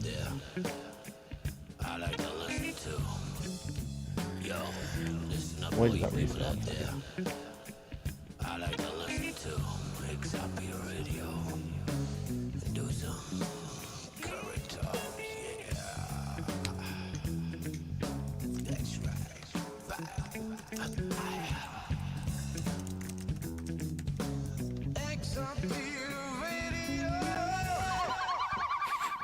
there. I like to listen to. Yo, listen up, Why all did you that people restart? out there. I like to listen to XRP Radio and do some current talk. Yeah, that's right. XRP Radio.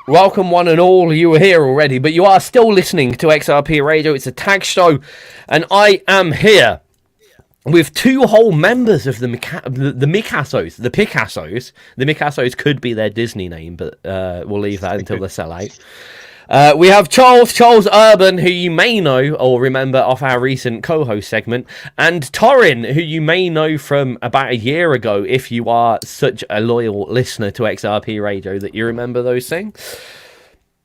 Welcome, one and all. You were here already, but you are still listening to XRP Radio. It's a tag show, and I am here with two whole members of the Picassos. The Picassos. The Picassos could be their Disney name, but we'll leave that until they sell out. We have Charles Urban, who you may know or remember off our recent co-host segment, and Torrin, who you may know from about a year ago if you are such a loyal listener to XRP Radio that you remember those things.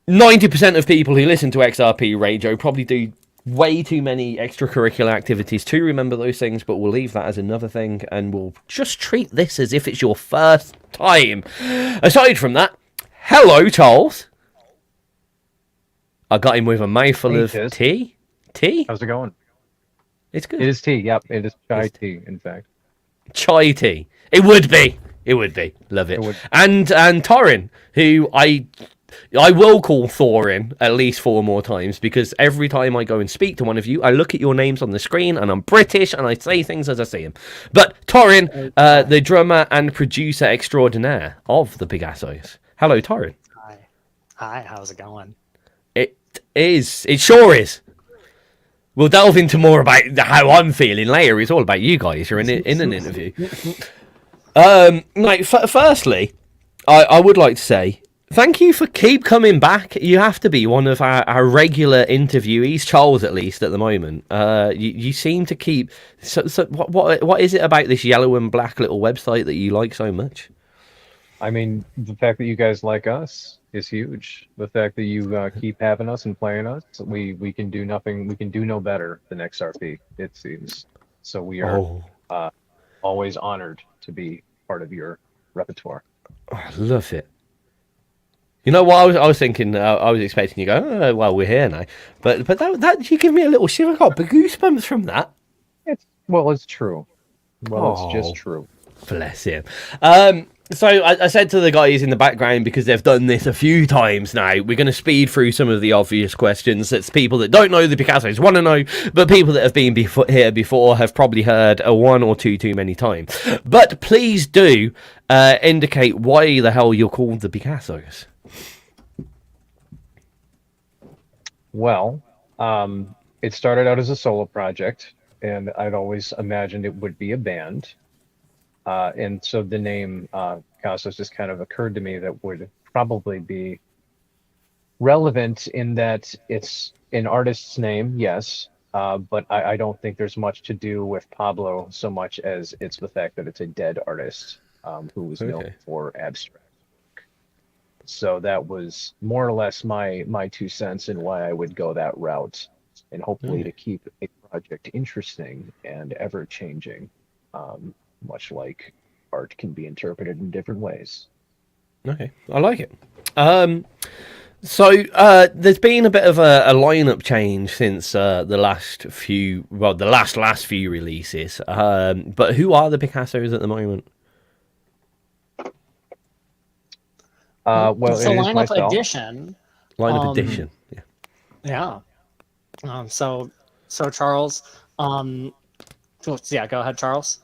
90% of people who listen to XRP Radio probably do way too many extracurricular activities to remember those things, but we'll leave that as another thing, and we'll just treat this as if it's your first time. Aside from that, hello, Charles. I got him with a mouthful of tea. Tea? How's it going? It's good. It is tea. Yep, it is chai tea. In fact, chai tea. It would be. It would be. Love it. And Torrin, who I will call Thorin at least 4 more times, because every time I go and speak to one of you, I look at your names on the screen and I'm British and I say things as I see them. But Torrin, the drummer and producer extraordinaire of the Picassos. Hello, Torrin. Hi. How's it going? It sure is. We'll delve into more about how I'm feeling later. It's all about you guys. You're in an interview. Firstly, I would like to say thank you for keep coming back. You have to be one of our regular interviewees, Charles at least at the moment. You seem to keep. So what is it about this yellow and black little website that you like so much? I mean, the fact that you guys like us is huge. The fact that you keep having us and playing us, we can do nothing. We can do no better than XRP. It seems. So we are always honored to be part of your repertoire. I love it. You know what I was thinking? I was expecting you to go, oh, well, we're here now. But that you give me a little shiver. I got goosebumps from that. It's true. It's just true. Bless him. So I said to the guys in the background, because they've done this a few times now, we're going to speed through some of the obvious questions that people that don't know the Picassos want to know, but people that have been here before have probably heard a one or two too many times. But please do indicate why the hell you're called the Picassos. Well, it started out as a solo project, and I'd always imagined it would be a band. And so the name Picassos just kind of occurred to me that would probably be relevant in that it's an artist's name, yes, but I don't think there's much to do with Pablo so much as it's the fact that it's a dead artist who was known for abstract. So that was more or less my 2 cents in why I would go that route, and hopefully to keep a project interesting and ever-changing. Much like art can be interpreted in different ways. Okay, I like it. So there's been a bit of a lineup change since the last few releases. But who are the Picassos at the moment? It's a lineup addition. Lineup addition. Yeah. So Charles. Yeah. Go ahead, Charles.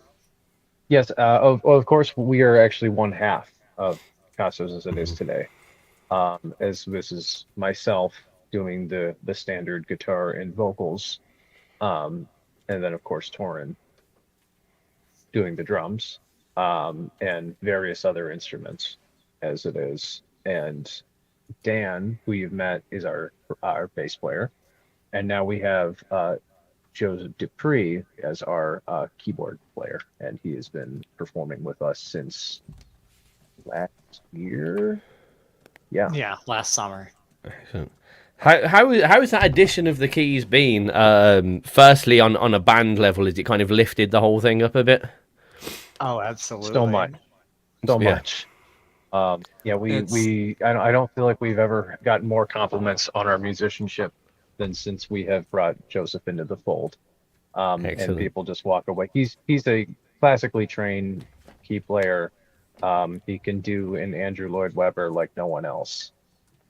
Yes, of course, we are actually one half of Picassos as it is today. As this is myself doing the standard guitar and vocals, and then of course Torrin doing the drums, and various other instruments as it is. And Dan, who you've met, is our bass player, and now we have Joseph Dupree as our keyboard player, and he has been performing with us since last year. Yeah, last summer. How has that addition of the keys been? Firstly, on a band level, has it kind of lifted the whole thing up a bit? Oh, absolutely. So much. Yeah, I don't feel like we've ever gotten more compliments on our musicianship than since we have brought Joseph into the fold. And Excellent. people just walk away. He's a classically trained key player. He can do an Andrew Lloyd Webber like no one else.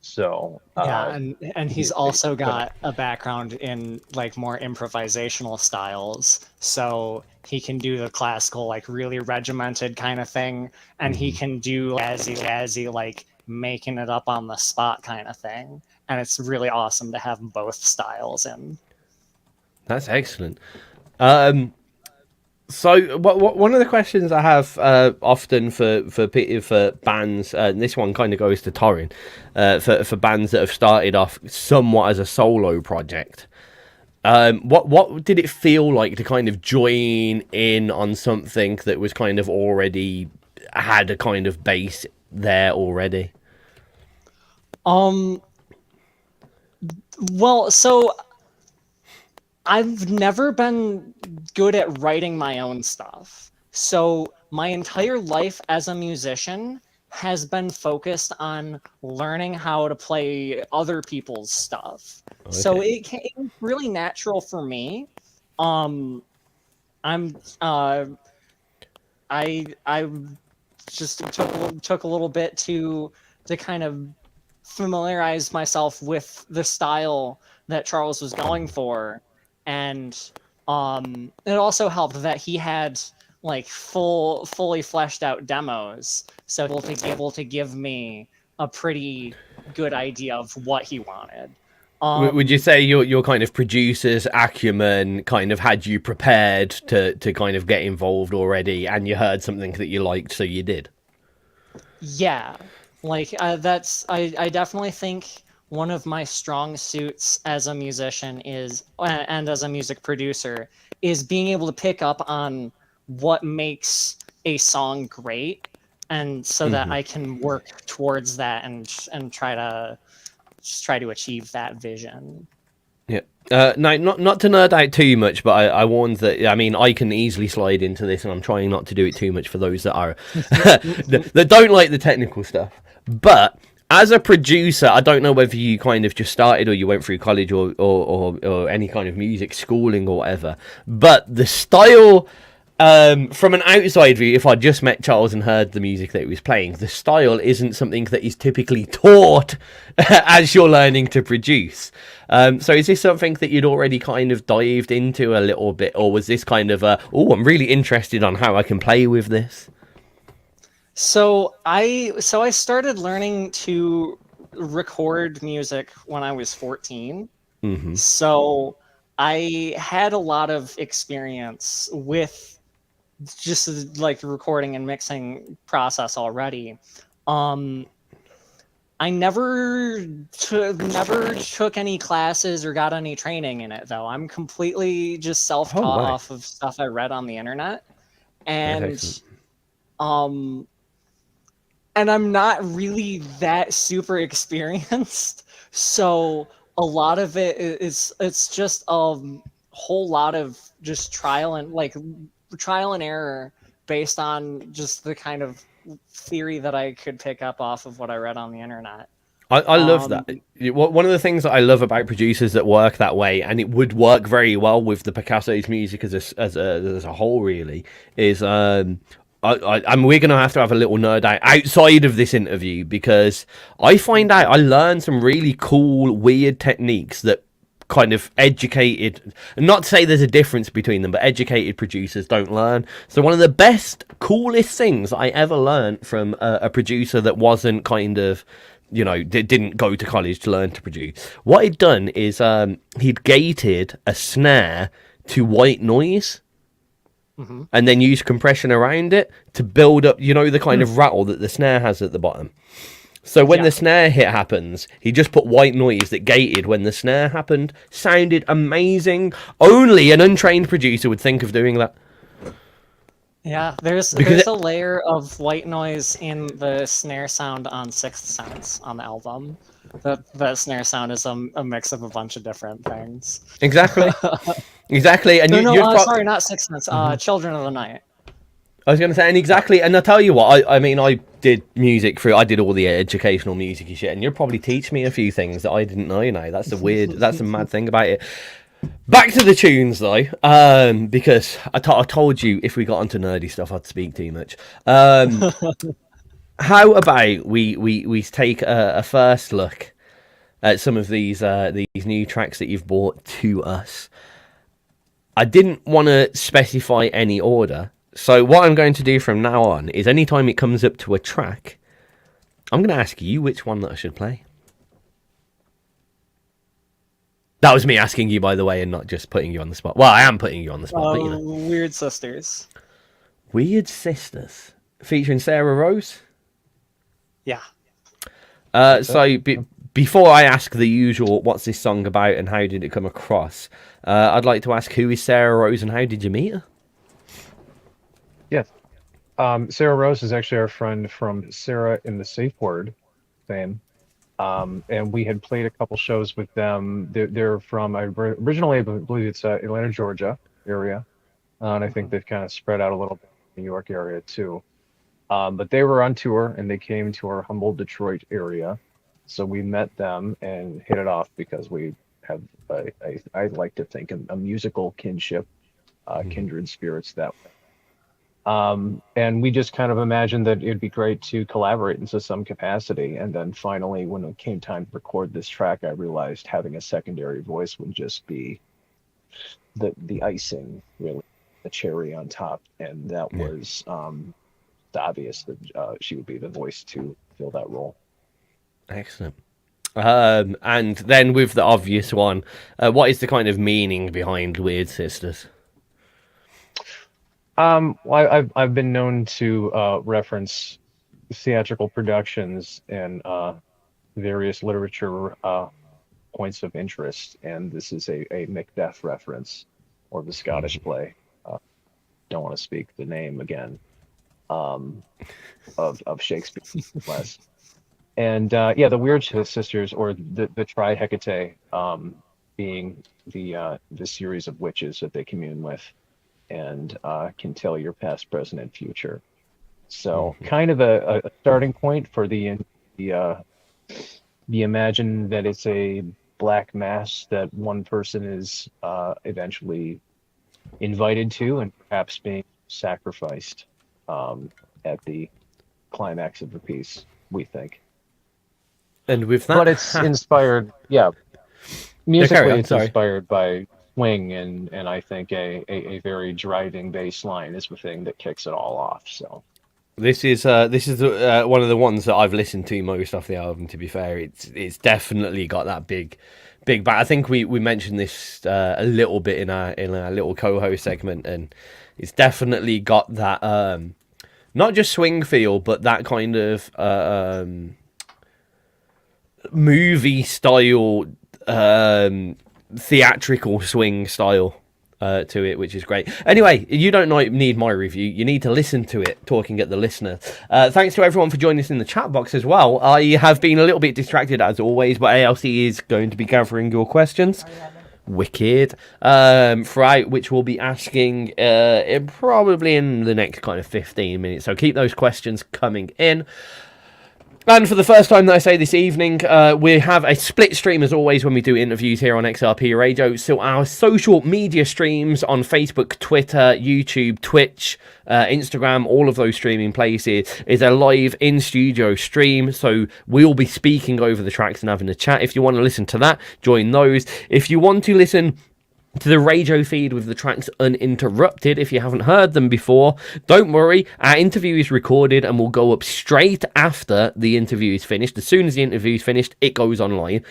So Yeah, and he's also you know, got a background in like more improvisational styles, so he can do the classical like really regimented kind of thing, and he can do jazzy like making it up on the spot kind of thing, and it's really awesome to have both styles in. That's excellent. So, one of the questions I have often for bands, and this one kind of goes to Torrin, for bands that have started off somewhat as a solo project. What did it feel like to kind of join in on something that was kind of already had a kind of base there already? Well, so I've never been good at writing my own stuff. So my entire life as a musician has been focused on learning how to play other people's stuff. Okay. So it came really natural for me. I'm I just took a little bit to kind of familiarize myself with the style that Charles was going for. And it also helped that he had like fully fleshed out demos, so able to give me a pretty good idea of what he wanted. Would you say your kind of producer's acumen kind of had you prepared to kind of get involved already, and you heard something that you liked, so you did? Yeah, like that's I definitely think one of my strong suits as a musician is, and as a music producer, is being able to pick up on what makes a song great, and so that I can work towards that and try to achieve that vision. Yeah. No, not to nerd out too much, but I warned that. I mean, I can easily slide into this, and I'm trying not to do it too much for those that are that don't like the technical stuff. But as a producer, I don't know whether you kind of just started or you went through college or any kind of music schooling or whatever. But the style, from an outside view, if I just met Charles and heard the music that he was playing, the style isn't something that is typically taught as you're learning to produce. So is this something that you'd already kind of dived into a little bit, or was this kind of I'm really interested on how I can play with this? So I started learning to record music when I was 14. Mm-hmm. So I had a lot of experience with just like the recording and mixing process already. I never took any classes or got any training in it, though. I'm completely just self-taught off of stuff I read on the internet. And and I'm not really that super experienced, so a lot of it it's just a whole lot of just trial and error based on just the kind of theory that I could pick up off of what I read on the internet. I love that. One of the things that I love about producers that work that way, and it would work very well with the Picassos music as a whole, really, is we're going to have a little nerd out outside of this interview, because I find out I learned some really cool, weird techniques that kind of educated, not to say there's a difference between them, but educated producers don't learn. So one of the best, coolest things I ever learned from a producer that wasn't kind of, didn't go to college to learn to produce. What he'd done is he'd gated a snare to white noise. Mm-hmm. And then use compression around it to build up, the kind of rattle that the snare has at the bottom. So when the snare hit happens, he just put white noise that gated when the snare happened. Sounded amazing. Only an untrained producer would think of doing that. Yeah, there's a layer of white noise in the snare sound on Sixth Sense on the album. The snare sound is a mix of a bunch of different things. Exactly. Exactly. And sorry, not Sixth Sense. Children of the Night. I was going to say, and exactly, and I tell you what, I mean, I did music I did all the educational music and shit, and you'll probably teach me a few things that I didn't know, that's the mad thing about it. Back to the tunes, though, because I told you if we got onto nerdy stuff, I'd speak too much. How about we take a first look at some of these new tracks that you've brought to us? I didn't want to specify any order. So what I'm going to do from now on is anytime it comes up to a track, I'm going to ask you which one that I should play. That was me asking you, by the way, and not just putting you on the spot. Well, I am putting you on the spot, but you know. Weird Sisters. Weird Sisters. Featuring Sarah Rose? Yeah. Before I ask the usual, what's this song about and how did it come across, I'd like to ask, who is Sarah Rose and how did you meet her? Yes. Sarah Rose is actually our friend from Sarah in the Safe Word fame. And we had played a couple shows with them. They're from, originally, I believe it's Atlanta, Georgia area. And I think they've kind of spread out a little bit in the New York area too. But they were on tour and they came to our humble Detroit area. So we met them and hit it off because we have, I like to think, a musical kinship, kindred spirits that way. And we just kind of imagined that it'd be great to collaborate into some capacity. And then finally, when it came time to record this track, I realized having a secondary voice would just be the icing, really, the cherry on top. And that was obvious that she would be the voice to fill that role. Excellent. And then with the obvious one, what is the kind of meaning behind Weird Sisters? I've been known to reference theatrical productions and various literature points of interest, and this is a Macbeth reference, or the Scottish play. Don't want to speak the name again of Shakespeare less. And the Weird Sisters, or the Tri-Hecate, being the series of witches that they commune with and can tell your past, present, and future. So kind of a starting point for the imagine that it's a black mass that one person is eventually invited to and perhaps being sacrificed at the climax of the piece, we think. And with that, but it's inspired, musically it's inspired by swing, and I think a very driving bass line is the thing that kicks it all off. So this is one of the ones that I've listened to most off the album. To be fair, it's definitely got that big back. I think we mentioned this a little bit in our little co-host segment, and it's definitely got that not just swing feel, but that kind of movie style, theatrical swing style to it, which is great. Anyway, you don't need my review. You need to listen to it, talking at the listener. Thanks to everyone for joining us in the chat box as well. I have been a little bit distracted as always, but ALC is going to be gathering your questions. Wicked. Throughout, which we'll be asking probably in the next kind of 15 minutes. So keep those questions coming in. And for the first time that I say this evening, we have a split stream as always when we do interviews here on XRP Radio. So our social media streams on Facebook, Twitter, YouTube, Twitch, Instagram, all of those streaming places is a live in-studio stream. So we'll be speaking over the tracks and having a chat. If you want to listen to that, join those. If you want to listen to the radio feed with the tracks uninterrupted, if you haven't heard them before, don't worry, our interview is recorded and will go up straight after the interview is finished. As soon as the interview is finished, it goes online.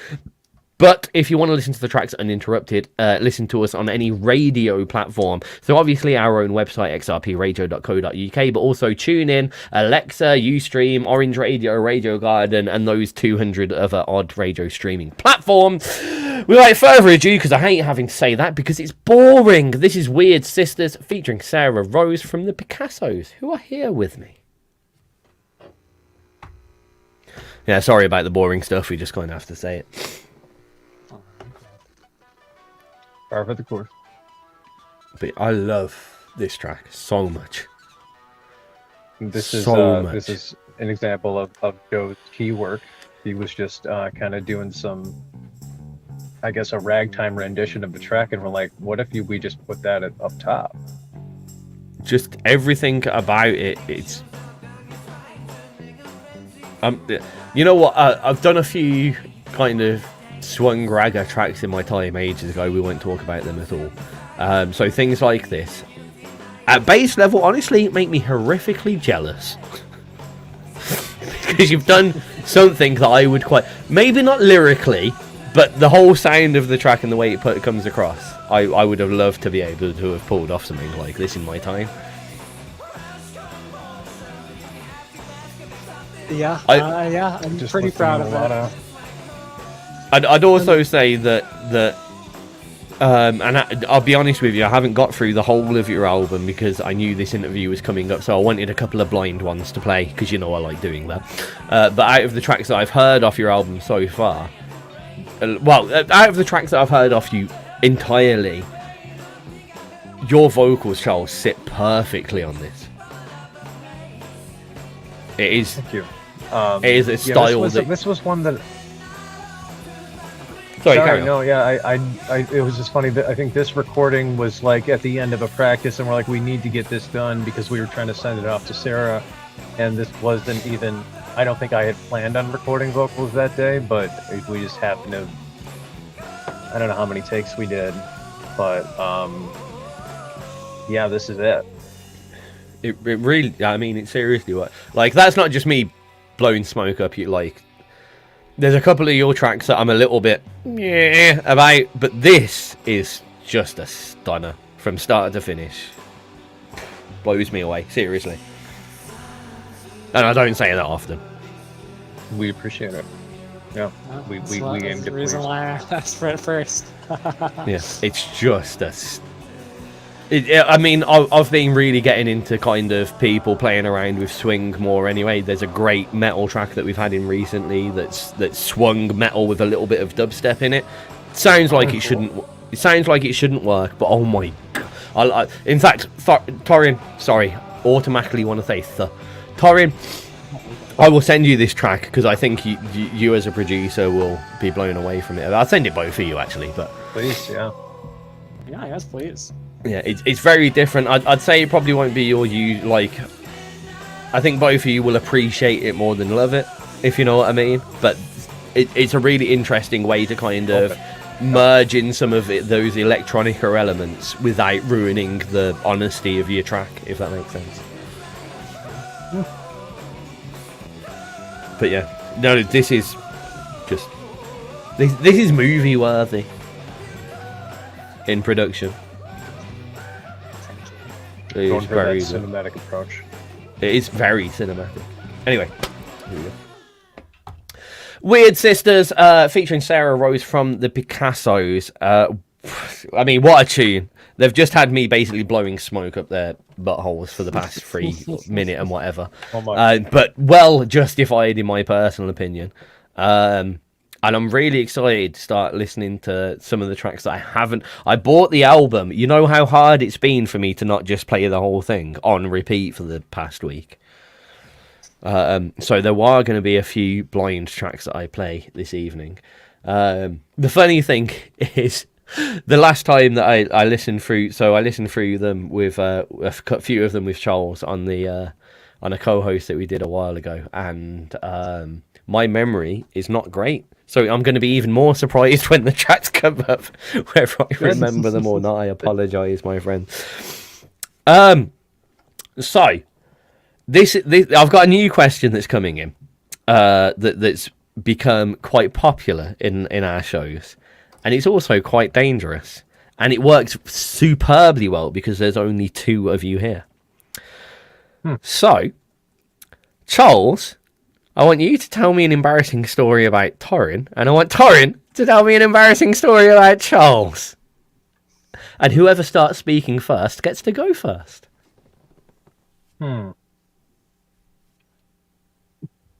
But if you want to listen to the tracks uninterrupted, listen to us on any radio platform. So obviously our own website, xrpradio.co.uk, but also TuneIn, Alexa, Ustream, Orange Radio, Radio Garden, and those 200 other odd radio streaming platforms. Without further ado, because I hate having to say that, because it's boring, this is Weird Sisters featuring Sarah Rose from the Picassos, who are here with me. Yeah, sorry about the boring stuff, we just kind of have to say it. Par for the course. But I love this track so much. This So much. this is an example of Joe's key work. He was just kind of doing some, I guess, a ragtime rendition of the track, and we're like, what if we just put that up top? Just everything about it. It's you know what? I've done a few kind of swung ragga tracks in my time ages ago. We won't talk about them at all. So things like this, at base level, honestly, make me horrifically jealous. Because you've done something that I would quite, maybe not lyrically, but the whole sound of the track and the way it comes across, I would have loved to be able to have pulled off something like this in my time. Yeah, I'm Just pretty proud of listening it. I'd also say that and I'll be honest with you, I haven't got through the whole of your album because I knew this interview was coming up, so I wanted a couple of blind ones to play because you know I like doing that. But out of the tracks that I've heard off your album so far, out of the tracks that I've heard off you entirely, your vocals, Charles, sit perfectly on this. It is. Thank you. It is a style this was one that. Sorry, carry on. No, yeah, it was just funny that I think this recording was like at the end of a practice, and we're like, we need to get this done because we were trying to send it off to Sarah, and this wasn't even. I don't think I had planned on recording vocals that day, but we just happened to. I don't know how many takes we did, but yeah, this is it. It really, I mean, it seriously works. Like, that's not just me blowing smoke up you, like, there's a couple of your tracks that I'm a little bit about, but this is just a stunner from start to finish. Blows me away, seriously. And I don't say that often. We appreciate it. Yeah, we aim to the reason please. why I asked for it first. Yeah, it's just a. I mean, I've been really getting into kind of people playing around with swing more anyway. There's a great metal track that we've had in recently that's swung metal with a little bit of dubstep in it. Sounds like it shouldn't. It sounds like it shouldn't work, but oh my god! In fact, Torin, sorry, automatically want to say Torin. I will send you this track because I think you as a producer will be blown away from it. I'll send it both for you actually, but Please, yeah. Yeah, yes, please. yeah, it's very different. I'd say it probably won't be like. I think both of you will appreciate it more than love it, if you know what I mean. But it's a really interesting way to kind of merge in some of those electronica elements without ruining the honesty of your track, if that makes sense. But yeah, no, this is just this is movie worthy in production. It Going is for very that good. cinematic approach. It is very cinematic. Anyway, here we go. Weird Sisters, featuring Sarah Rose from the Picassos. I mean, what a tune. They've just had me basically blowing smoke up their buttholes for the past 3 minutes and whatever. Oh my. But well justified in my personal opinion. And I'm really excited to start listening to some of the tracks that I haven't. I bought the album. You know how hard it's been for me to not just play the whole thing on repeat for the past week. So there are going to be a few blind tracks that I play this evening. The funny thing is, the last time that I listened through, so I listened through them with a few of them with Charles on a co-host that we did a while ago, and my memory is not great. So I'm going to be even more surprised when the tracks come up, whether I remember them or not. I apologise, my friend. So this I've got a new question that's coming in that's become quite popular in our shows. And it's also quite dangerous. And it works superbly well because there's only 2 of you here. So, Charles, I want you to tell me an embarrassing story about Torin. And I want Torin to tell me an embarrassing story about Charles. And whoever starts speaking first gets to go first. I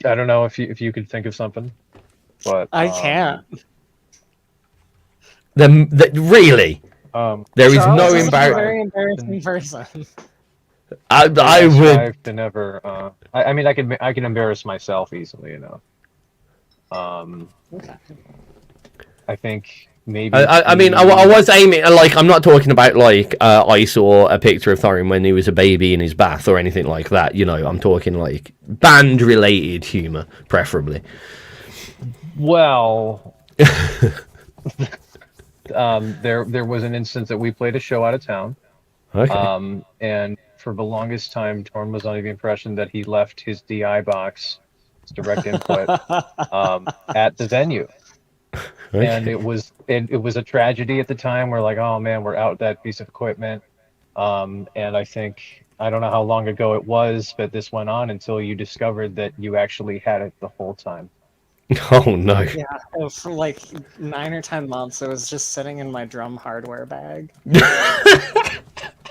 don't know if you could think of something. But I can't. Really? There is Charles no is a embarrassing. very embarrassing person. I would. strive to never. I mean, I can embarrass myself easily enough. Okay. I think maybe. I mean, I was aiming, like, I'm not talking about, like, I saw a picture of Thorin when he was a baby in his bath or anything like that, you know. I'm talking, like, band-related humour, preferably. Well, there was an instance that we played a show out of town, Okay. and for the longest time, Torn was under the impression that he left his DI box, his direct input, at the venue. And Okay. it was a tragedy at the time. We're like, oh man, we're out that piece of equipment. And I don't know how long ago it was, but this went on until you discovered that you actually had it the whole time. Oh, no. Yeah, for like 9 or 10 months, it was just sitting in my drum hardware bag.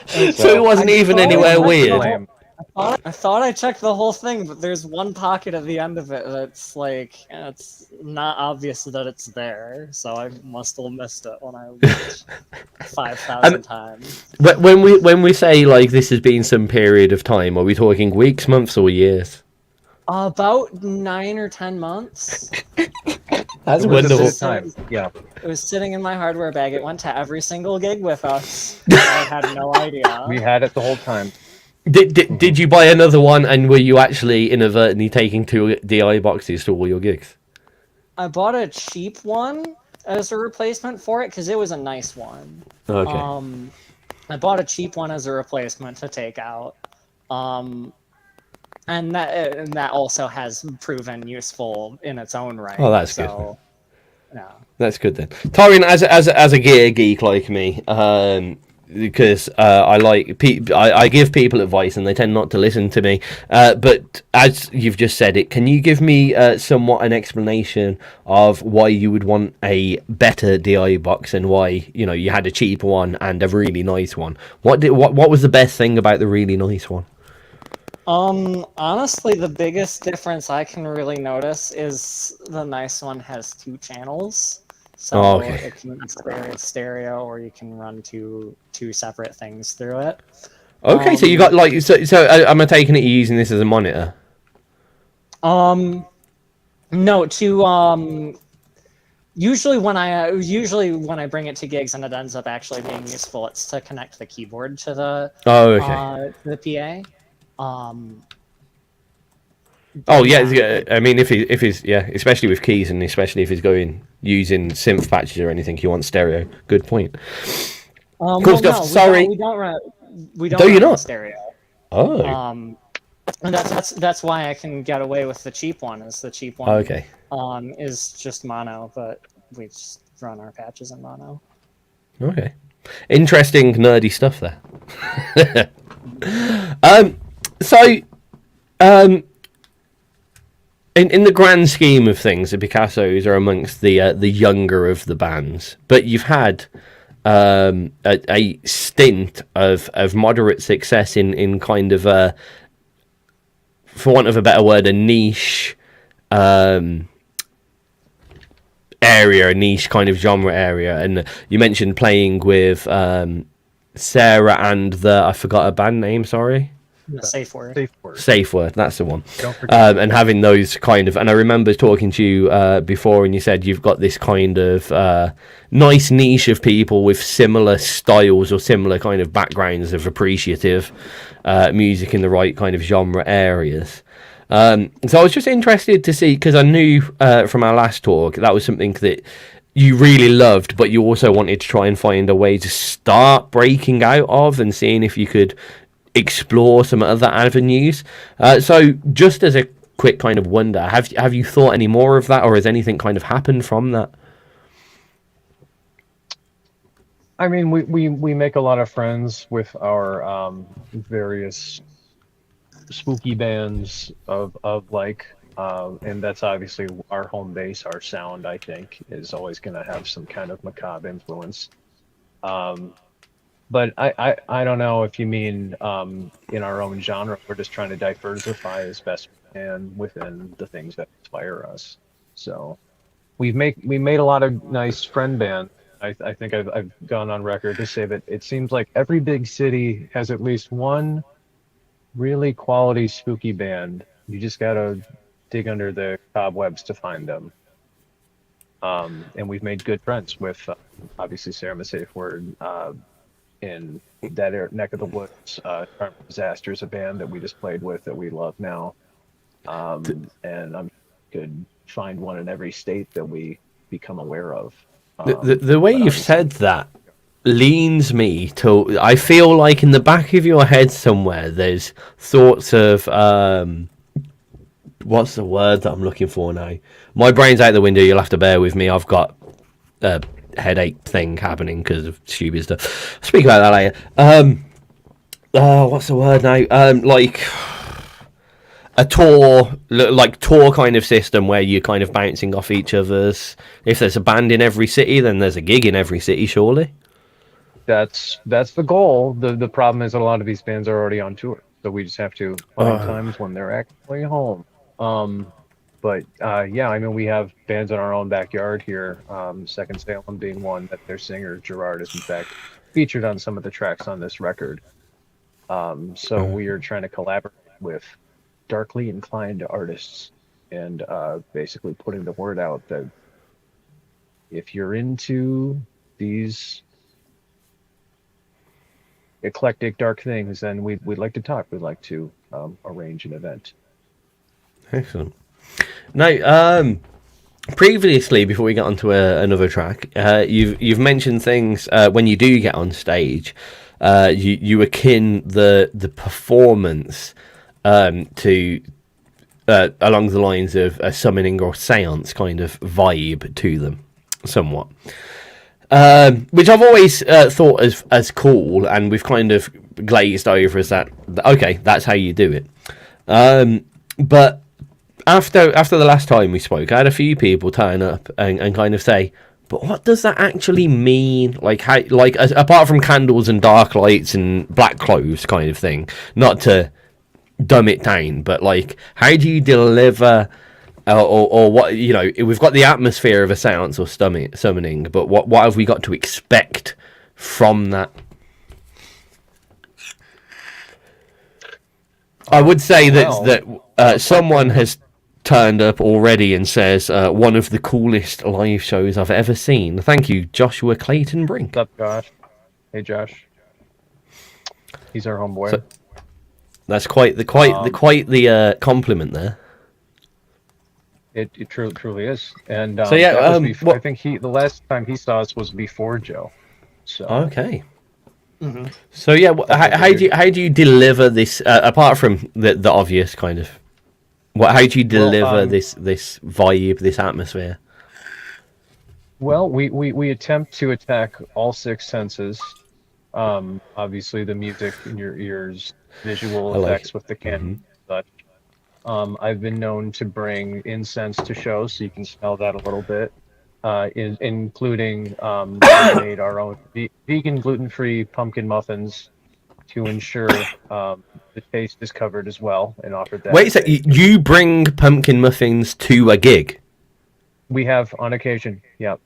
So it wasn't even anywhere weird. I thought I checked the whole thing, but there's one pocket at the end of it that's like, it's not obvious that it's there, so I must have missed it when I looked 5,000 times. When we say, like, this has been some period of time, are we talking weeks, months, or years? About 9 or 10 months. That's It was a wonderful. good time. Yeah. It was sitting in my hardware bag. It went to every single gig with us. I had no idea. We had it the whole time. Did you buy another one, and were you actually inadvertently taking 2 DI boxes to all your gigs? I bought a cheap one as a replacement for it because it was a nice one. Okay. I bought a cheap one as a replacement to take out. And that also has proven useful in its own right. Oh, that's good. Yeah. That's good then. Torin, as a gear geek like me, because I give people advice and they tend not to listen to me. But as you've just said it, can you give me somewhat an explanation of why you would want a better DI box and why, you know, you had a cheaper one and a really nice one? What was the best thing about the really nice one? Honestly, the biggest difference I can really notice is the nice one has 2 channels. So it can be stereo, or you can run two separate things through it. Okay, so you got like so am I taking it you're using this as a monitor? No, to usually when I bring it to gigs and it ends up actually being useful, it's to connect the keyboard to the to the PA. Oh yeah, I mean if he's especially with keys and especially if he's going using synth patches or anything, you want stereo. Good point. Cool stuff. Sorry, we don't run you not? stereo. Oh. And that's why I can get away with the cheap one. Is the cheap one? Okay. Is just mono, but we just run our patches in mono. Okay. Interesting nerdy stuff there. In the grand scheme of things, the Picassos are amongst the younger of the bands, but you've had a stint of moderate success in kind of a, for want of a better word, a niche area, a niche kind of genre area. And you mentioned playing with Sarah and I forgot her band name, sorry. Safe word. Safe word. That's the one. And having those kind of, and I remember talking to you before, and you said you've got this kind of nice niche of people with similar styles or similar kind of backgrounds of appreciative music in the right kind of genre areas. So I was just interested to see, because I knew from our last talk that was something that you really loved, but you also wanted to try and find a way to start breaking out of and seeing if you could explore some other avenues. So just as a quick kind of wonder, have you thought any more of that, or has anything kind of happened from that? I mean, we make a lot of friends with our various spooky bands of like, and that's obviously our home base. Our sound, I think, is always going to have some kind of macabre influence. But I don't know if you mean in our own genre. We're just trying to diversify as best we can within the things that inspire us. So we made a lot of nice friend bands. I think I've gone on record to say that it seems like every big city has at least one really quality spooky band. You just gotta dig under the cobwebs to find them. And we've made good friends with obviously Sarah Safe Word in that neck of the woods. Charm Disaster is a band that we just played with that we love now. And I'm could find one in every state that we become aware of. The way But you've obviously, said that leans me to. I feel like in the back of your head somewhere, there's thoughts of what's the word that I'm looking for now? My brain's out the window. You'll have to bear with me. I've got a headache thing happening because of stupid stuff. I'll speak about that later. What's the word now? Like a tour kind of system where you're kind of bouncing off each other's. If there's a band in every city, then there's a gig in every city, surely. that's the goal. The problem is that a lot of these bands are already on tour, so we just have to find times when they're actually home. But yeah, I mean, we have bands in our own backyard here. Second Salem being one that their singer Gerard is in fact featured on some of the tracks on this record. So we are trying to collaborate with darkly inclined artists and basically putting the word out that if you're into these eclectic dark things, then we'd like to talk. We'd like to arrange an event. Excellent. Now, previously, before we get onto another track, you've mentioned things when you do get on stage. You akin the performance to along the lines of a summoning or seance kind of vibe to them, somewhat. Which I've always thought as cool, and we've kind of glazed over as that. Okay, that's how you do it. But after the last time we spoke, I had a few people turn up and kind of say, "But what does that actually mean? Like how, apart from candles and dark lights and black clothes, kind of thing. Not to dumb it down, but like, how do you deliver?" Or what, you know, we've got the atmosphere of a seance or summoning, but what have we got to expect from that? I would say that someone has turned up already and says one of the coolest live shows I've ever seen. Thank you, Joshua Clayton Brink. What's up, Josh? Hey, Josh. He's our homeboy. So, that's quite the compliment there. It truly is. And so yeah, that was before, I think the last time he saw us was before Joe. So okay. Mm-hmm. So yeah, how do you deliver this apart from the obvious kind of? How do you deliver this vibe, this atmosphere? Well, we attempt to attack all six senses. Obviously, the music in your ears, visual effects with the candle, and such. I've been known to bring incense to shows, so you can smell that a little bit. Including we made our own vegan, gluten-free pumpkin muffins to ensure the taste is covered as well, and offered that. Wait a sec, you bring pumpkin muffins to a gig? We have on occasion, yeah.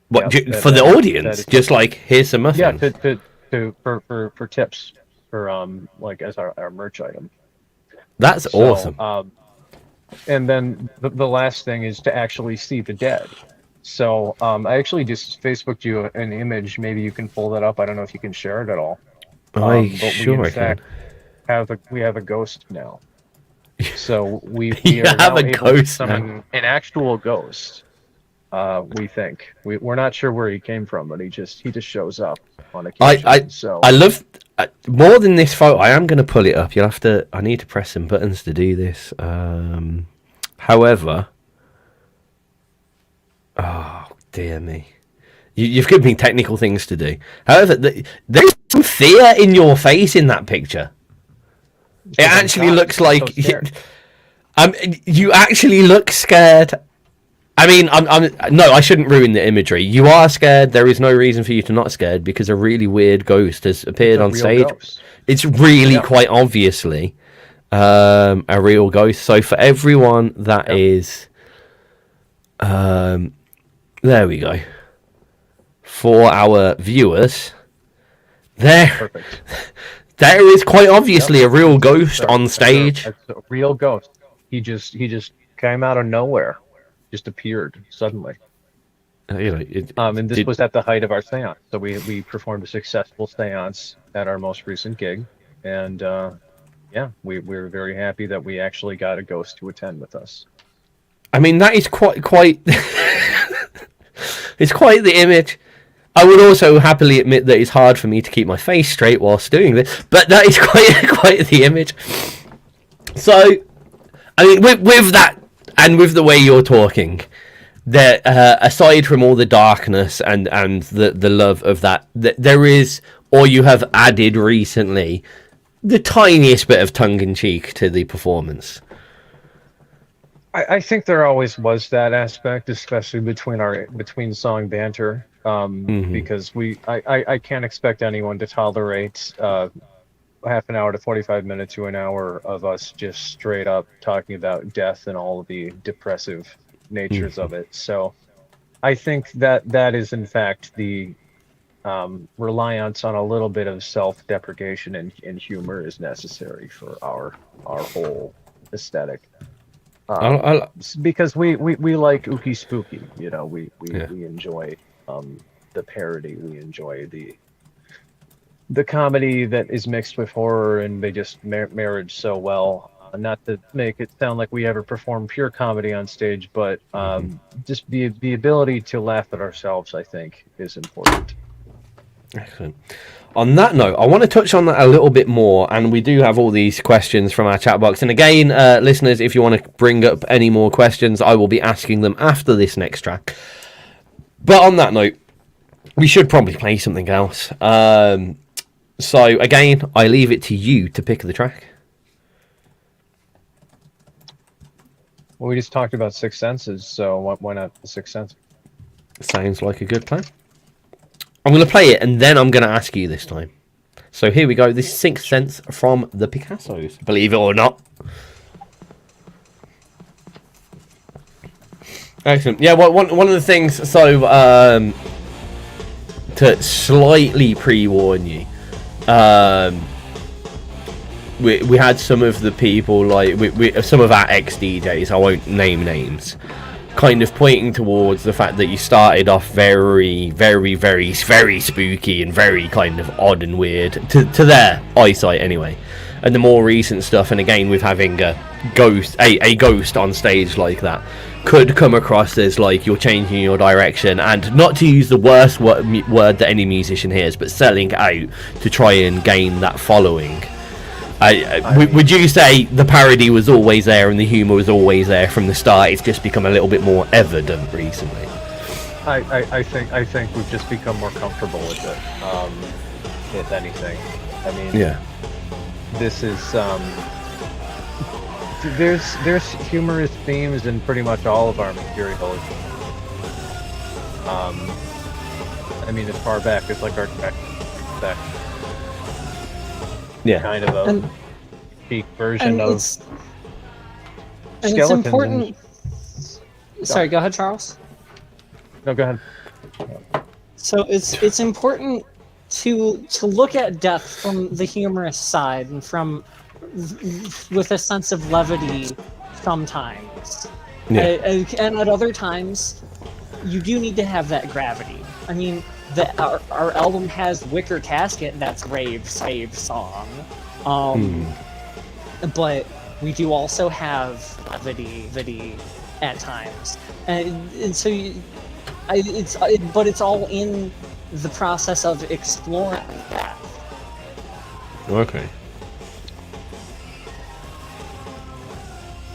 What, for the audience? Just like, here's some muffins? Yeah, for tips, for like as our merch item. That's awesome. And then the last thing is to actually see the dead. So I actually just Facebooked you an image. Maybe you can pull that up. I don't know if you can share it at all. But sure we, I can. We have a ghost now. So we You are have now a able to ghost summon an actual ghost. We think we're not sure where he came from, but he just shows up on occasion. I love more than this photo. I am going to pull it up. You'll have to. I need to press some buttons to do this. However, oh dear me, you've given me technical things to do. However, there's some fear in your face in that picture. It actually looks like you actually look scared. I mean, no, I shouldn't ruin the imagery. You are scared. There is no reason for you to not scared because a really weird ghost has appeared on stage. Ghost. It's really quite obviously a real ghost. So for everyone that is, there we go. For our viewers, There is quite obviously a real ghost That's on stage. That's a real ghost. He just came out of nowhere, just appeared suddenly. And this was at the height of our seance. So we performed a successful seance at our most recent gig, and yeah, we were very happy that we actually got a ghost to attend with us. I mean, that is quite. It's quite the image. I would also happily admit that it's hard for me to keep my face straight whilst doing this, but that is quite the image. So, I mean, with that and with the way you're talking, that aside from all the darkness and the love of that, there is, or you have added recently, the tiniest bit of tongue-in-cheek to the performance. I think there always was that aspect, especially between song banter, because I can't expect anyone to tolerate half an hour to 45 minutes to an hour of us just straight up talking about death and all of the depressive natures of it. So I think that is in fact the reliance on a little bit of self-deprecation and humor is necessary for our whole aesthetic. Because we like ooky spooky, you know, we enjoy the parody, we enjoy the comedy that is mixed with horror, and they just marriage so well. Not to make it sound like we ever perform pure comedy on stage, but just the ability to laugh at ourselves, I think, is important. Excellent. On that note, I want to touch on that a little bit more, and we do have all these questions from our chat box. And again, listeners, if you want to bring up any more questions, I will be asking them after this next track. But on that note, we should probably play something else. So again, I leave it to you to pick the track. Well, we just talked about Six Senses, so why not the Sixth Sense? Sounds like a good plan. I'm going to play it, and then I'm going to ask you this time. So here we go. This is Sixth Sense from the Picassos, believe it or not. Excellent. Yeah, well, one of the things, so to slightly pre-warn you, we had some of the people, like some of our ex-DJs, I won't name names, kind of pointing towards the fact that you started off very, very, very, very spooky and very kind of odd and weird to their eyesight anyway. And the more recent stuff, and again with having a ghost on stage like that, could come across as like you're changing your direction, and not to use the worst word that any musician hears, but selling out to try and gain that following. Would you say the parody was always there and the humour was always there from the start? It's just become a little bit more evident recently. I think we've just become more comfortable with it. If anything, I mean, yeah, this is there's humorous themes in pretty much all of our material. I mean, as far back as like our back. Yeah, kind of a peak version of Skeletons. It's important. Sorry, go ahead, Charles. No, go ahead. So it's important to look at death from the humorous side and with a sense of levity sometimes. Yeah. And at other times, you do need to have that gravity. I mean, our album has Wicker Casket, that's Rave's song. But we do also have levity at times. And so it's all in the process of exploring that. Okay.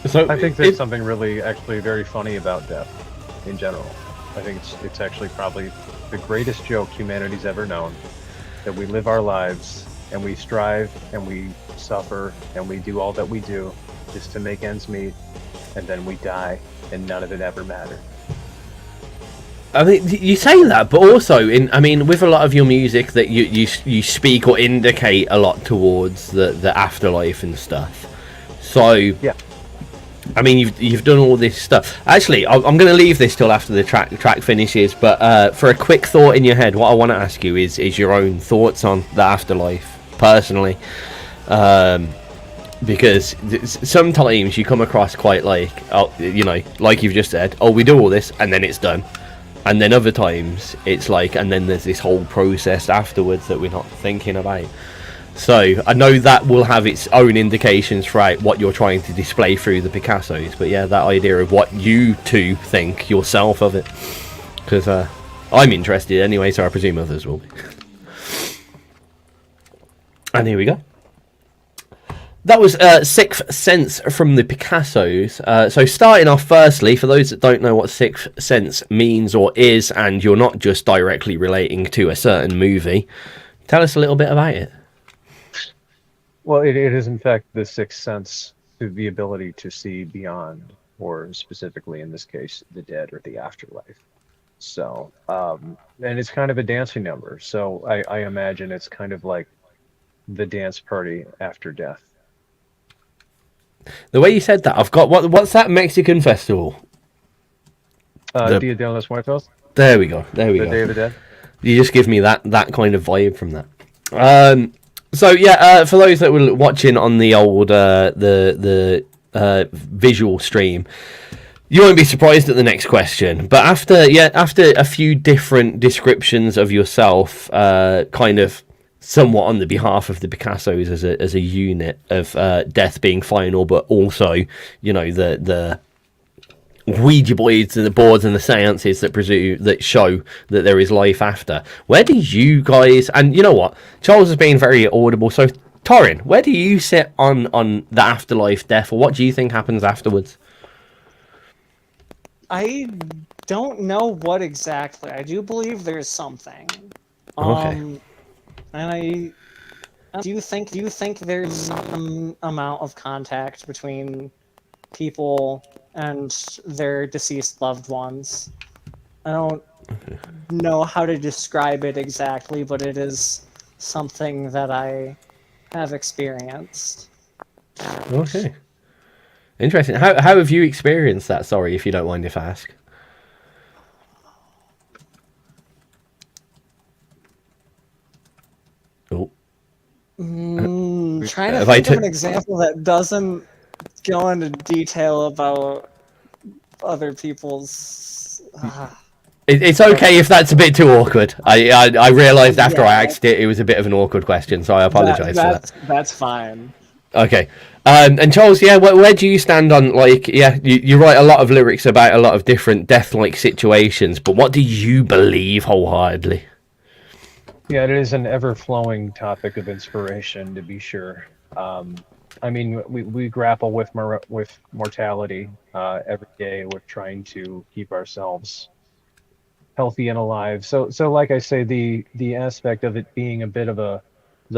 So I think there's something really actually very funny about death in general. I think it's actually probably the greatest joke humanity's ever known, that we live our lives and we strive and we suffer and we do all that we do just to make ends meet, and then we die and none of it ever mattered. I mean, you say that, but also with a lot of your music that you speak or indicate a lot towards the afterlife and stuff. So yeah. I mean, you've done all this stuff. Actually, I'm going to leave this till after the track finishes. But for a quick thought in your head, what I want to ask you is your own thoughts on the afterlife, personally. Because sometimes you come across quite like, oh, you know, like you've just said, oh, we do all this and then it's done. And then other times it's like, and then there's this whole process afterwards that we're not thinking about. So I know that will have its own indications throughout what you're trying to display through the Picassos. But yeah, that idea of what you two think yourself of it. Because I'm interested anyway, so I presume others will be. And here we go. That was Sixth Sense from the Picassos. So starting off firstly, for those that don't know what Sixth Sense means or is, and you're not just directly relating to a certain movie, tell us a little bit about it. Well, it is in fact the sixth sense, to the ability to see beyond, or specifically in this case, the dead or the afterlife. So, and it's kind of a dancing number. So I imagine it's kind of like the dance party after death. The way you said that, I've got what's that Mexican festival? Dia de los Muertos. There we go. There we go. The Day of the Dead. You just give me that kind of vibe from that. So yeah, for those that were watching on the old the visual stream, you won't be surprised at the next question. But after a few different descriptions of yourself, kind of somewhat on the behalf of the Picassos as a unit of death being final, but also, you know, the Ouija boards and the boards and the seances that show that there is life after. Where do you guys, and you know what, Charles has been very audible, so Torin, where do you sit on the afterlife, death, or what do you think happens afterwards? I don't know what exactly. I do believe there's something. Okay. And do you think there's some amount of contact between people and their deceased loved ones? I don't know how to describe it exactly, but it is something that I have experienced. Okay. Interesting. How have you experienced that? Sorry, if you don't mind if I ask. Oh. Trying to think of an example that doesn't go into detail about other people's. It's okay if that's a bit too awkward. I realised after I asked it was a bit of an awkward question, so I apologise for that. That's fine. Okay. And Charles, yeah, where do you stand on, like, yeah, you write a lot of lyrics about a lot of different death-like situations, but what do you believe wholeheartedly? Yeah, it is an ever-flowing topic of inspiration, to be sure. I mean, we grapple with mortality every day. We're trying to keep ourselves healthy and alive. So like I say, the aspect of it being a bit of the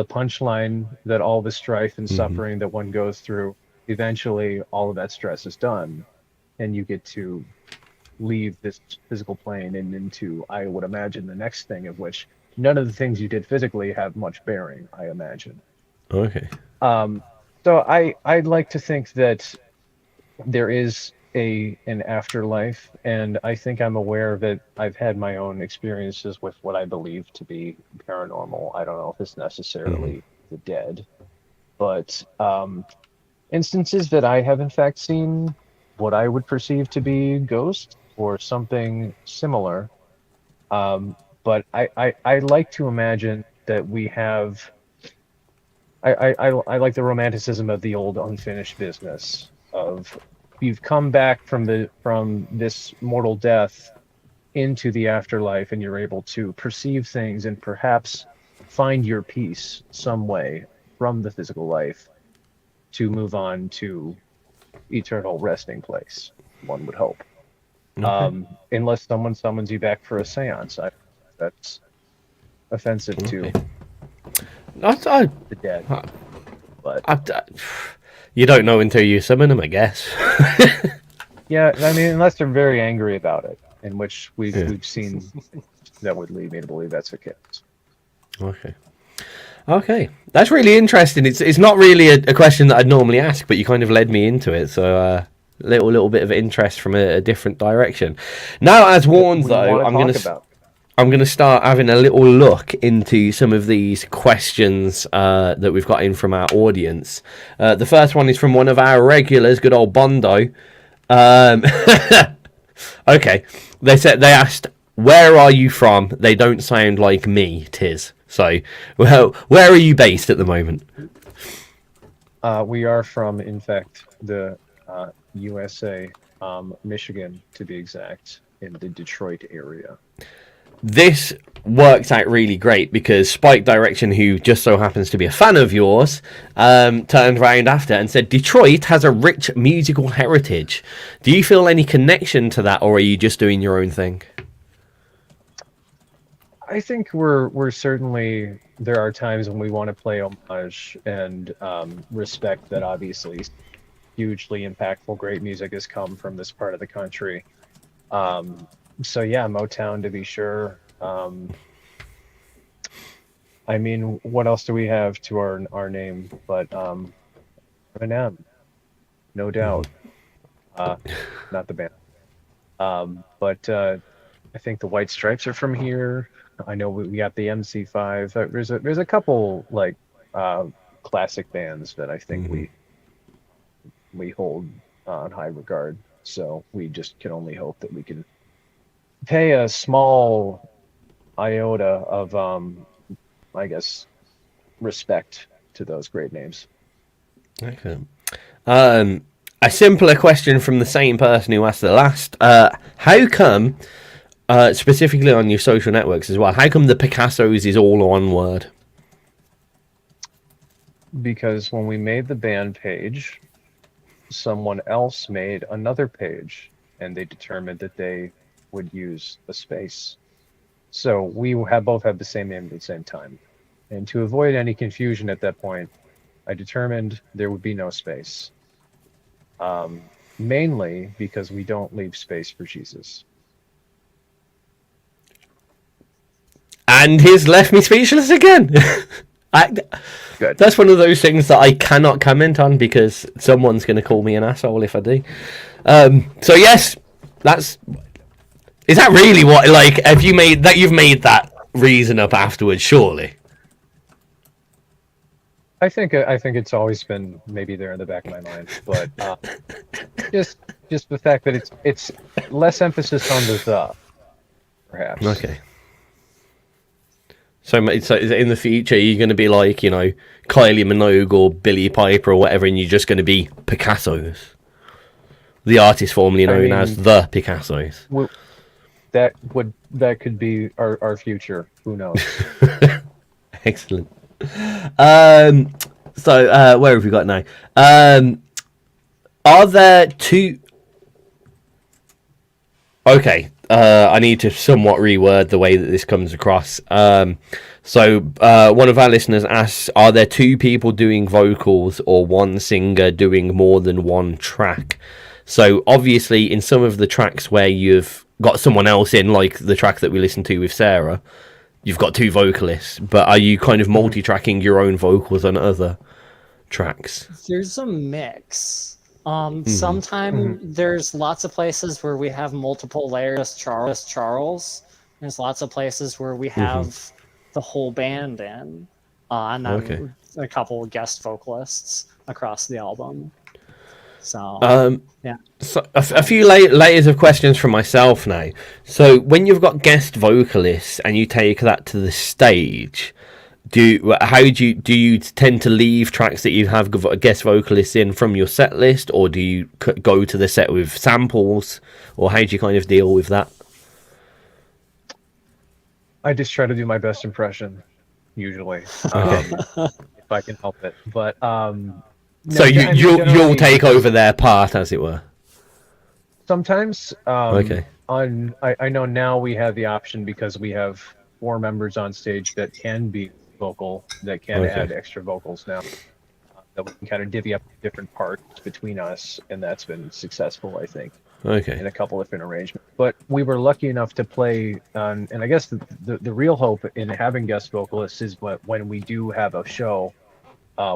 punchline that all the strife and suffering that one goes through, eventually all of that stress is done, and you get to leave this physical plane and into, I would imagine, the next thing, of which none of the things you did physically have much bearing, I imagine. Okay. So I'd like to think that there is an afterlife, and I think I'm aware that I've had my own experiences with what I believe to be paranormal. I don't know if it's necessarily the dead, but instances that I have in fact seen what I would perceive to be ghosts or something similar. But I like to imagine that we have. I like the romanticism of the old unfinished business of, you've come back from this mortal death into the afterlife, and you're able to perceive things and perhaps find your peace some way from the physical life to move on to eternal resting place, one would hope. Okay. Unless someone summons you back for a seance. That's offensive to the dead. But you don't know until you summon them, I guess. Yeah, I mean, unless they're very angry about it, in which we've seen that would lead me to believe that's the case. Okay, that's really interesting. It's not really a question that I'd normally ask, but you kind of led me into it. So little bit of interest from a different direction. Now, as warned, though, I'm going to. I'm going to start having a little look into some of these questions that we've got in from our audience. The first one is from one of our regulars, good old Bondo. Okay, they asked, "Where are you from?" They don't sound like me, Tiz. So, well, where are you based at the moment? We are from, in fact, the USA, Michigan to be exact, in the Detroit area. This worked out really great because Spike Direction, who just so happens to be a fan of yours, turned around after and said, Detroit has a rich musical heritage. Do you feel any connection to that, or are you just doing your own thing? I think we're certainly, there are times when we want to play homage and respect that obviously hugely impactful, great music has come from this part of the country. So yeah, Motown to be sure. I mean, what else do we have to our name but Eminem, no doubt. Not the band. But I think the White Stripes are from here. I know we got the MC5. There's a couple like classic bands that I think we hold in high regard. So we just can only hope that we can pay a small iota of I guess respect to those great names. Okay. A simpler question from the same person who asked the last. How come, specifically on your social networks as well, how come the Picassos is all one word? Because when we made the band page, someone else made another page, and they determined that they would use a space. So we have both had the same name at the same time. And to avoid any confusion at that point, I determined there would be no space. Mainly because we don't leave space for Jesus. And he's left me speechless again. Good. That's one of those things that I cannot comment on because someone's going to call me an asshole if I do. So yes, is that really what, like, you've made that reason up afterwards, surely? I think it's always been maybe there in the back of my mind, but just the fact that it's less emphasis on the perhaps. Okay. So in the future, you're going to be like, Kylie Minogue or Billy Piper or whatever, and you're just going to be Picassos, the artist formerly known as the Picassos. Well, that could be our future. Who knows? Excellent. So where have we got now? Are there two? Okay. I need to somewhat reword the way that this comes across. So one of our listeners asks, are there two people doing vocals or one singer doing more than one track? So obviously in some of the tracks where you've got someone else in, like the track that we listened to with Sarah, you've got two vocalists, but are you kind of multi-tracking your own vocals on other tracks? There's a mix. Sometimes there's lots of places where we have multiple layers. Charles. There's lots of places where we have the whole band in, and then a couple of guest vocalists across the album. So yeah. So a few layers of questions from myself now. So when you've got guest vocalists and you take that to the stage, do you tend to leave tracks that you have guest vocalists in from your set list, or do you go to the set with samples, or how do you kind of deal with that? I just try to do my best impression, usually, if I can help it. But so you'll take over their part, as it were. Sometimes. Okay. I know now we have the option because we have 4 members on stage that can be vocal, that can add extra vocals now, that we can kind of divvy up different parts between us, and that's been successful, I think, in a couple different arrangements. But we were lucky enough to play on, and I guess the real hope in having guest vocalists is when we do have a show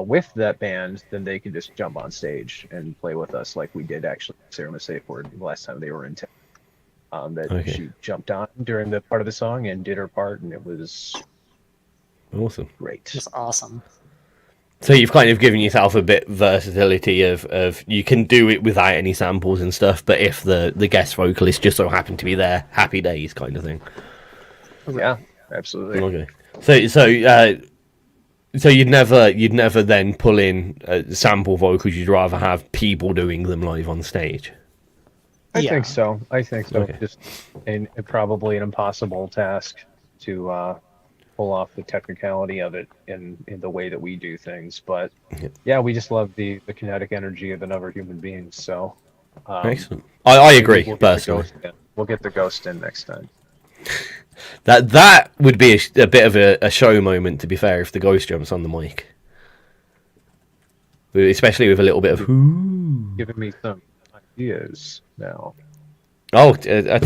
with that band, then they can just jump on stage and play with us like we did actually Sarah Messaford the last time they were in town. that she jumped on during the part of the song and did her part, and it was awesome. great. It's awesome. So you've kind of given yourself a bit versatility of you can do it without any samples and stuff, but if the guest vocalist just so happened to be there, happy days kind of thing. Yeah, absolutely. Okay. So you'd never then pull in sample vocals. You'd rather have people doing them live on stage. I think so. Okay. Just probably an impossible task to pull off the technicality of it in the way that we do things. But yeah, we just love the kinetic energy of another human being. So excellent. I agree personally. We'll get the ghost in next time. That would be a bit of a show moment, to be fair, if the ghost jumps on the mic, especially with a little bit of giving me some ideas now. Oh, I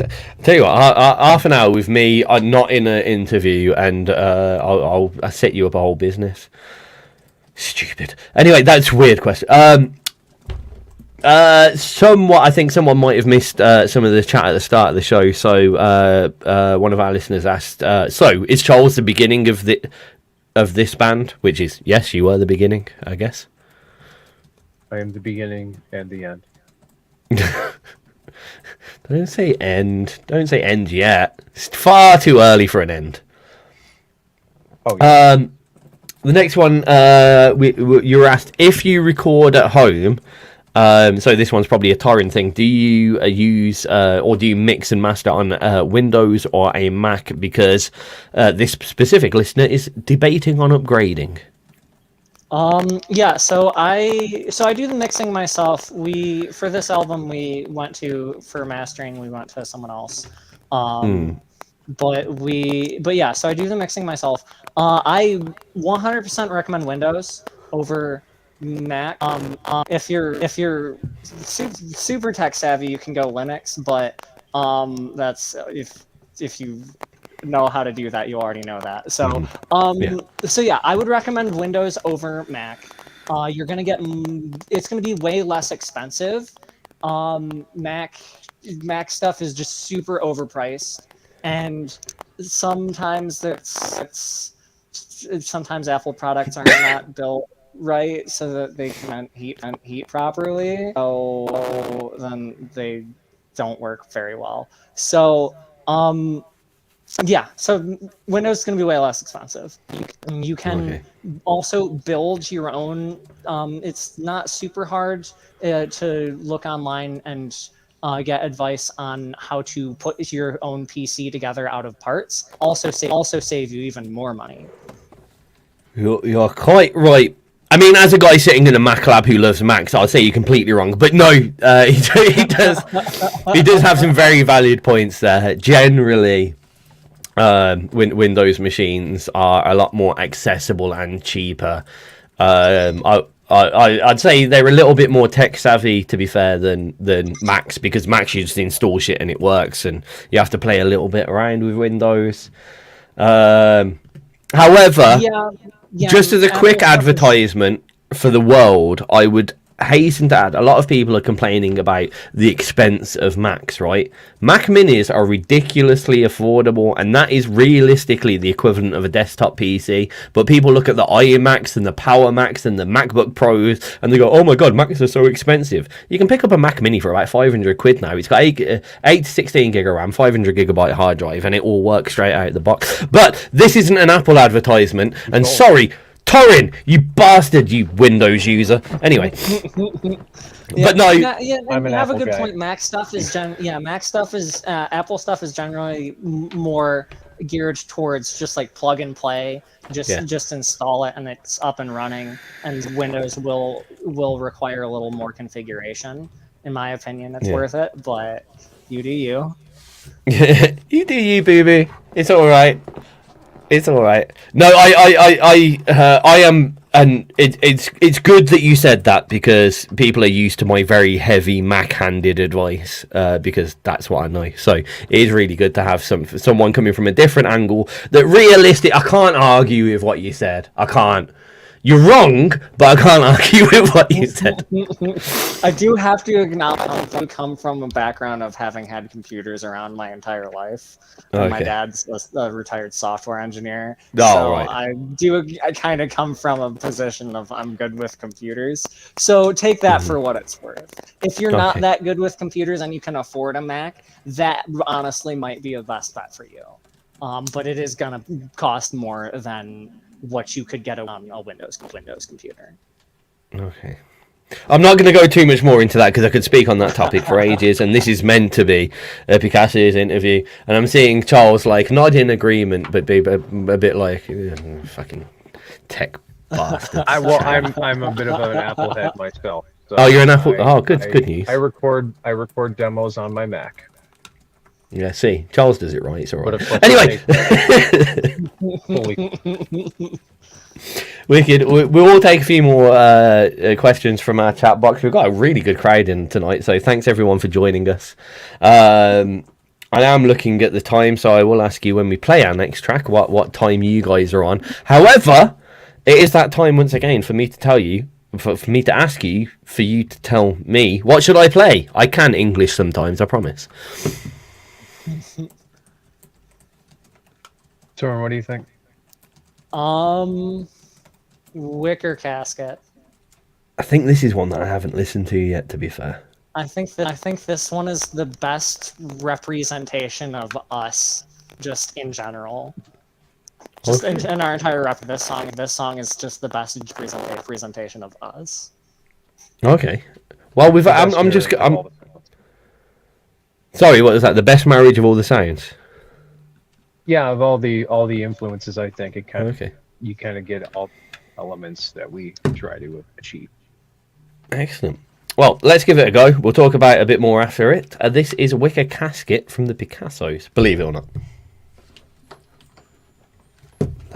tell you what, half an hour with me, not in an interview, and I'll set you up a whole business. Stupid. Anyway, that's a weird question. Somewhat, I think someone might have missed some of the chat at the start of the show. So one of our listeners asked, so is Charles the beginning of this band? Which is, yes, you were the beginning, I guess. I am the beginning and the end. Don't say end. Don't say end yet. It's far too early for an end. Oh, yeah. The next one, you were asked if you record at home. So this one's probably a torrent thing. Do you use or do you mix and master on Windows or a Mac? Because this specific listener is debating on upgrading. Yeah, so I do the mixing myself. For this album for mastering we went to someone else. But yeah, so I do the mixing myself. I 100% recommend Windows over Mac. If you're super tech savvy, you can go Linux, but that's if you know how to do that, you already know that. So so yeah, I would recommend Windows over Mac. You're gonna get it's gonna be way less expensive. Mac stuff is just super overpriced, and sometimes sometimes Apple products are not built right so that they can heat properly. So then they don't work very well. So yeah, so Windows is going to be way less expensive. You can also build your own. It's not super hard to look online and get advice on how to put your own PC together out of parts. Also save you even more money. You're quite right. I mean, as a guy sitting in a Mac lab who loves Macs, I'll say you're completely wrong. But no, he does have some very valid points there. Generally, Windows machines are a lot more accessible and cheaper. I'd say they're a little bit more tech savvy, to be fair, than Macs, because Macs you just install shit and it works, and you have to play a little bit around with Windows. However, just as a quick advertisement for the world, I would hasten to add, a lot of people are complaining about the expense of Macs, right? Mac Minis are ridiculously affordable, and that is realistically the equivalent of a desktop PC. But people look at the iMacs and the Power Macs and the MacBook Pros, and they go, "Oh my god, Macs are so expensive." You can pick up a Mac Mini for about 500 quid now. It's got 8 to 16 gig of RAM, 500 gigabyte hard drive, and it all works straight out of the box. But this isn't an Apple advertisement, and sorry, Torin, you bastard, you Windows user. Anyway, but no, you I'm an have a Apple good guy. point. Mac stuff is Apple stuff is generally more geared towards just like plug and play. Just install it and it's up and running. And Windows will require a little more configuration. In my opinion, it's worth it. But you do you. You do you, boo-boo. It's all right. It's all right. No, I am, and it's good that you said that, because people are used to my very heavy Mac-handed advice, because that's what I know. So it is really good to have someone coming from a different angle. That realistic, I can't argue with what you said. I can't. You're wrong, but I can't argue with what you said. I do have to acknowledge I come from a background of having had computers around my entire life. And my Okay. dad's a retired software engineer. Oh, so right. I kind of come from a position of I'm good with computers. So take that for what it's worth. If you're not Okay. that good with computers and you can afford a Mac, that honestly might be a best bet for you. But it is gonna cost more than what you could get on a Windows computer. Okay. I'm not going to go too much more into that because I could speak on that topic for ages, and this is meant to be a Picassos interview. And I'm seeing Charles like nod in agreement, but be a bit like fucking tech bastard. I'm a bit of an Apple head myself. So Oh, you're an Apple. Good news. I record demos on my Mac. Yeah, see, Charles does it right. It's all But right. of course, Anyway, fully. wicked. We'll all take a few more questions from our chat box. We've got a really good crowd in tonight, so thanks everyone for joining us. I am looking at the time, so I will ask you when we play our next track what time you guys are on. However, it is that time once again for me to tell you, for me to ask you, for you to tell me what should I play. I can English sometimes, I promise. Torrin, what do you think? Wicker Casket. I think this is one that I haven't listened to yet, to be fair. I think this one is the best representation of us, just in general. Just in our entire rep. This song is just the best presentation of us. Okay. Well, sorry, what was that? The best marriage of all the sounds? Yeah, of all the influences, I think it kind of Okay. you kind of get all elements that we try to achieve. Excellent. Well, let's give it a go. We'll talk about it a bit more after it. This is Wicker Casket from the Picassos, believe it or not.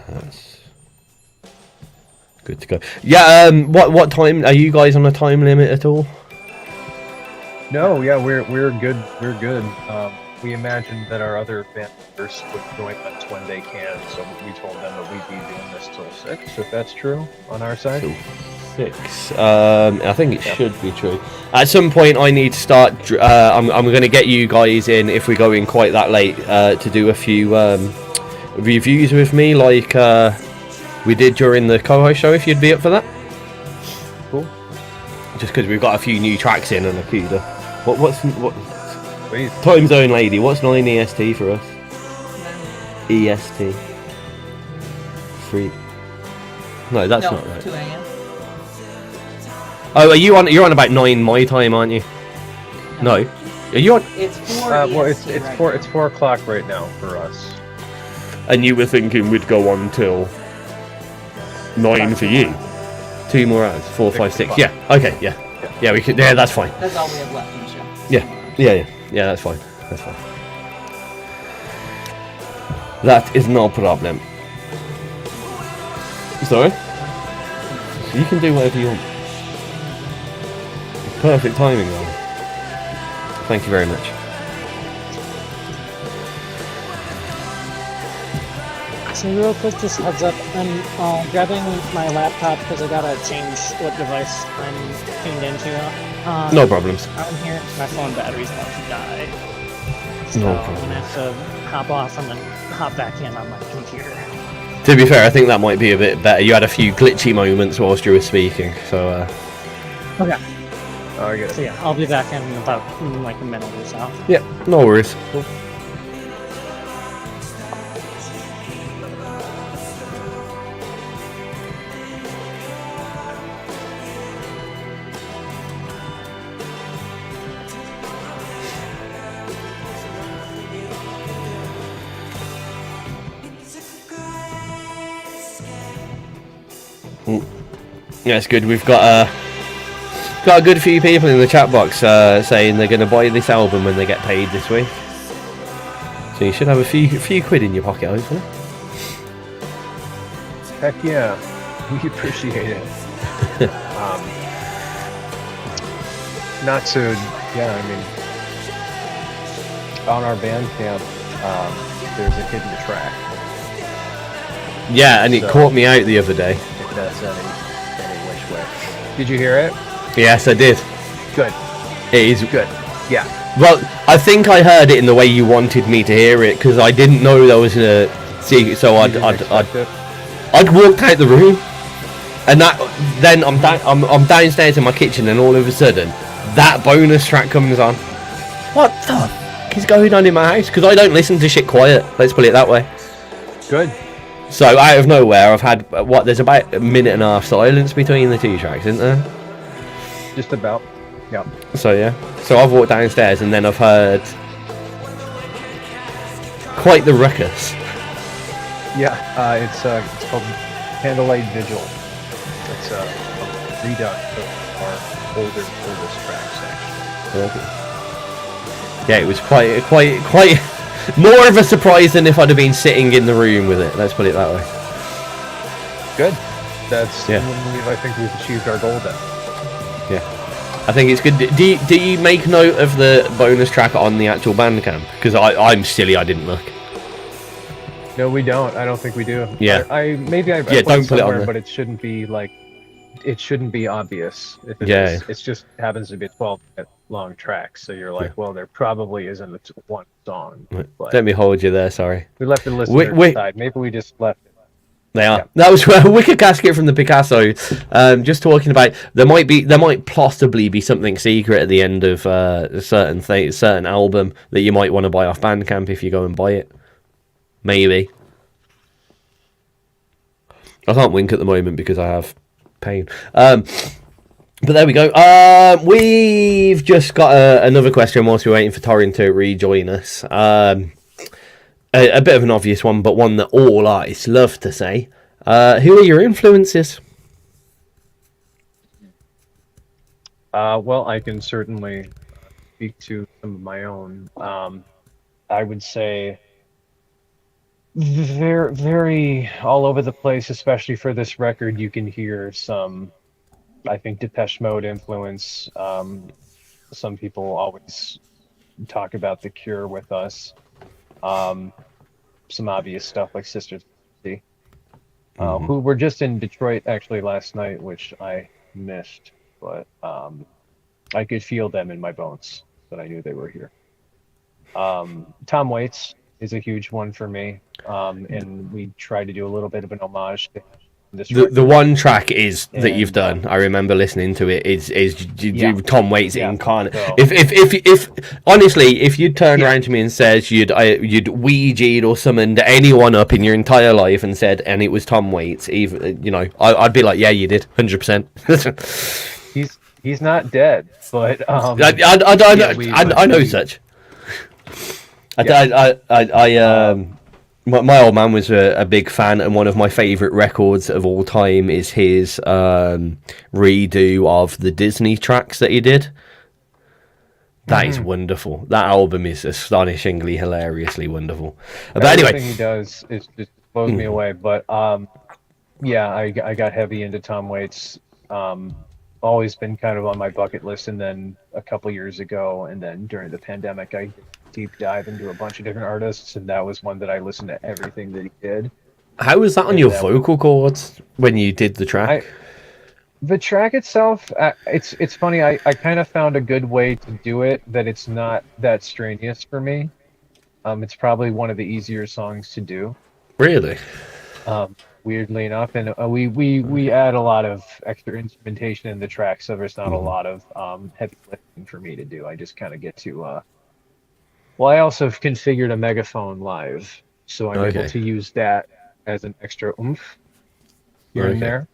That's good to go. Yeah, what time are you guys on a time limit at all? No, yeah, we're good. We're good. We imagined that our other band members would join us when they can, so we told them that we'd be doing this till 6, if that's true on our side. Cool. 6. I think it should be true. At some point, I need to start. I'm going to get you guys in if we go in quite that late to do a few reviews with me, like we did during the co-host show. If you'd be up for that. Cool. Just because we've got a few new tracks in and Akuda. What? Please. Time zone lady. What's 9 EST for us? EST. 3. No, that's not right. 2 a.m. Oh, you're on about 9 my time, aren't you? No. Are you on? It's 4 Well, EST it's right 4 o'clock right now for us. And you were thinking we'd go on till 9 for you. 2 more hours. 4, 5, 6. Yeah. Okay. Yeah. Yeah. We could. Yeah. That's fine. That's all we have left in the show. Yeah. That's fine. That is no problem. Sorry. You can do whatever you want. Perfect timing, though. Thank you very much. So real quick, just heads up, I'm grabbing my laptop because I gotta change what device I'm tuned into. No problems. I'm here, my phone battery's about to die. So No I'm problem. gonna have to hop off and then hop back in on my computer. To be fair, I think that might be a bit better. You had a few glitchy moments whilst you were speaking, so Okay. Oh, I get So it. yeah, I'll be back in about like a minute or so. yeah, no worries. Yeah, it's good. We've got a good few people in the chat box saying they're going to buy this album when they get paid this week. So you should have a few quid in your pocket, hopefully. Heck yeah, we appreciate it. Not to, yeah, I mean, on our Bandcamp, there's a hidden track. Yeah, and it So- caught me out the other day. us any which way. Did you hear it? Yes, I did. Good. It is Good. Yeah. Well, I think I heard it in the way you wanted me to hear it because I didn't know there was a secret. So I'd walked out the room, and then I'm downstairs in my kitchen, and all of a sudden that bonus track comes on. What the fuck is going on in my house? Because I don't listen to shit quiet. Let's put it that way. Good. So out of nowhere, I've had there's about a minute and a half silence between the two tracks, isn't there? Just about. Yeah. So yeah. So I've walked downstairs and then I've heard quite the ruckus. Yeah. It's called Candlelight Vigil. It's a redux of our oldest tracks actually. Okay. Yeah, it was quite more of a surprise than if I'd have been sitting in the room with it. Let's put it that way. Good. That's yeah. I think we've achieved our goal then. Yeah. I think it's good. Do you make note of the bonus track on the actual Bandcamp? Because I'm silly, I didn't look. No, we don't. I don't think we do. Yeah. I don't put it on there. But it shouldn't be it shouldn't be obvious. If it Yeah. is. It just happens to be a 12-minute long track, so you're like, well, there probably isn't one song. But let me hold you there. Sorry. we left the listener aside. Maybe we just left it. They are. Yeah. That was a wicked casket from the Picasso. Just talking about there might possibly be something secret at the end of a certain album that you might want to buy off Bandcamp if you go and buy it. Maybe. I can't wink at the moment because I have pain. But there we go. We've just got another question whilst we're waiting for Torrin to rejoin us. A bit of an obvious one, but one that all artists love to say. Who are your influences? Well, I can certainly speak to some of my own. I would say very, very all over the place, especially for this record. You can hear some, I think, Depeche Mode influence. Some people always talk about The Cure with us. Some obvious stuff like Sisters who were just in Detroit actually last night, which I missed, but I could feel them in my bones that I knew they were here. Tom Waits is a huge one for me, and we tried to do a little bit of an homage to this the one track that you've done. I remember listening to it. Is Tom Waits incarnate. So, if honestly, if you'd turned around to me and said you'd Ouija'd or summoned anyone up in your entire life and said, and it was Tom Waits, even I'd be like, yeah, you did, 100%. He's not dead, but I know such. My old man was a big fan, and one of my favourite records of all time is his redo of the Disney tracks that he did. That is wonderful. That album is astonishingly, hilariously wonderful. But anyway, everything he does just blows me away. But I got heavy into Tom Waits. Always been kind of on my bucket list, and then a couple years ago, and then during the pandemic, I deep dive into a bunch of different artists, and that was one that I listened to everything that he did. How was that on your vocal cords when you did the track? The track itself, it's funny. I kind of found a good way to do it that it's not that strenuous for me. It's probably one of the easier songs to do. Really? Weirdly enough, and we add a lot of extra instrumentation in the track, so there's not a lot of heavy lifting for me to do. I just kind of get to. Well, I also have configured a megaphone live, so I'm able to use that as an extra oomph here and there.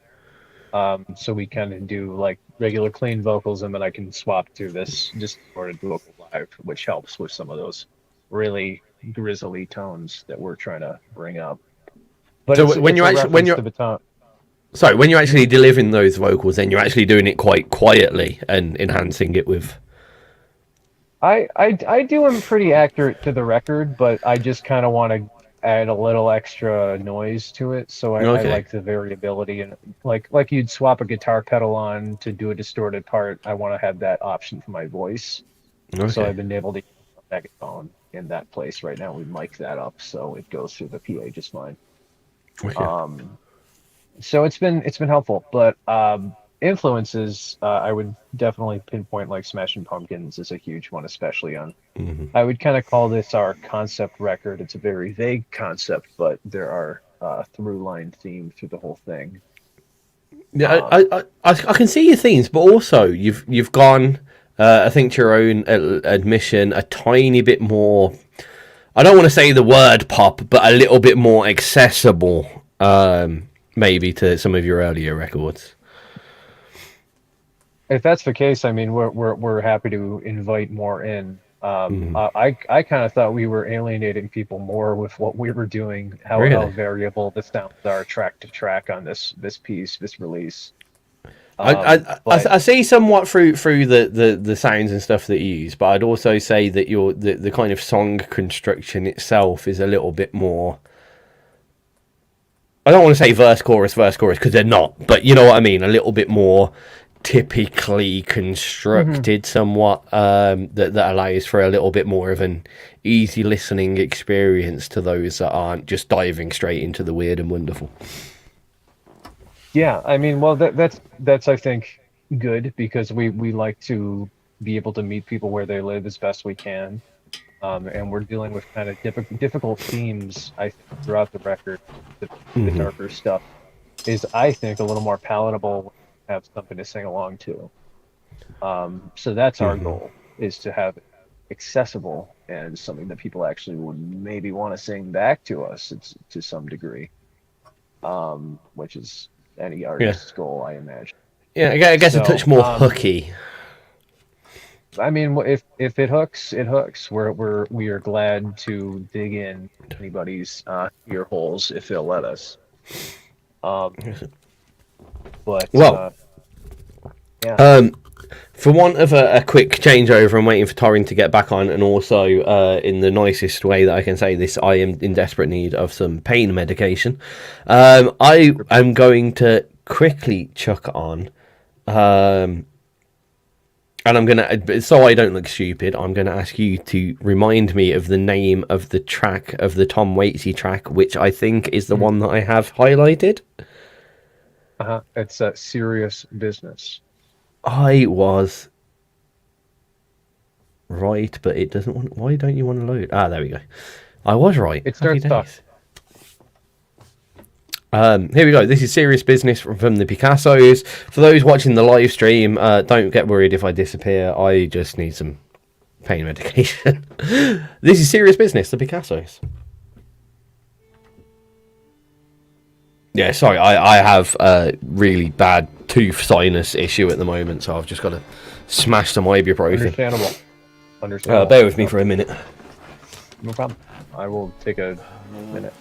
So we kind of do like regular clean vocals, and then I can swap to this distorted vocal live, which helps with some of those really grisly tones that we're trying to bring up. But so when you're actually delivering those vocals, then you're actually doing it quite quietly and enhancing it with. I do them pretty accurate to the record, but I just kind of want to add a little extra noise to it, so I like the variability, and like you'd swap a guitar pedal on to do a distorted part. I want to have that option for my voice, so I've been able to use a megaphone in that place. Right now we mic that up so it goes through the PA just fine. So it's been helpful, but influences, I would definitely pinpoint like Smashing Pumpkins is a huge one, especially on. Hmm. I would kind of call this our concept record. It's a very vague concept, but there are through line themes through the whole thing. Yeah, Um, I can see your themes, but also you've gone, I think, to your own admission, a tiny bit more. I don't want to say the word pop, but a little bit more accessible, maybe to some of your earlier records. if that's the case, I mean, we're happy to invite more in. Hmm. I kind of thought we were alienating people more with what we were doing, how Really? variable the sounds are track to track on this piece, this release. I, But I see somewhat through the sounds and stuff that you use, but I'd also say that the kind of song construction itself is a little bit more. I don't want to say verse chorus because they're not, but you know what I mean. A little bit more typically Mhm. constructed, somewhat that allows for a little bit more of an easy listening experience to those that aren't just diving straight into the weird and wonderful. Yeah, I mean, well, that's I think good because we like to be able to meet people where they live as best we can. And we're dealing with kind of difficult themes, I think, throughout the record. The Hmm. darker stuff is, I think, a little more palatable when you have something to sing along to. So that's our Hmm. goal, is to have it accessible and something that people actually would maybe want to sing back to us, to some degree, which is any Yeah, artist's goal, I imagine. yeah. I guess a touch So, more hooky. I mean, if it hooks, it hooks. We are glad to dig in anybody's ear holes if they'll let us. Um, but Well, yeah, um, for want of a quick changeover, I'm waiting for Torrin to get back on, and also, in the nicest way that I can say this, I am in desperate need of some pain medication. I am going to quickly chuck on, um, and I'm gonna, so I don't look stupid, I'm gonna ask you to remind me of the name of the track of the Tom Waitsy track, which I think is the mhm, one that I have highlighted. it's serious business. I was right, but it doesn't want. Why don't you want to load? Ah, there we go. I was right. It Happy starts tough. days. Here we go. This is serious business from the Picassos. For those watching the live stream, don't get worried if I disappear. I just need some pain medication. This is serious business. The Picassos. Yeah, sorry. I have a really bad tooth sinus issue at the moment, so I've just got to smash some ibuprofen. Understandable. Understandable. Bear with me No, for a minute. no problem. I will take a minute.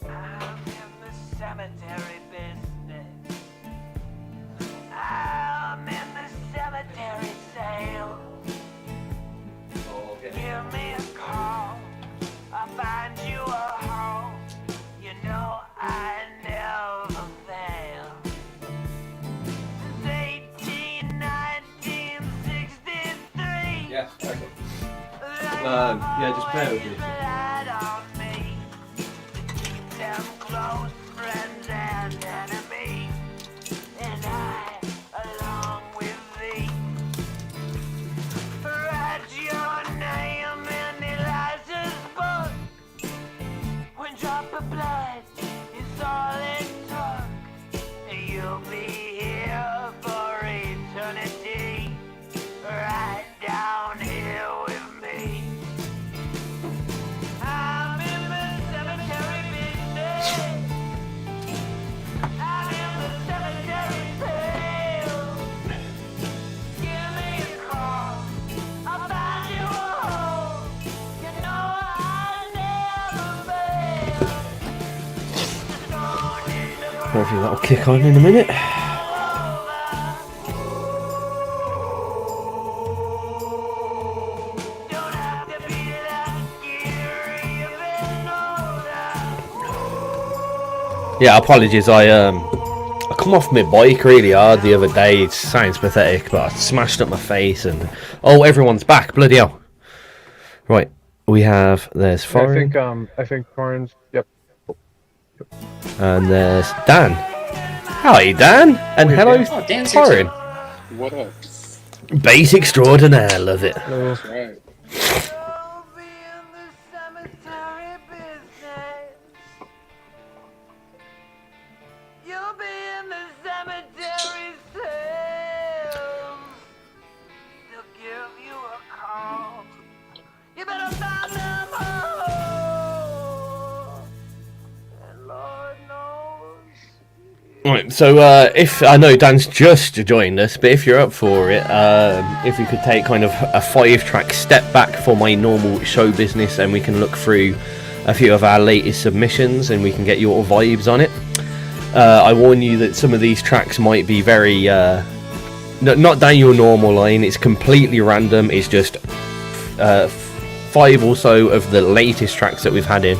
I'm in the cemetery business. I'm in the cemetery sale. Give me a call. I'll find you a home. You know I never fail. Since 1963. Yes, okay. Yeah, just bear with me. Them close friends and enemies, and I, along with thee, write your name in Eliza's book. One drop of blood is all it took. You'll be here for eternity, right down here with me. I'm in the cemetery business. I'm in the cemetery sale. Give me a call. I'll find you a home. You know I never fail. Gone in the Hopefully that'll kick on in a minute. Don't have to be lucky Yeah, apologies. I come off my bike really hard the other day. It sounds pathetic, but I smashed up my face and everyone's back. Bloody hell! Right, there's Foreign, I think Torrens. Yep. and there's Dan. Hi, Dan, and hello, Oh, Dan's here Foreign. too. What up? Bass extraordinaire, love it. That's right. Right, so if I know Dan's just joined us, but if you're up for it, if we could take kind of a 5-track step back for my normal show business, and we can look through a few of our latest submissions, and we can get your vibes on it. I warn you that some of these tracks might be very not down your normal line. It's completely random. It's just 5 or so of the latest tracks that we've had in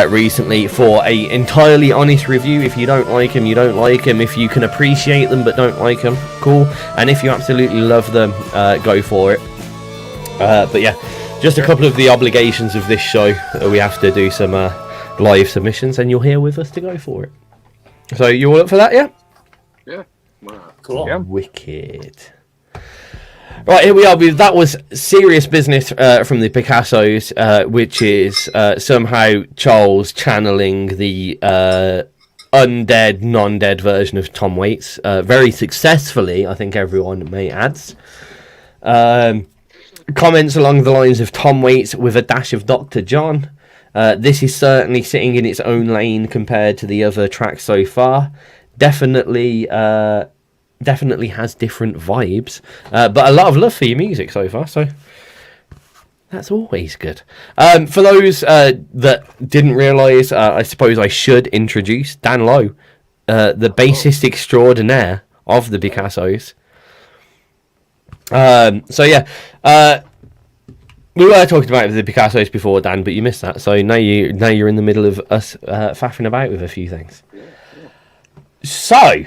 recently for a entirely honest review. If you don't like them, you don't like them. If you can appreciate them but don't like them, cool. And if you absolutely love them, go for it. But yeah, just a couple of the obligations of this show. We have to do some live submissions, and you're here with us to go for it. So you all up for that? Yeah. Yeah. Wow. Cool. Yeah. Wicked. Right, here we are. That was serious business from the Picassos, which is somehow Charles channeling the undead, non-dead version of Tom Waits very successfully, I think everyone may add. Comments along the lines of Tom Waits with a dash of Dr. John. This is certainly sitting in its own lane compared to the other tracks so far. Definitely has different vibes, but a lot of love for your music so far, so that's always good. For those that didn't realise, I suppose I should introduce Dan Lowe, the bassist extraordinaire of the Picassos. So yeah, we were talking about the Picassos before, Dan, but you missed that, so now you're in the middle of us faffing about with a few things. So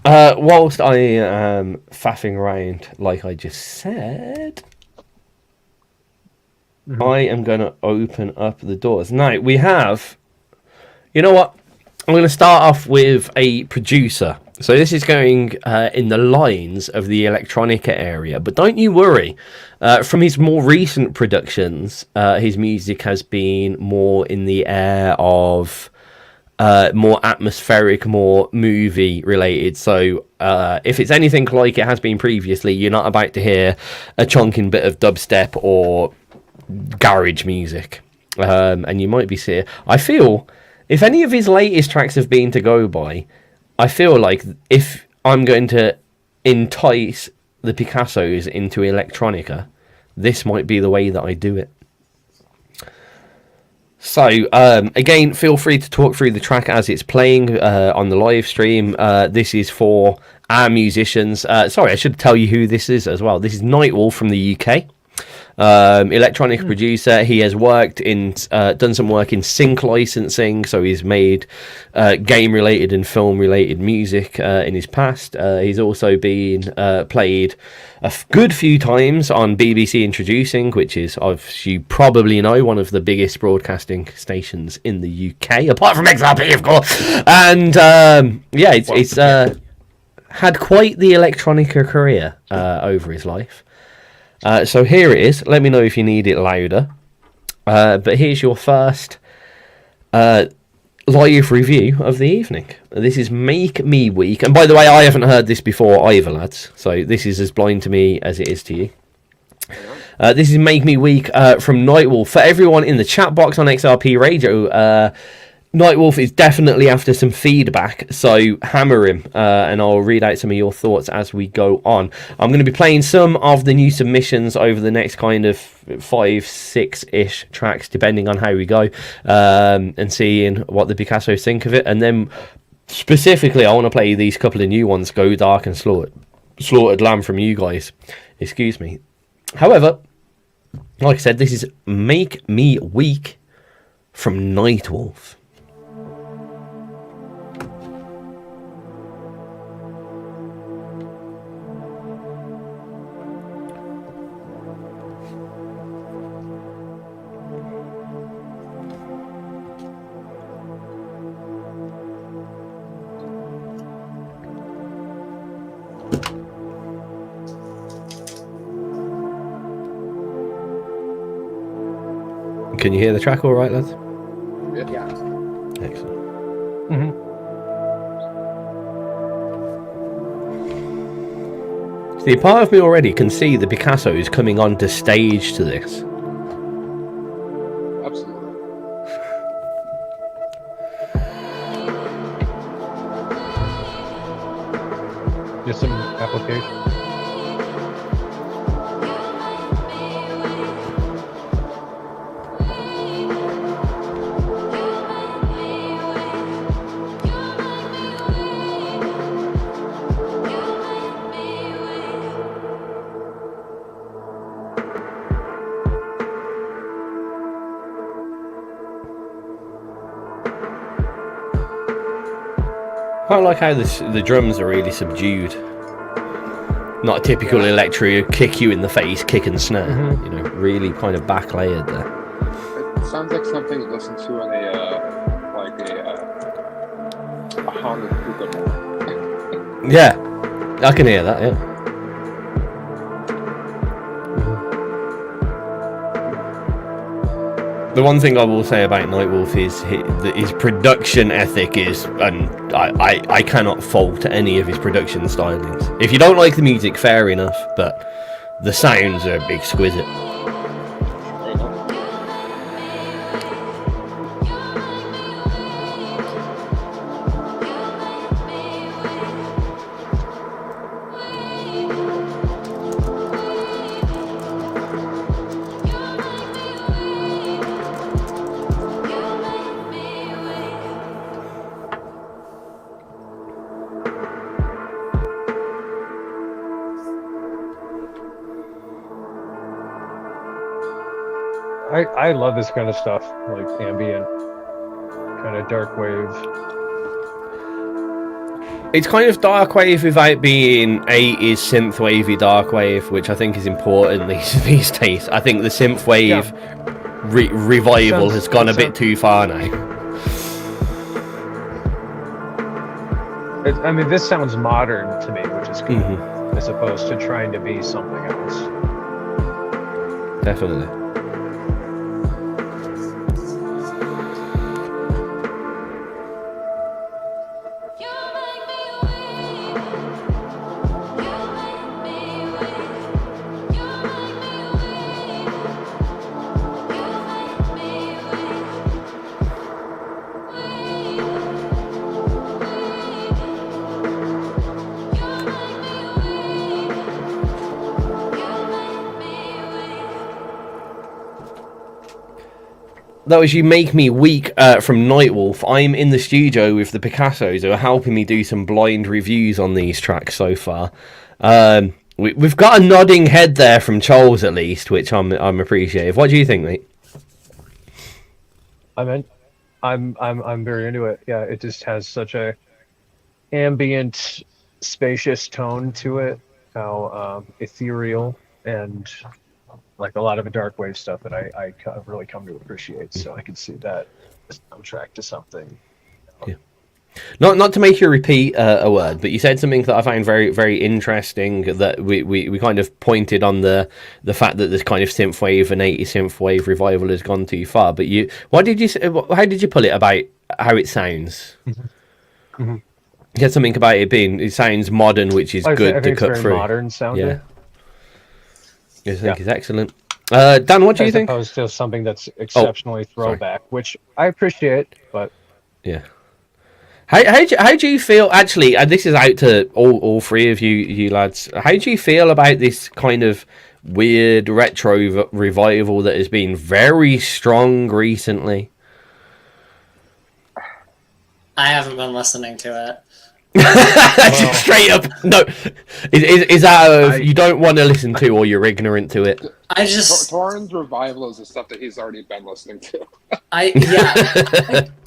whilst I am faffing around, like I just said, I am going to open up the doors. Now, we have... You know what? I'm going to start off with a producer. So this is going in the lines of the electronica area. But don't you worry. From his more recent productions, his music has been more in the air of... more atmospheric, more movie related. So if it's anything like it has been previously, you're not about to hear a chunking bit of dubstep or garage music. And you might be seeing... I feel, if any of his latest tracks have been to go by, I feel like if I'm going to entice the Picassos into electronica, this might be the way that I do it. So, again, feel free to talk through the track as it's playing on the live stream. This is for our musicians. Sorry, I should tell you who this is as well. This is Nightwolf from the UK. Electronic producer. He has worked in, done some work in sync licensing, so he's made game-related and film-related music in his past. He's also been played a good few times on BBC Introducing, which is, as you probably know, one of the biggest broadcasting stations in the UK, apart from XRP, of course. And yeah, it's had quite the electronica career over his life. So here it is. Let me know if you need it louder. But here's your first live review of the evening. This is Make Me Weak. And by the way, I haven't heard this before either, lads. So this is as blind to me as it is to you. This is Make Me Weak from Nightwolf. For everyone in the chat box on XRP Radio, Nightwolf is definitely after some feedback, so hammer him, and I'll read out some of your thoughts as we go on. I'm going to be playing some of the new submissions over the next kind of 5-6-ish tracks, depending on how we go, and seeing what the Picassos think of it. And then, specifically, I want to play these couple of new ones, Go Dark and Slaughtered Lamb from you guys. Excuse me. However, like I said, this is Make Me Weak from Nightwolf. Can you hear the track all right, lads? Yeah. Excellent. Mm-hmm. See, part of me already can see the Picassos coming onto stage to this. Absolutely. Just some application. I like how the drums are really subdued. Not a typical electro kick you in the face, kick and snare. Mhm. You know, really kind of back layered there. It sounds like something you listen to on a haunted hookah mode. Yeah, I can hear that. Yeah. The one thing I will say about Nightwolf is his production ethic is, and I cannot fault any of his production stylings. If you don't like the music, fair enough, but the sounds are exquisite. I love this kind of stuff, like ambient, kind of dark wave. It's kind of dark wave without being 80s synthwavey dark wave, which I think is important these days. I think the synthwave revival has gone a bit too far now. I mean, this sounds modern to me, which is good, Mm-hmm. as opposed to trying to be something else. Definitely. That was You Make Me Weak from Nightwolf. I'm in the studio with the Picassos who are helping me do some blind reviews on these tracks so far. We've got a nodding head there from Charles at least, which I'm appreciative. What do you think, mate? I'm very into it. Yeah, it just has such a ambient, spacious tone to it. How ethereal and like a lot of the dark wave stuff that I really come to appreciate. So I can see that as a soundtrack to something. Yeah. Not to make you repeat a word, but you said something that I found very, very interesting. That we kind of pointed on the fact that this kind of synthwave and 80s synthwave revival has gone too far. But how did you put it about how it sounds? Mm-hmm. You said something about it sounds modern, which is good I to think cut it's very through. Modern sounding. Yeah. I think is excellent. Dan, what do you think? As opposed to something that's exceptionally throwback, which I appreciate, but yeah. How do you feel? Actually, and this is out to all three of you lads. How do you feel about this kind of weird retro revival that has been very strong recently? I haven't been listening to it. Just straight up, no. Is that you don't want to listen to, or you're ignorant to it? I just Torrens revival is the stuff that he's already been listening to. I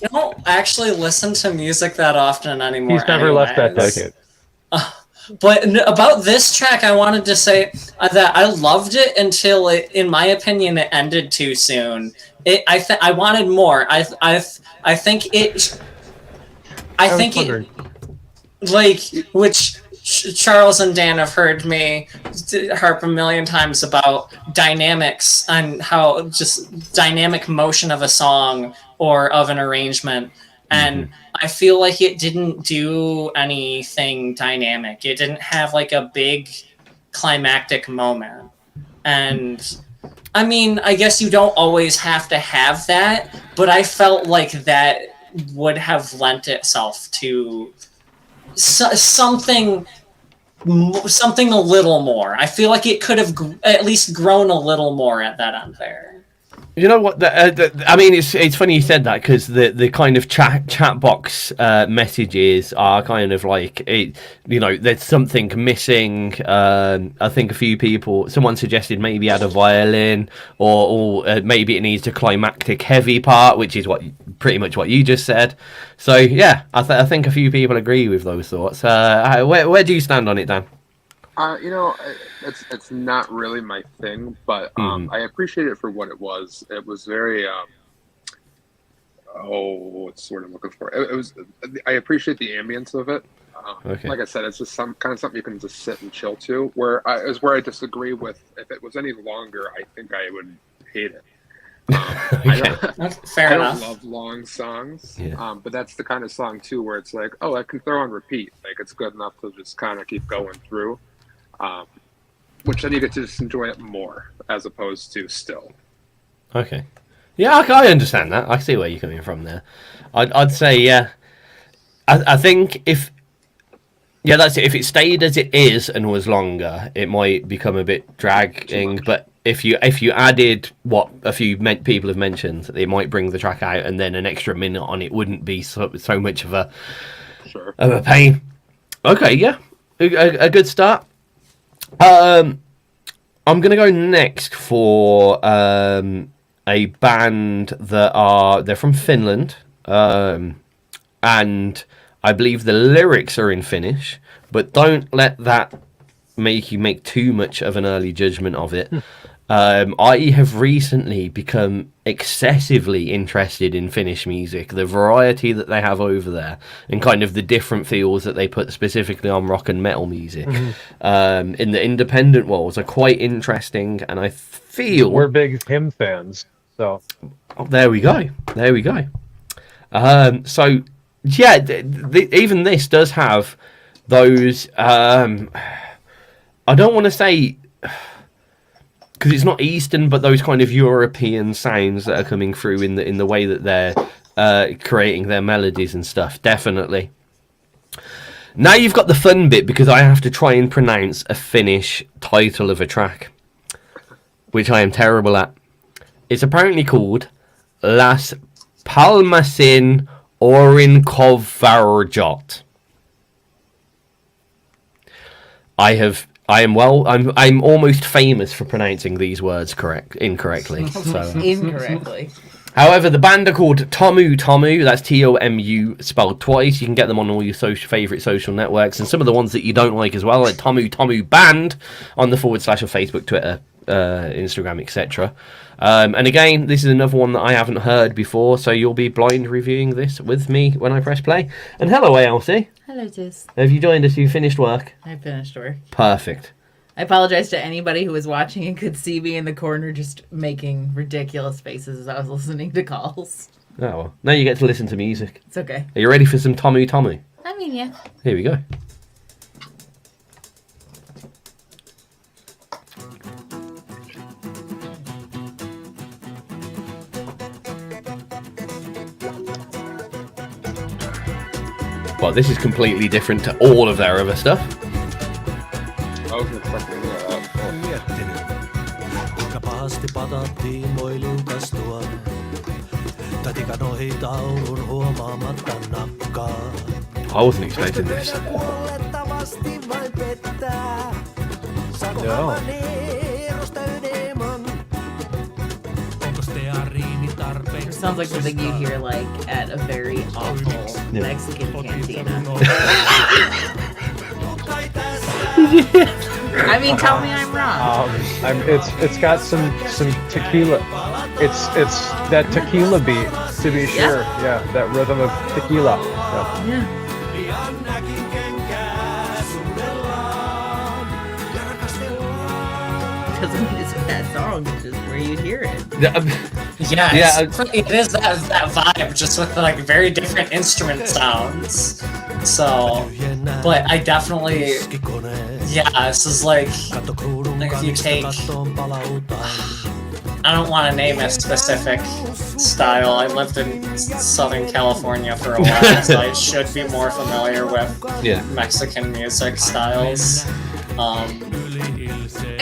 don't actually listen to music that often anymore. he's never left that anyways. decade. But about this track, I wanted to say that I loved it until in my opinion, it ended too soon. I wanted more. I think it. I think it. Like, which Charles and Dan have heard me harp a million times about dynamics and how just dynamic motion of a song or of an arrangement. And I feel like it didn't do anything dynamic. It didn't have like a big climactic moment. And I mean, I guess you don't always have to have that, but I felt like that would have lent itself to something a little more. I feel like it could have at least grown a little more at that end there. You know what? I mean, it's funny you said that, because the kind of chat box messages are kind of like it. You know, there's something missing. I think a few people, someone suggested maybe add a violin, or maybe it needs a climactic heavy part, which is pretty much what you just said. So yeah, I think a few people agree with those thoughts. Where do you stand on it, Dan? You know, it's not really my thing, but I appreciate it for what it was. It was very what's the word I'm looking for? It was. I appreciate the ambience of it. Okay. Like I said, it's just something you can just sit and chill to. Where I disagree with, if it was any longer, I think I would hate it. Okay. Fair I enough. don't love long songs, Yeah. but that's the kind of song too where it's like, oh, I can throw on repeat. Like, it's good enough to just kind of keep going through. Which then you get to just enjoy it more as opposed to still. Okay. Yeah, I understand that. I see where you're coming from there. I'd say, yeah. I think that's it. If it stayed as it is and was longer, it might become a bit dragging. But if you added what a few people have mentioned, it might bring the track out, and then an extra minute on it wouldn't be so much of a pain. Okay, yeah, a good start. I'm gonna go next for a band they're from Finland, and I believe the lyrics are in Finnish, but don't let that make you make too much of an early judgment of it. I have recently become excessively interested in Finnish music, the variety that they have over there, and kind of the different feels that they put specifically on rock and metal music. In the independent worlds are quite interesting, and I feel We're big hymn fans, so there we go. So yeah, even this does have those. I don't want to say, because it's not Eastern, but those kind of European sounds that are coming through in the way that they're creating their melodies and stuff. Definitely. Now you've got the fun bit, because I have to try and pronounce a Finnish title of a track, which I am terrible at. It's apparently called Las Palmasin Orinkovarjot. I'm almost famous for pronouncing these words incorrectly. So. Incorrectly. However, the band are called Tomu Tomu. That's Tomu spelled twice. You can get them on all your favourite social networks, and some of the ones that you don't like as well, like Tomu Tomu Band on the / of Facebook, Twitter, Instagram, etc. And again, this is another one that I haven't heard before, so you'll be blind reviewing this with me when I press play. And hello, Elsie. Hello, Tiz. Have you joined us? You finished work? I finished work. Perfect. I apologize to anybody who was watching and could see me in the corner just making ridiculous faces as I was listening to calls. Oh, well. Now you get to listen to music. It's okay. Are you ready for some Tomu Tomu? I mean, yeah. Here we go. Well, this is completely different to all of their other stuff. I wasn't expecting that. Miettinyt, kuinka pahasti patattiin voi liukastua. Tatikan ohi taulun huomaamatta nakkaa. I wasn't expecting this. Olettavasti vain pettää. Saako Joo. aivan erosta enemmän? Onko steariini tarpeeksi? It sounds like something you'd hear like at a very awful Mexican cantina. I mean, tell me I'm wrong. It's got some tequila. It's that tequila beat, to be sure. Yeah, that rhythm of tequila. Yeah. Yeah. where you'd hear it. Yeah, Yeah, it is that vibe, just with like very different instrument sounds. So, but I definitely, this is like if you take, I don't want to name a specific style. I lived in Southern California for a while, so I should be more familiar with Mexican music styles. I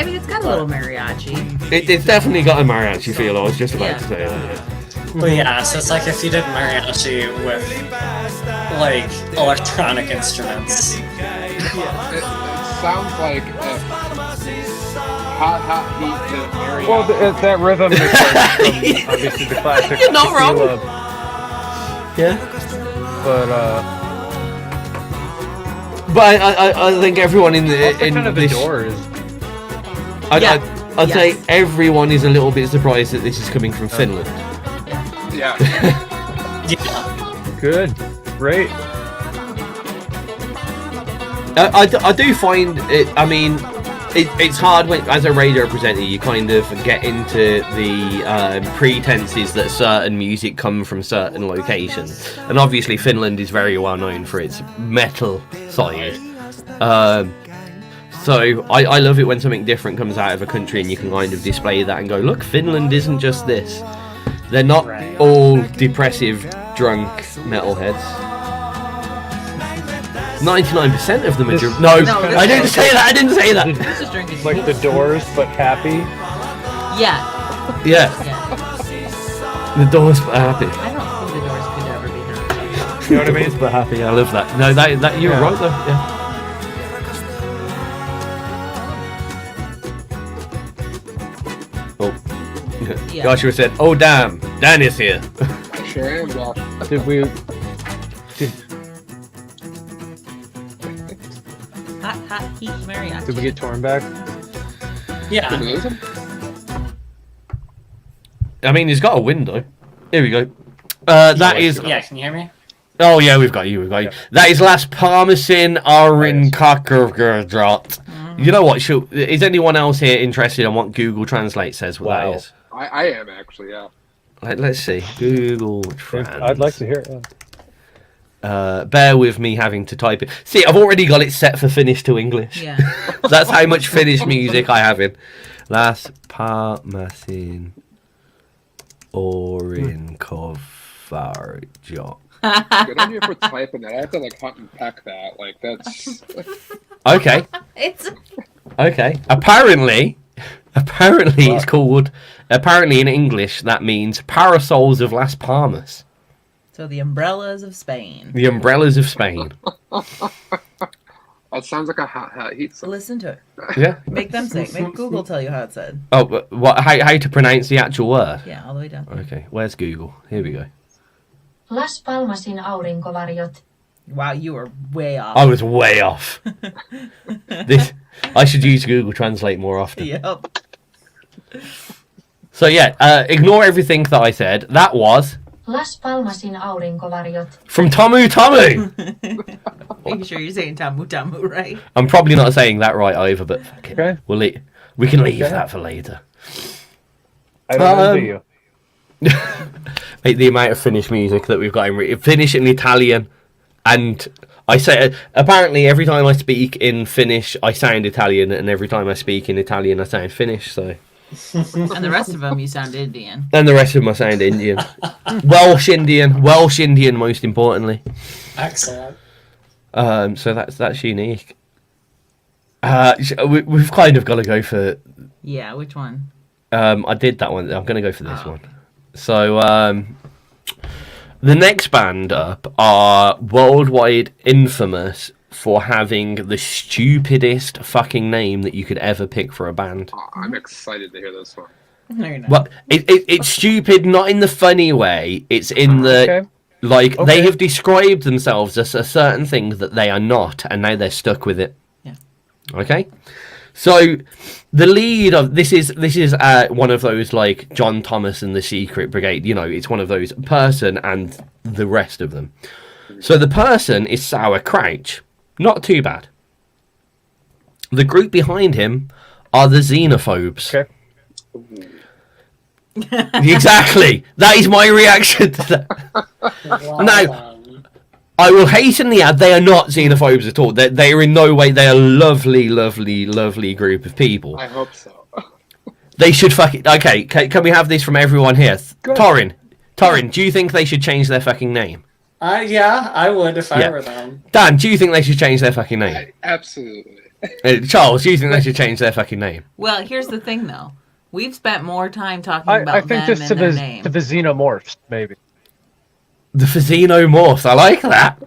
mean, it's got a little mariachi. It's definitely got a mariachi feel. I was just about to say that. But yeah, so it's like if you did mariachi with like electronic instruments. It sounds like hot heat to mariachi. Well, that rhythm is like from, obviously the classic. You're not wrong. Yeah. But I think everyone in kind of this Doors. I'd say everyone is a little bit surprised that this is coming from Finland. Yeah. Good. Great. I do find it. I mean, it's hard when, as a radio presenter, you kind of get into the pretenses that certain music come from certain locations, and obviously Finland is very well known for its metal side. So I love it when something different comes out of a country and you can kind of display that and go, look, Finland isn't just this. They're not all depressive, drunk metalheads. 99% of them are drunk. No, I didn't say that. I didn't say that. This is drinking. Like the Doors, but happy. Yeah. Yeah. The Doors, but happy. I don't think the Doors could ever be happy. You know what I mean? But happy. I love that. No, that you're right though. Yeah. Yeah. Joshua said, "Oh damn, Dan is here." I sure am, Josh. Did we? Hot heat mariachi. Did we get torn back? Yeah. Did we lose him? I mean, he's got a window. Here we go. That is. Yeah, can you hear me? Oh yeah, we've got you. We've got you. That is Las Parmesan Arin Kakkergerdrat. You know what? Is anyone else here interested in what Google Translate says what that is? I am actually, yeah. Let's see. Google Translate. I'd like to hear it. Bear with me having to type it. See, I've already got it set for Finnish to English. Yeah. That's how much Finnish music I have in. Las Parmesan Arin Kakkergerdrat. Good on you for typing that. I have to like hunt and peck that. Like that's Okay. It's Okay. Apparently it's called. Apparently in English that means parasols of Las Palmas. so the umbrellas of Spain. The umbrellas of Spain. that sounds like a hot heat. So listen to it. Yeah. Make them say. Make Google tell you how it's said. Oh, but what? How to pronounce the actual word? Yeah, all the way down. Okay. Where's Google? Here we go. Las Palmasin aurinkovarjot. Wow, you were way off. I was way off. I should use Google Translate more often. Yep. So yeah, ignore everything that I said. That was Las Palmasin aurinkovarjot. from Tamu Tamu. Making sure you're saying tamu tamu, right? I'm probably not saying that right either, but fuck it. Okay. We can leave Okay. that for later. I don't envy you. Like the amount of Finnish music that we've got in Finnish and Italian, and I say apparently every time I speak in Finnish I sound Italian, and every time I speak in Italian I sound Finnish. So, And the rest of them, you sound Indian. and the rest of them I sound Indian, Welsh Indian, most importantly. Excellent. So that's unique. We've kind of got to go for. Yeah, which one? I did that one. I'm going to go for this one. So, the next band up are worldwide infamous for having the stupidest fucking name that you could ever pick for a band. Oh, I'm excited to hear this one. No, you're not. Well, it's stupid, not in the funny way. It's in the Okay. like they Okay. have described themselves as a certain thing that they are not, and now they're stuck with it. Yeah. Okay. So the lead of this is one of those like John Thomas and the Secret Brigade. You know, it's one of those person and the rest of them. So the person is Sour Crouch. Not too bad. The group behind him are the Xenophobes. Okay. Exactly. That is my reaction to that. Now, I will hasten the ad. They are not xenophobes at all. They are in no way. They are lovely, lovely, lovely group of people. I hope so. They should fucking... Okay, can we have this from everyone here? Torin, do you think they should change their fucking name? Yeah, I would if I were them. Dan, do you think they should change their fucking name? Absolutely. Charles, do you think they should change their fucking name? Well, here's the thing, though. We've spent more time talking about I think them just and their name. to the xenomorphs, maybe. The Phasinomorphs. I like that.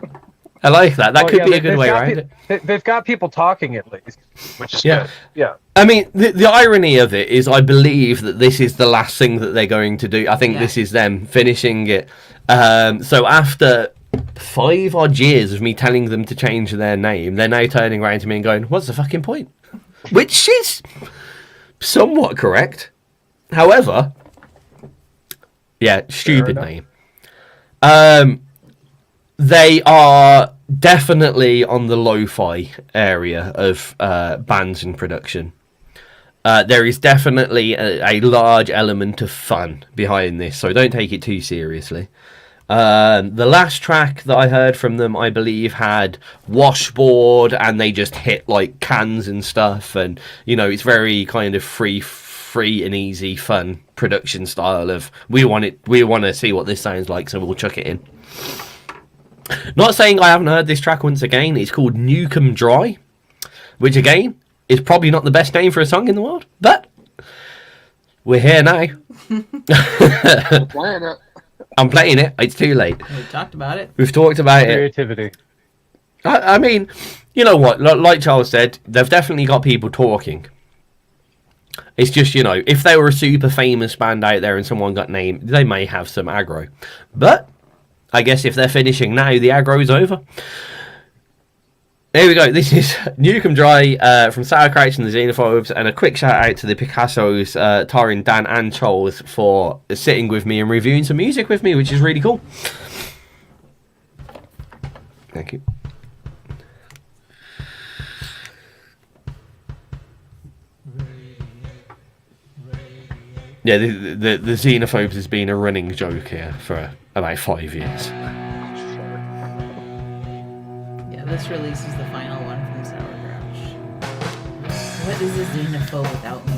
That could be a good way around it. They've got people talking at least, which is good. Yeah. I mean, the irony of it is I believe that this is the last thing that they're going to do. I think this is them finishing it. So after 5 odd years of me telling them to change their name, they're now turning around to me and going, what's the fucking point? Which is somewhat correct. However, stupid name. They are definitely on the lo-fi area of bands in production. There is definitely a large element of fun behind this, so don't take it too seriously. The last track that I heard from them, I believe, had washboard, and they just hit like cans and stuff, and it's very kind of free and easy, fun production style of we want to see what this sounds like, so we'll chuck it in. Not saying I haven't heard this track once again. It's called Nukem Dry, which again is probably not the best name for a song in the world, but we're here now. I'm playing it. It's too late. We talked about it. We've talked about Creativity. it. I mean, you know what? Like Charles said, they've definitely got people talking. It's just, if they were a super famous band out there and someone got named, they may have some aggro. But I guess if they're finishing now, the aggro's over. There we go. This is Nukem Dry from Sauerkraut and the Xenophobes, and a quick shout out to the Picassos, Torin, Dan, and Charles for sitting with me and reviewing some music with me, which is really cool. Thank you. Yeah, the Xenophobes has been a running joke here for about 5 years. Yeah, this release is the final one from Sauerkraut. What is a xenophobe without me?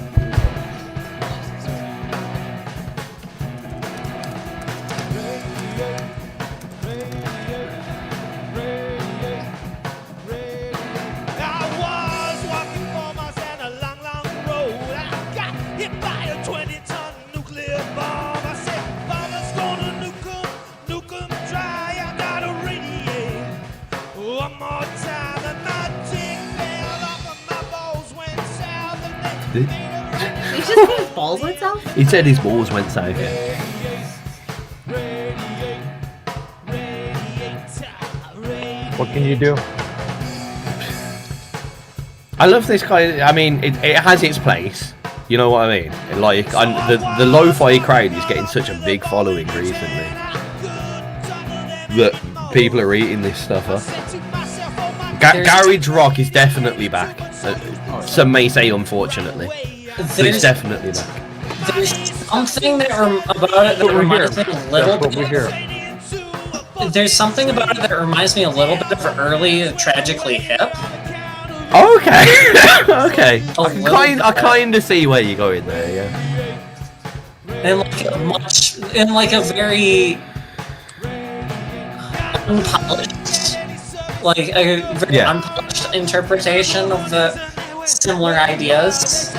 Did He just said his balls went south? he said his balls went south. What can you do? I love this kind. I mean, it has its place. You know what I mean? Like, the lo-fi crowd is getting such a big following recently that people are eating this stuff up. Garage rock is definitely back. Some may say unfortunately, but it's definitely back. There's something about it that reminds me a little bit. There's something about it that reminds me a little bit of early Tragically Hip. Okay, okay. I kind of see where you're going there, yeah. And like a very unpolished, unpolished interpretation of the similar ideas.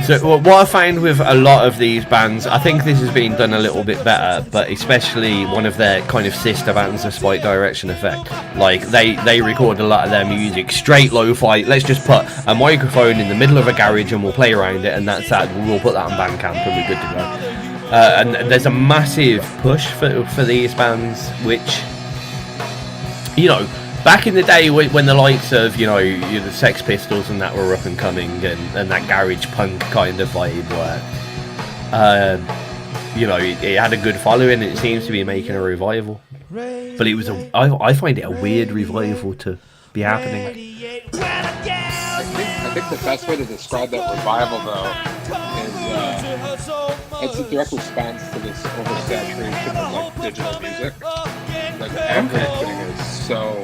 So what I find with a lot of these bands, I think this has been done a little bit better, but especially one of their kind of sister bands, the Spike Direction Effect. Like, they record a lot of their music straight lo-fi. Let's just put a microphone in the middle of a garage and we'll play around it, and that's that. We'll put that on Bandcamp and we're good to go. And there's a massive push for these bands, which, back in the day when the likes of, the Sex Pistols and that were up and coming, and that garage punk kind of vibe worked, it had a good following, and it seems to be making a revival. But it was I find it a weird revival to be happening. I think the best way to describe that revival, though, is it's a direct response to this oversaturation of like digital music. Like everything is so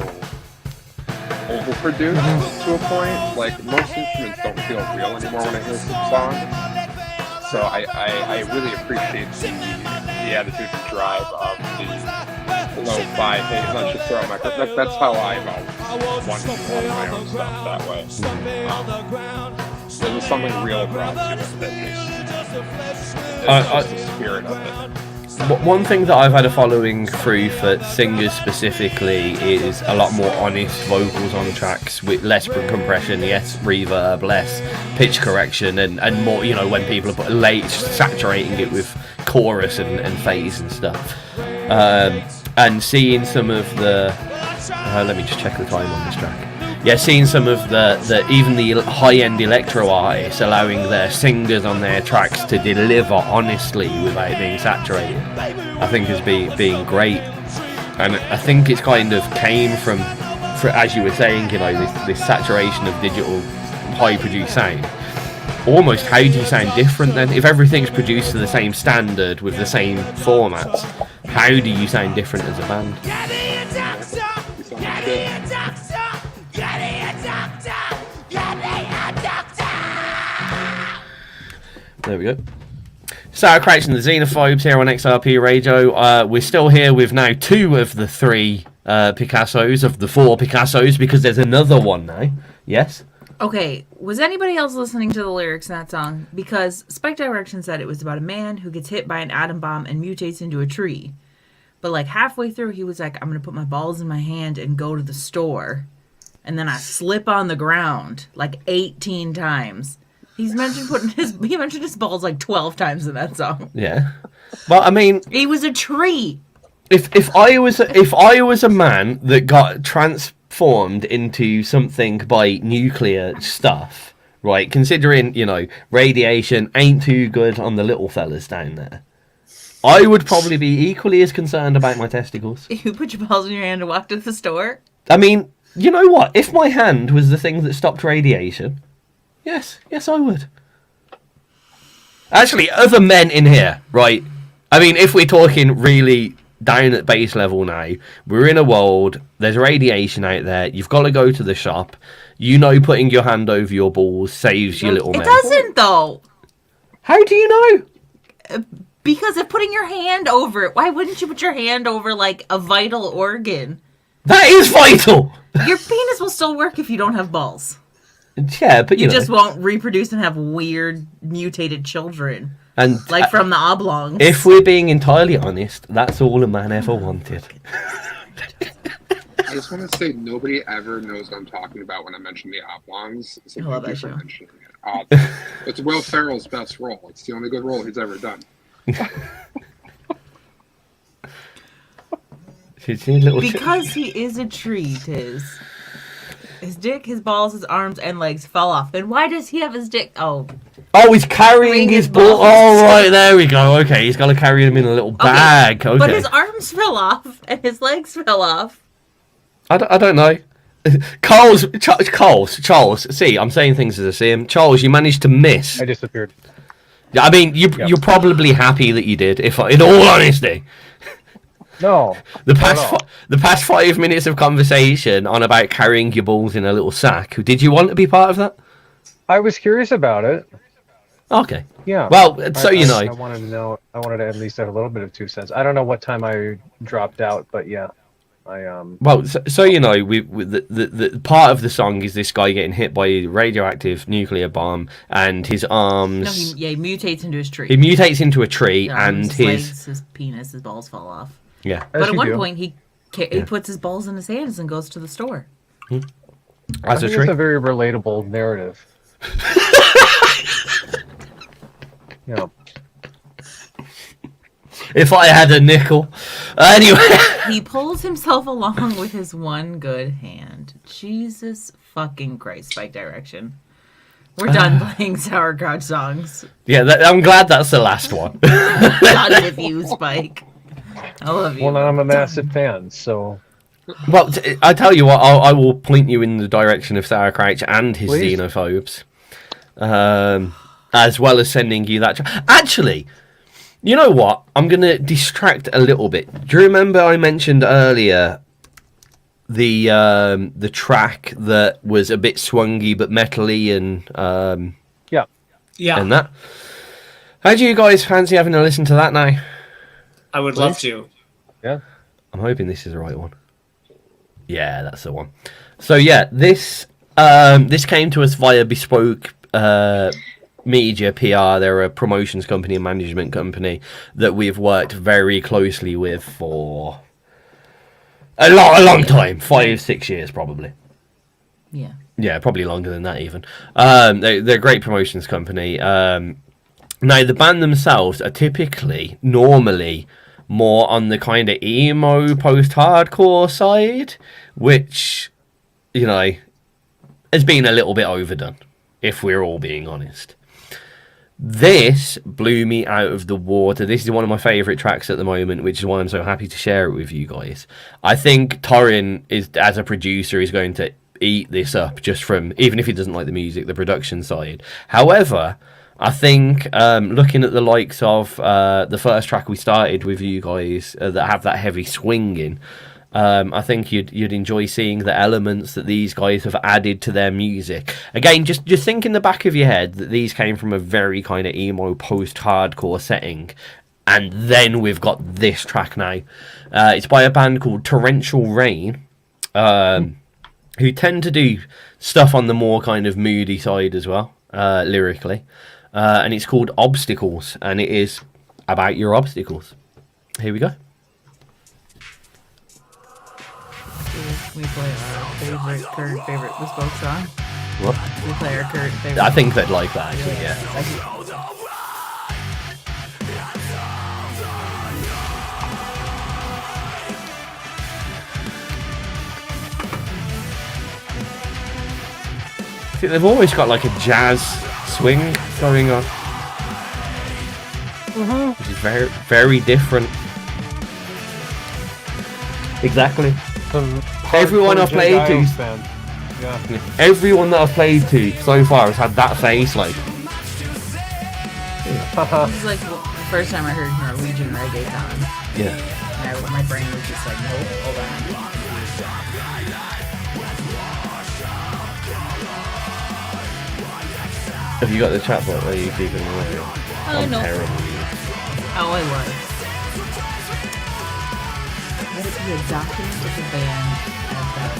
overproduced to a point. Like most instruments don't feel real anymore when I hear some songs. So I really appreciate the attitude and drive of the lo-fi, hey, let's just throw a microphone. That's how I've always wanted to do my own stuff that way. There's something real brought to it that just the spirit of it. One thing that I've had a following through for singers specifically is a lot more honest vocals on tracks with less compression, less reverb, less pitch correction, and more, when people are late saturating it with chorus and phase and stuff. And seeing some of the... let me just check the time on this track. Yeah, seeing some of the even the high-end electro artists allowing their singers on their tracks to deliver honestly without being saturated, I think has been great. And I think it's kind of came from as you were saying, this saturation of digital high-produced sound. Almost, how do you sound different then? If everything's produced to the same standard with the same formats, how do you sound different as a band? There we go. Sour Crouch and the Xenophobes here on XRP Radio. We're still here with now 2 of the 3 Picassos of the 4 Picassos, because there's another one now. Yes? Okay, was anybody else listening to the lyrics in that song? Because Spike Direction said it was about a man who gets hit by an atom bomb and mutates into a tree. But like halfway through, he was like, I'm going to put my balls in my hand and go to the store. And then I slip on the ground like 18 times. He mentioned his balls like 12 times in that song. Yeah. But I mean, he was a tree. If I was a man that got transformed into something by nuclear stuff, right? Considering, radiation ain't too good on the little fellas down there, I would probably be equally as concerned about my testicles. You put your balls in your hand and walk to the store? I mean, you know what? If my hand was the thing that stopped radiation, yes, I would. Actually, other men in here, right? I mean, if we're talking really down at base level now, we're in a world, there's radiation out there, you've got to go to the shop. Putting your hand over your balls saves you little men. It doesn't, though. How do you know? Because of putting your hand over it. Why wouldn't you put your hand over, like, a vital organ? That is vital! Your penis will still work if you don't have balls. Yeah, but you just won't reproduce and have weird mutated children. And like from the oblongs. If we're being entirely honest, that's all a man ever wanted. I just want to say nobody ever knows what I'm talking about when I mention the oblongs. So I love that show. It's Will Ferrell's best role. It's the only good role he's ever done. Because he is a tree, Tiz. His dick, his balls, his arms, and legs fell off. Then why does he have his dick? Oh, he's carrying his ball. Oh, right, there we go. Okay, he's got to carry him in a little bag. Okay. But his arms fell off, and his legs fell off. I don't know. Charles, see, I'm saying things as I see him. Charles, you managed to miss. I disappeared. I mean, you're probably happy that you did, in all honesty. No. The past 5 minutes of conversation on about carrying your balls in a little sack. Did you want to be part of that? I was curious about it. Okay. Yeah. Well, I wanted to know. I wanted to at least have a little bit of 2 cents. I don't know what time I dropped out, but yeah, Well, the part of the song is this guy getting hit by a radioactive nuclear bomb, and his arms. No, he mutates into his tree. He mutates into a tree, and his legs, his penis, his balls fall off. Yeah. But at one point, he puts his balls in his hands and goes to the store. As a tree. It's a very relatable narrative. Yeah. If I had a nickel. Anyway. He pulls himself along with his one good hand. Jesus fucking Christ, Spike Direction. We're done playing Sour Crouch songs. Yeah, I'm glad that's the last one. Done with you, Spike. I love you. Well, now I'm a massive fan, so... Well, I tell you what, I will point you in the direction of Sour Crouch and his Xenophobes. As well as sending you that... Actually... You know what? I'm going to distract a little bit. Do you remember I mentioned earlier the track that was a bit swungy but metally and Yeah, and that? How do you guys fancy having a listen to that now? I would love to. Yeah. I'm hoping this is the right one. Yeah, that's the one. So yeah, this came to us via Bespoke Media PR. They're a promotions company and management company that we've worked very closely with for a long time, 5-6 years probably. Yeah. Yeah, probably longer than that even. They're a great promotions company. Now the band themselves are normally more on the kind of emo post-hardcore side, which, you know, has been a little bit overdone, if we're all being honest. This blew me out of the water. This is one of my favourite tracks at the moment, which is why I'm so happy to share it with you guys. I think Torrin, as a producer, is going to eat this up just from, even if he doesn't like the music, the production side. However, I think looking at the likes of the first track we started with you guys that have that heavy swinging, I think you'd enjoy seeing the elements that these guys have added to their music. Again, just think in the back of your head that these came from a very kind of emo post-hardcore setting, and then we've got this track now. It's by a band called Torrential Rain, who tend to do stuff on the more kind of moody side as well, lyrically. And it's called Obstacles, and it is about your obstacles. Here we go. We play our favorite Bespoke song. What? We play our current favorite. I think they'd like that, actually, yeah. See, they've always got like a jazz swing going on. Which is very, very different. Exactly. Everyone I've played to, everyone that I've played to so far has had that face, like. This is like the first time I heard Norwegian reggaeton. Yeah. And my brain was just like, nope, hold on. Have you got the chat bot where you keep it away? I'm no. terrible. Oh, I was. Let it be a document of the band as that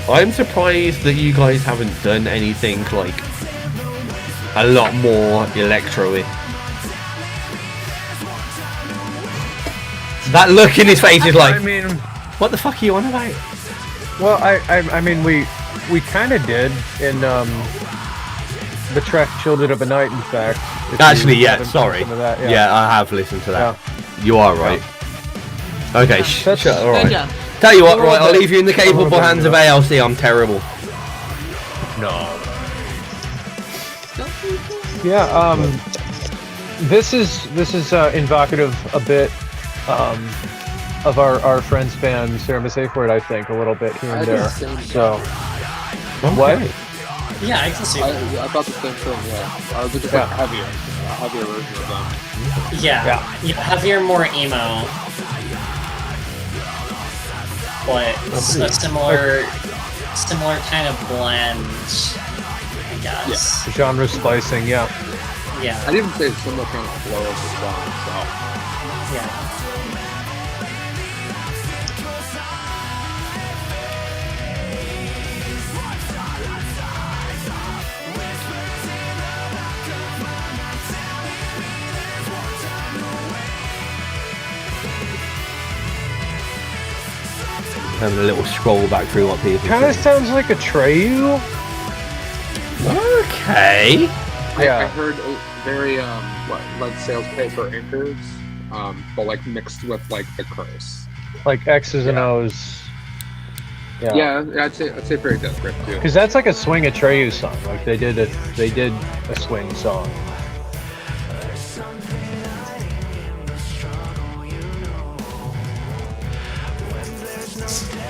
was. I'm surprised that you guys haven't done anything like a lot more electro-y. That look in his face is like, I mean, what the fuck are you on about? well, I mean, we kind of did in the track "Children of a Night." In fact, if Actually, you yeah, haven't sorry. listened to that, Yeah, I have listened to that. Yeah. You are right. Okay, That's- shut. All Good right. job. Tell you what, We're all right? I'll good. leave you in the We're all capable good, hands of yeah. ALC. I'm terrible. No. Yeah. This is evocative a bit of our friend's band Sarah Safe Word, I think, a little bit here and there. So what? Okay. Yeah, I can see I that. thought the same thing, yeah. They're just like heavier. A heavier version of them. Yeah, heavier, more emo. But a similar kind of blend, I guess. Genre splicing, yeah. Yeah. I'd even say it's similar kind of flow of the song itself. Yeah. Having a little scroll back through what people Kind of say. sounds like a Treyu. Okay. I Yeah. heard very like sales paper anchors, but like mixed with like the curse. Like X's and O's. Yeah, I'd say very desperate too. Because that's like a swing a Treyu song. Like they did a swing song.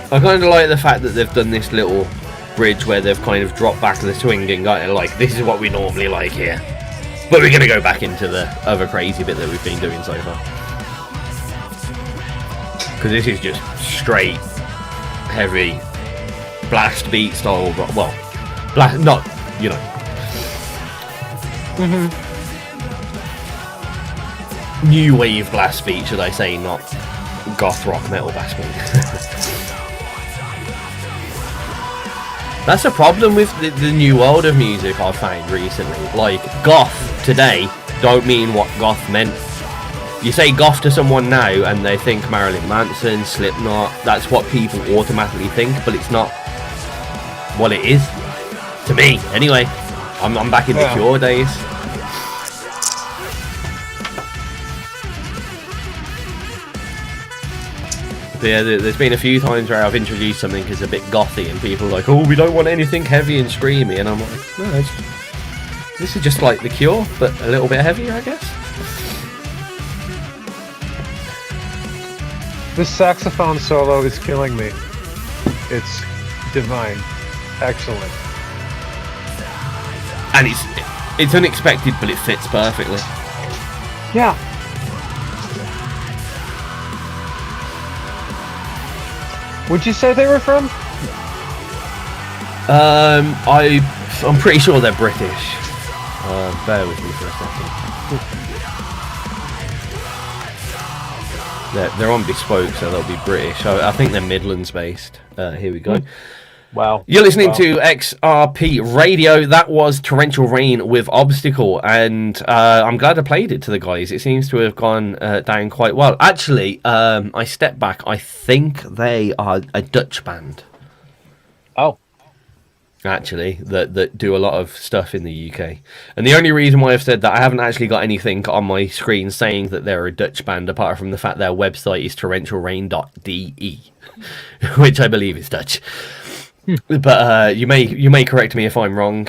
I kind of like the fact that they've done this little bridge where they've kind of dropped back the swing and got like, this is what we normally like here. But we're going to go back into the other crazy bit that we've been doing so far. Because this is just straight, heavy, blast beat style rock. Well, blast, not, you know. New wave blast beat, should I say, not goth rock metal blast beat. That's a problem with the new world of music I've found recently. Like, goth today don't mean what goth meant. You say goth to someone now and they think Marilyn Manson, Slipknot, that's what people automatically think, but it's not what it is. To me, anyway. I'm back in the Cure days. But yeah, there's been a few times where I've introduced something as a bit gothy and people are like, oh, we don't want anything heavy and screamy, and I'm like, no, this is just like the Cure, but a little bit heavier, I guess. This saxophone solo is killing me. It's divine. Excellent. And it's unexpected, but it fits perfectly. Yeah. Would you say they were from? I'm pretty sure they're British. Bear with me for a second. They're on Bespoke, so they'll be British. I think they're Midlands based. Here we go. Wow. You're listening to XRP Radio. That was Torrential Rain with Obstacle, and I'm glad I played it to the guys. It seems to have gone down quite well. Actually, I stepped back. I think they are a Dutch band. Oh. Actually, that do a lot of stuff in the UK. And the only reason why I've said that, I haven't actually got anything on my screen saying that they're a Dutch band, apart from the fact their website is torrentialrain.de, which I believe is Dutch. But you may correct me if I'm wrong.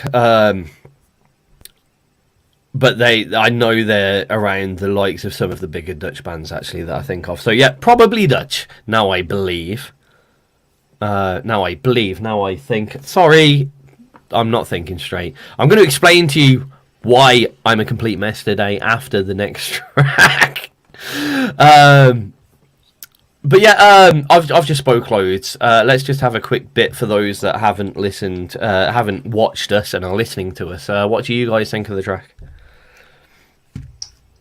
But I know they're around the likes of some of the bigger Dutch bands actually that I think of. So yeah, probably Dutch. Now I believe. Now I think. Sorry, I'm not thinking straight. I'm going to explain to you why I'm a complete mess today after the next track. But yeah, I've just spoke loads. Let's just have a quick bit for those that haven't listened, haven't watched us and are listening to us. What do you guys think of the track?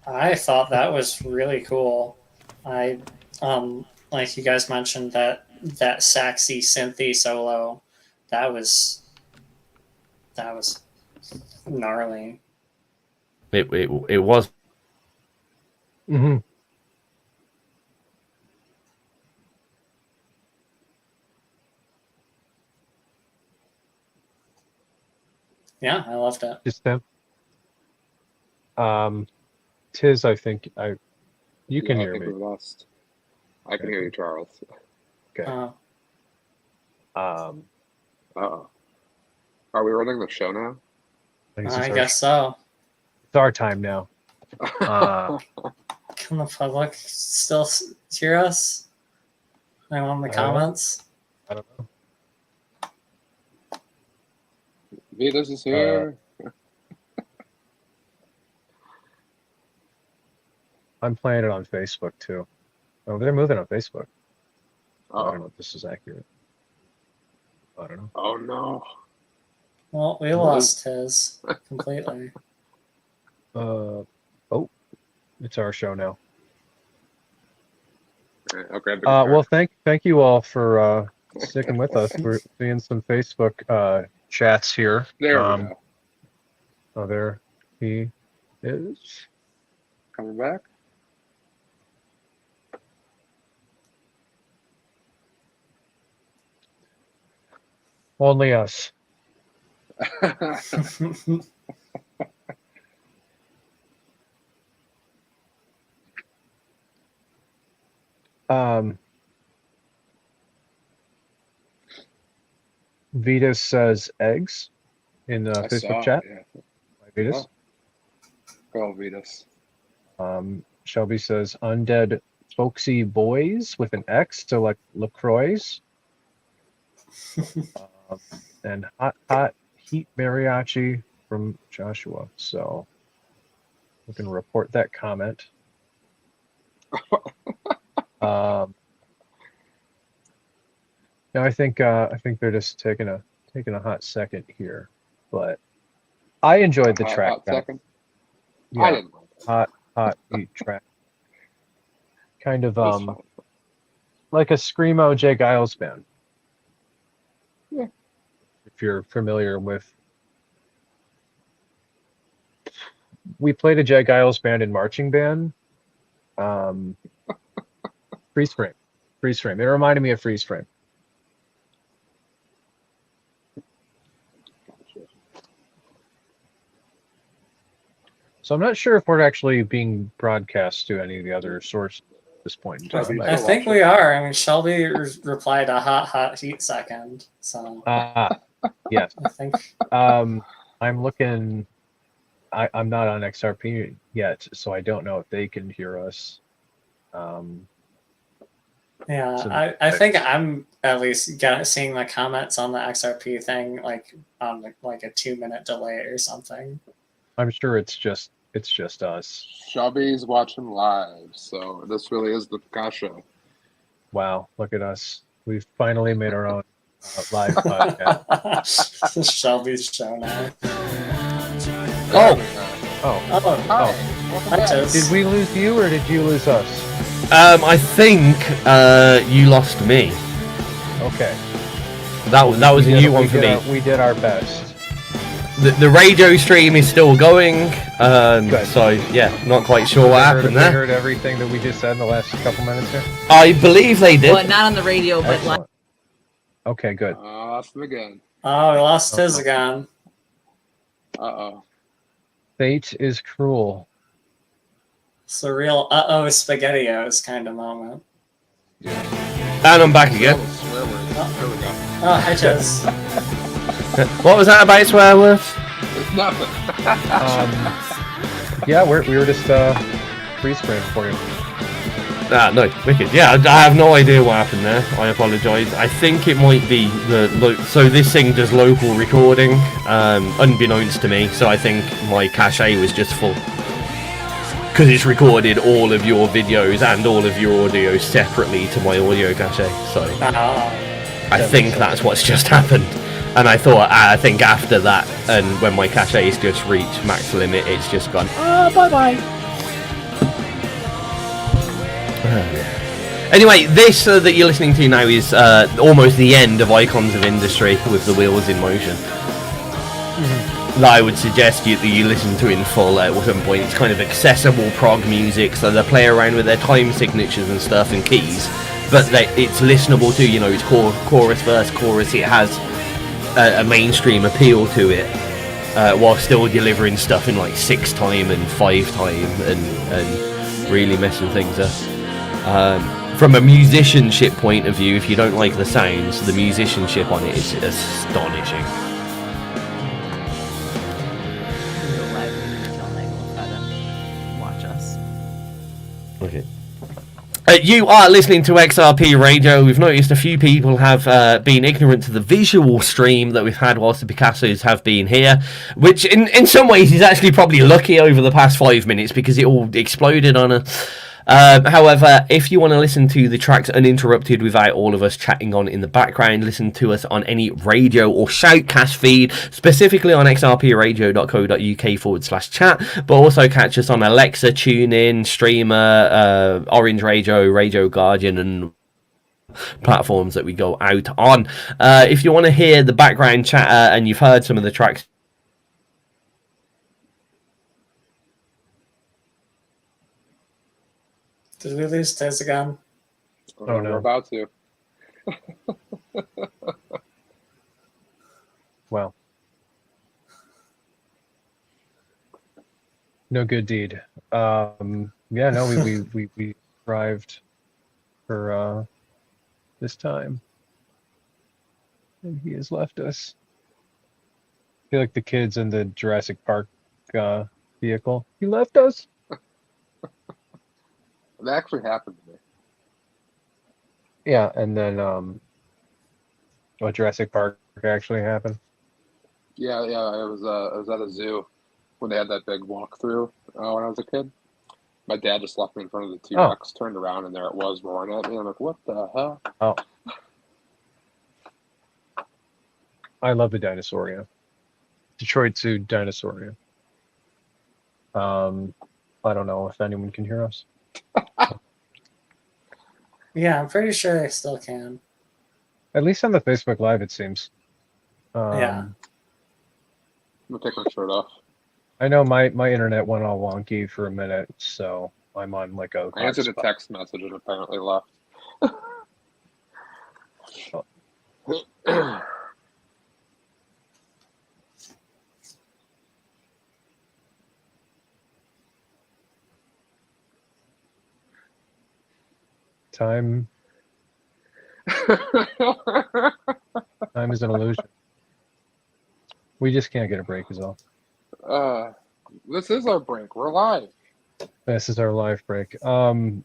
I thought that was really cool. I like you guys mentioned that saxy synthy solo. That was gnarly. It was. Mm-hmm. Yeah, I loved it. Just them. Tiz, I think you can hear me. We lost. I can hear you, Charles. Okay. Are we running the show now? I guess so. It's our time now. Can the public still hear us? I want the comments. I don't know. Vitas is here. I'm playing it on Facebook too. Oh, they're moving on Facebook. I don't know Oh, if this is accurate. I don't know. oh no. Well, we lost his completely. Oh, it's our show now. All right, I'll grab the guitar. Well, thank you all for sticking with us. We're seeing some Facebook chats here. There we go. Oh, there he is. Coming back. Only us. Vitas says eggs in the I Facebook saw, chat. yeah. Vitas. Go Vitas. Shelby says undead folksy boys with an X, so like LaCroix. And hot heat mariachi from Joshua. So we can report that comment. No, I think they're just taking a hot second here, but I enjoyed the track. Hot second. Yeah, I didn't like it. hot beat track. Kind of It's fine. like a screamo Jay Giles band. Yeah. If you're familiar with, we played a Jay Giles band in marching band. Freeze frame. It reminded me of freeze frame. So I'm not sure if we're actually being broadcast to any of the other sources at this point in time. I think we are. I mean, Shelby replied a hot heat second. So yes. I think I'm looking. I'm not on XRP yet, so I don't know if they can hear us. Yeah, I think I'm at least seeing the comments on the XRP thing like on like a 2-minute delay or something. I'm sure it's just us. Shelby's watching live, so this really is the Picassos show. Wow, look at us. We've finally made our own live podcast. Shelby's show now. Oh. Did we lose you or did you lose us? I think you lost me. Okay. That was a new one for me. We did our best. The radio stream is still going, so yeah, not quite sure what happened there. They heard everything that we just said in the last couple minutes here? I believe they did. Well, not on the radio, but live. Okay, good. Lost him again. Oh, we lost his again. Uh-oh. Fate is cruel. It's a real SpaghettiOs kind of moment. And I'm back again. There we go. Oh, hi, Jess. What was that about swear words? It's nothing. Yeah, we were just freeze frame for you. Ah, no, wicked. Yeah, I have no idea what happened there. I apologise. I think it might be so this thing does local recording, unbeknownst to me. So I think my cache was just full because it's recorded all of your videos and all of your audio separately to my audio cache. So I think that's what's just happened. And I think after that, and when my cache's just reached max limit, it's just gone, bye-bye. Anyway, this that you're listening to now is almost the end of Icons of Industry with the wheels in motion. I would suggest that you listen to in full at some point. It's kind of accessible prog music, so they play around with their time signatures and stuff and keys, but it's listenable too. You know, it's chorus, verse, chorus. It has a mainstream appeal to it, while still delivering stuff in like 6 time and 5 time and really messing things up. From a musicianship point of view, if you don't like the sounds, the musicianship on it is astonishing. Watch us. Okay. You are listening to XRP Radio. We've noticed a few people have been ignorant to the visual stream that we've had whilst the Picassos have been here, which in some ways is actually probably lucky over the past 5 minutes because it all exploded on us. However, if you want to listen to the tracks uninterrupted without all of us chatting on in the background, listen to us on any radio or shoutcast feed, specifically on xrpradio.co.uk/chat, but also catch us on Alexa, TuneIn, Streamer, Orange Radio, Radio Guardian, and platforms that we go out on. If you want to hear the background chatter and you've heard some of the tracks, Did we lose Tez again? Oh no, we're about to. Well, no good deed. Yeah, no, we arrived for this time, and he has left us. I feel like the kids in the Jurassic Park vehicle. He left us. That actually happened to me. Yeah, and then What Jurassic Park actually happened? Yeah. I was at a zoo when they had that big walkthrough when I was a kid. My dad just left me in front of the T-Rex, turned around, and there it was roaring at me. I'm like, what the hell? Oh. I love the Dinosauria. Detroit Zoo Dinosauria. I don't know if anyone can hear us. Yeah, I'm pretty sure I still can. At least on the Facebook Live, it seems. Yeah. I'm gonna take my shirt off. I know my internet went all wonky for a minute, so I'm on like a. I answered a text message and apparently left. Time is an illusion. We just can't get a break, is all. This is our break. We're live. This is our live break. Do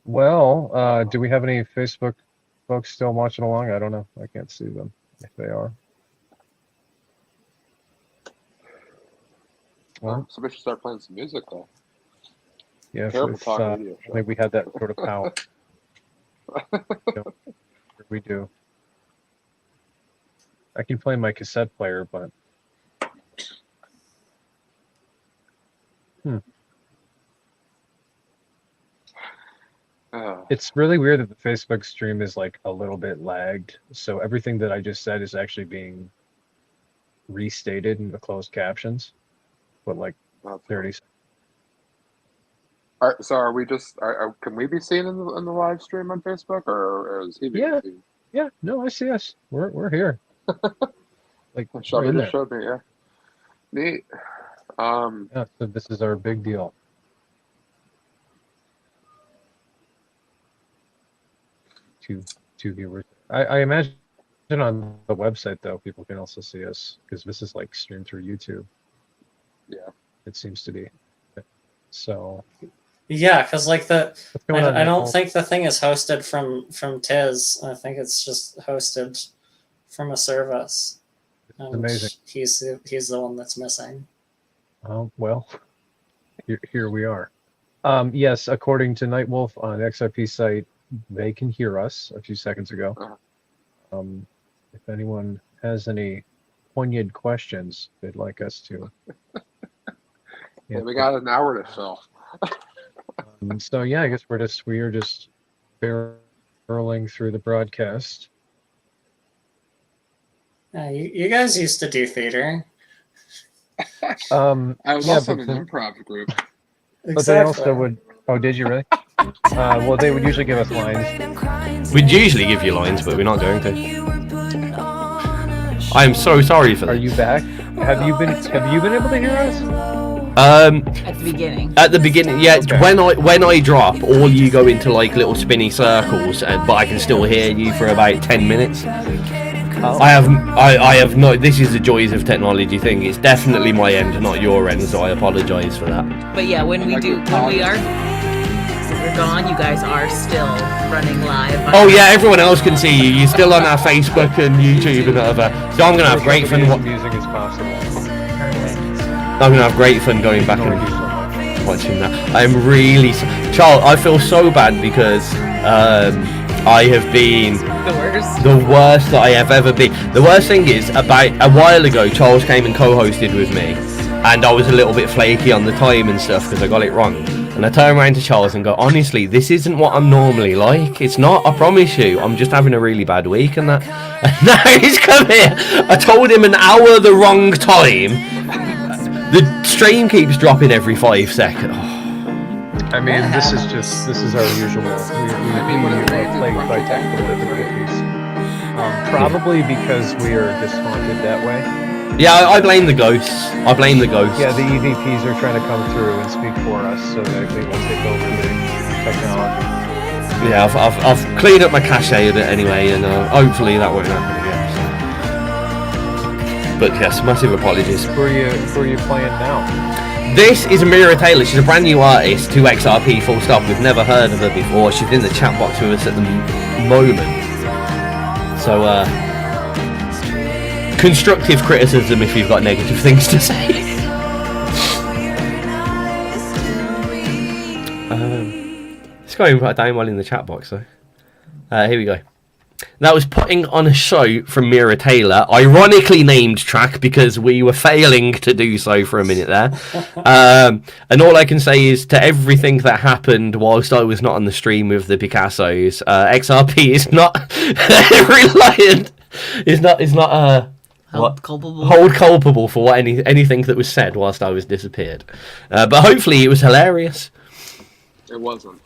we have any Facebook folks still watching along? I don't know. I can't see them if they are. Well, somebody should start playing some music though. Yeah, I think we had that sort of power. We do. I can play my cassette player, but it's really weird that the Facebook stream is like a little bit lagged. So everything that I just said is actually being restated in the closed captions, but like 30 seconds. So are we just? Can we be seen in the live stream on Facebook, or is he being seen? Yeah. No, I see us. We're here. Like Shelby just showed me. Yeah. Neat. Yeah. So this is our big deal. Two viewers. I imagine on the website though, people can also see us because this is like streamed through YouTube. Yeah. It seems to be. So. Yeah, because like I don't think the thing is hosted from Tiz. I think it's just hosted from a service. Amazing. He's the one that's missing. Oh well, here we are. Yes, according to Nightwolf on XRP site, they can hear us a few seconds ago. If anyone has any poignant questions they'd like us to. Yeah, we got an hour to fill. So yeah, I guess we are just barreling through the broadcast. You guys used to do theater. I was also in an improv group. But they also would. Oh, did you really? Well, they would usually give us lines. We'd usually give you lines, but we're not going to. I am so sorry for that. Are you back? Have you been able to hear us? At the beginning, yeah. Okay. When I drop, all you go into like little spinny circles, but I can still hear you for about 10 minutes. Oh. I have no. This is the joys of technology thing. It's definitely my end, not your end, so I apologise for that. But yeah, when we're gone, you guys are still running live. Oh yeah, everyone else can see you. You're still on our Facebook and YouTube and whatever. So I'm gonna have great fun. Music is possible. I'm gonna have great fun going back and watching that. I'm really Charles. I feel so bad because I have been the worst that I have ever been. The worst thing is, about a while ago, Charles came and co-hosted with me, and I was a little bit flaky on the time and stuff because I got it wrong. And I turn around to Charles and go, honestly, this isn't what I'm normally like. It's not, I promise you. I'm just having a really bad week and that. And now he's come here. I told him an hour the wrong time. The stream keeps dropping every 5 seconds. Oh. I mean, this is our usual. We are plagued by technical difficulties. Probably because we are just haunted that way. Yeah, I blame the ghosts. Yeah, the EVPs are trying to come through and speak for us, so that they will take over the technology. Yeah, I've cleaned up my cache a bit anyway, and hopefully that won't happen again. But yes, massive apologies. Who are you playing now? This is Amira Taylor. She's a brand new artist to XRP, full stop. We've never heard of her before. She's in the chat box with us at the moment. So, constructive criticism if you've got negative things to say. It's going right down well in the chat box, though. Here we go. That was Putting on a Show from Mira Taylor, ironically named track because we were failing to do so for a minute there. And all I can say is to everything that happened whilst I was not on the stream with the Picassos, XRP is not reliant. Is not Hold culpable. Hold culpable for what anything that was said whilst I was disappeared. But hopefully it was hilarious. It wasn't.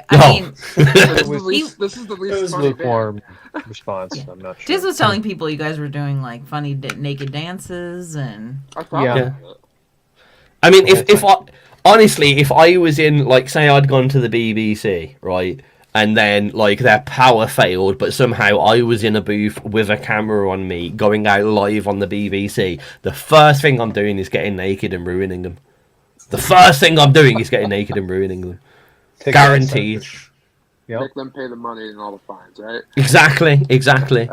I mean, This is the least funny lukewarm response. Yeah. I'm not sure. Diz was telling people you guys were doing like funny naked dances and. I thought Yeah. about it. I mean, if I was in, like, say I'd gone to the BBC, right, and then, like, their power failed, but somehow I was in a booth with a camera on me going out live on the BBC, the first thing I'm doing is getting naked and ruining them. The first thing I'm doing is getting naked and ruining them. Take Guaranteed. Yep. Make them pay the money and all the fines, right? Exactly.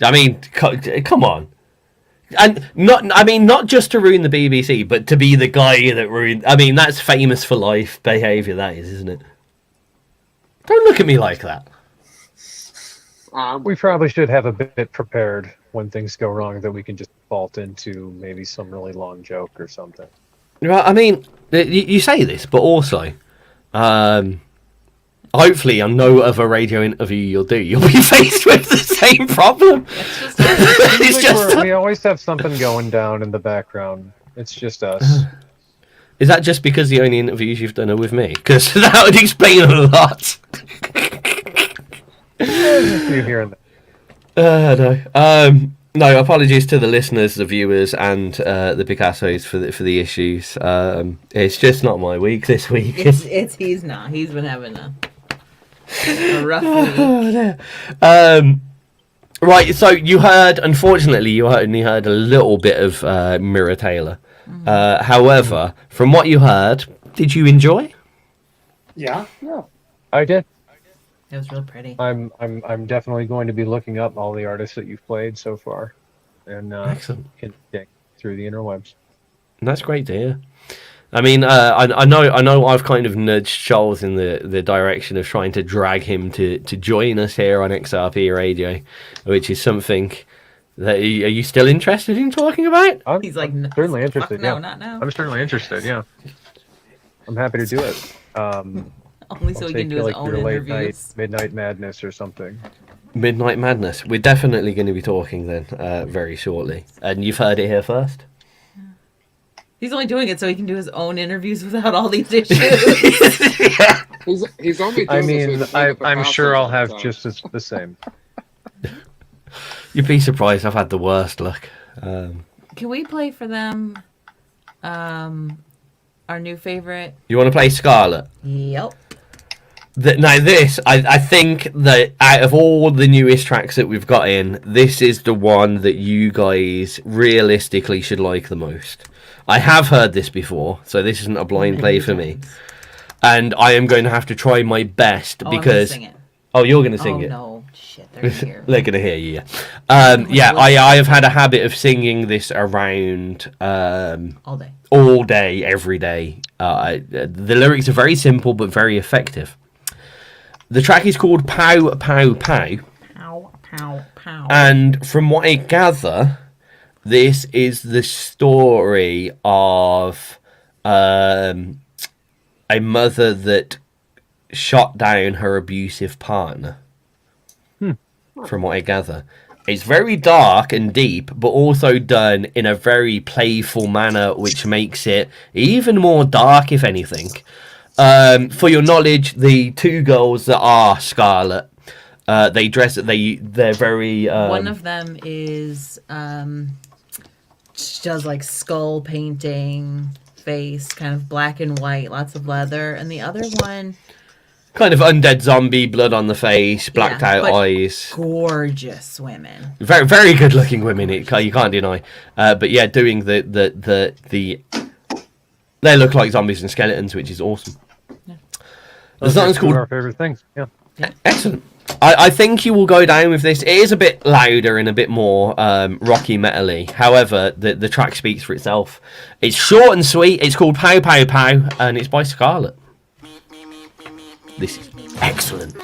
I mean, come on. And not just to ruin the BBC, but to be the guy that ruined. I mean, that's famous for life behaviour, that is, isn't it? Don't look at me like that. We probably should have a bit prepared when things go wrong that we can just vault into maybe some really long joke or something. Well, I mean, you say this, but also, hopefully on no other radio interview you'll be faced with the same problem. It's just we always have something going down in the background. It's just us. Is that just because the only interviews you've done are with me? Because that would explain a lot. You hear that? No. No, apologies to the listeners, the viewers, and the Picassos for the issues. It's just not my week this week. He's not. He's been having a rough week. Right, so unfortunately, you only heard a little bit of Mira Taylor. However, from what you heard, did you enjoy? Yeah. I did. It was real pretty. I'm definitely going to be looking up all the artists that you've played so far, and Excellent. dig through the interwebs. That's great to hear. I mean, I know I've kind of nudged Charles in the direction of trying to drag him to join us here on XRP Radio, which is something that are you still interested in talking about? He's like, certainly interested. No, Yeah, not now. I'm certainly interested. Yeah, I'm happy to do it. Only so I'll he take can do you his like own your late interviews. night, midnight madness or something. Midnight Madness. We're definitely going to be talking then very shortly, and you've heard it here first. He's only doing it so he can do his own interviews without all these issues. He's only doing I this mean, with the I'm sure I'll Picassos have all the just the same. You'd be surprised. I've had the worst luck. Can we play for them our new favorite? You want to play Scarlet? Yep. Now this, I think that out of all the newest tracks that we've got in, this is the one that you guys realistically should like the most. I have heard this before, so this isn't a blind play for me. And I am going to have to try my best because... I'm gonna sing it. Oh, you're going to sing it? No. Shit, they're here. They're going to hear you, yeah. I have had a habit of singing this around... all day, every day. The lyrics are very simple but very effective. The track is called Pow Pow Pow. Pow, pow, pow. And from what I gather, this is the story of a mother that shot down her abusive partner. From what I gather. It's very dark and deep, but also done in a very playful manner, which makes it even more dark, if anything. For your knowledge, the two girls that are Scarlet, they dress. They're very. One of them is she does like skull painting, face, kind of black and white, lots of leather, and the other one. Kind of undead zombie, blood on the face, blacked out eyes. Gorgeous women. Very, very good looking women. You can't deny. But yeah, doing the they look like zombies and skeletons, which is awesome. Those are two of our favorite things. Yeah. Excellent. I think you will go down with this. It is a bit louder and a bit more rocky metally. However, the track speaks for itself. It's short and sweet. It's called Pow Pow Pow, and it's by Scarlett. This is excellent.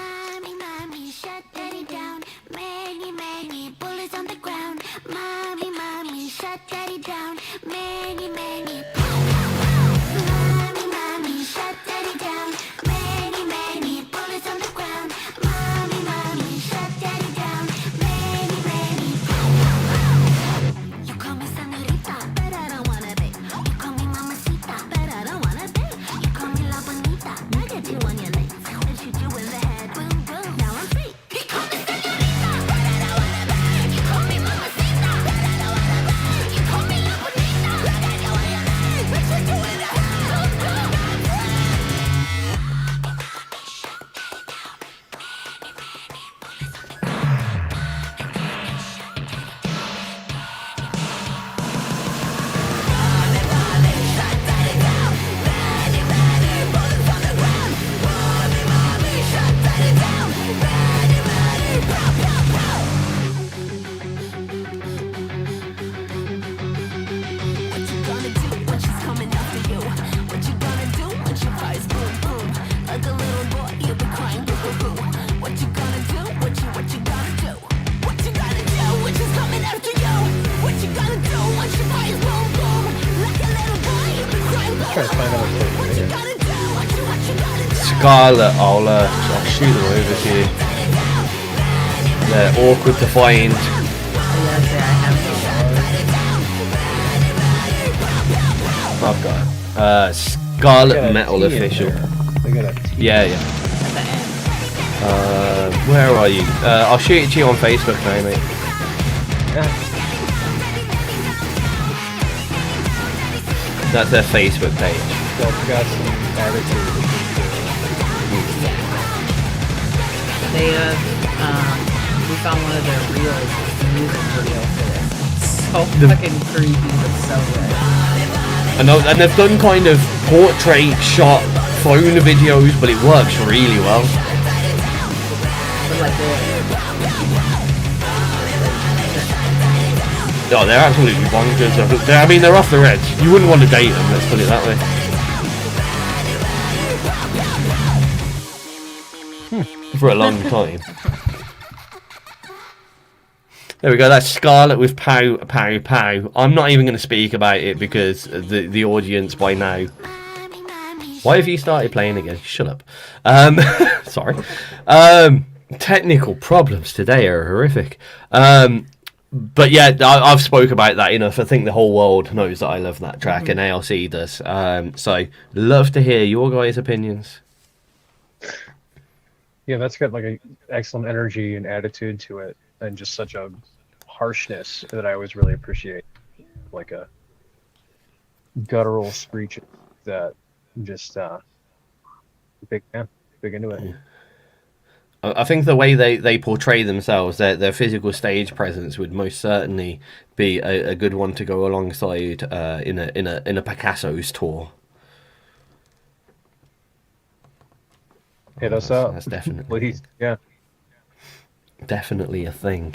Scarlett, I'll shoot them over to you. They're awkward to find. I've got it. Scarlet Metal Official. Yeah. Where are you? I'll shoot it to you on Facebook now, mate. That's their Facebook page. Got some attitude. They we found one of their reels, music video for this. So fucking creepy, but so good. And they've done kind of portrait shot phone videos, but it works really well. But like Oh, they're absolutely bonkers. I mean, they're off the edge. You wouldn't want to date them, let's put it that way. For a long time. There we go, that's Scarlett with Pow Pow Pow. I'm not even going to speak about it because the audience by now... Why have you started playing again? Shut up. Sorry. Technical problems today are horrific. But yeah, I've spoke about that enough. I think the whole world knows that I love that track, and ALC does. So, love to hear your guys' opinions. Yeah, that's got like an excellent energy and attitude to it, and just such a harshness that I always really appreciate. Like a guttural screech that just big into it. Yeah. I think the way they portray themselves, their physical stage presence would most certainly be a good one to go alongside in a Picassos tour. Hit us up. That's definitely Please. Yeah. Definitely a thing.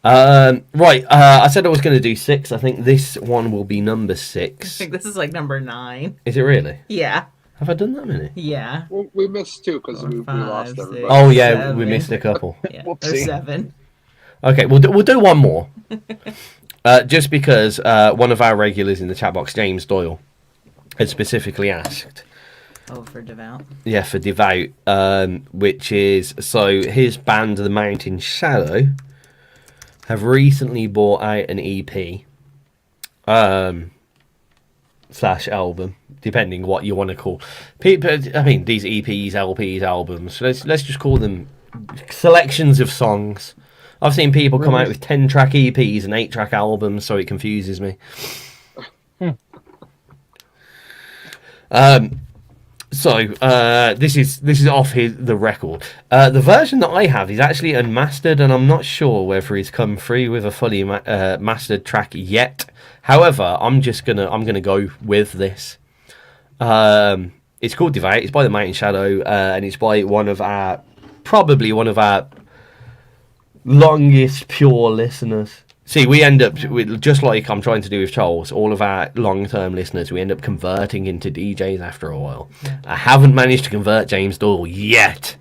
Right, I said I was going to do 6. I think this one will be number 6. I think this is like number 9. Is it really? Yeah. Have I done that many? Yeah. Well, we missed 2 because we lost everybody. Oh yeah, 7. we missed a couple. Yeah, there's 7. Okay, we'll do one more. Just because one of our regulars in the chat box, James Doyle, had specifically asked. Oh, for Devout. Yeah, for Devout, which is so his band, The Mountain Shadow, have recently brought out an EP, / album, depending what you want to call. People, I mean, these EPs, LPs, albums. Let's just call them selections of songs. I've seen people come out with 10-track EPs and 8-track albums, so it confuses me. So this is off the record. The version that I have is actually unmastered, and I'm not sure whether he's come through with a fully mastered track yet. However, I'm gonna go with this. It's called Devout. It's by The Mountain Shadow, and it's by one of our probably one of our longest pure listeners. See, we end up, just like I'm trying to do with Charles, all of our long-term listeners, we end up converting into DJs after a while. I haven't managed to convert James Doyle yet.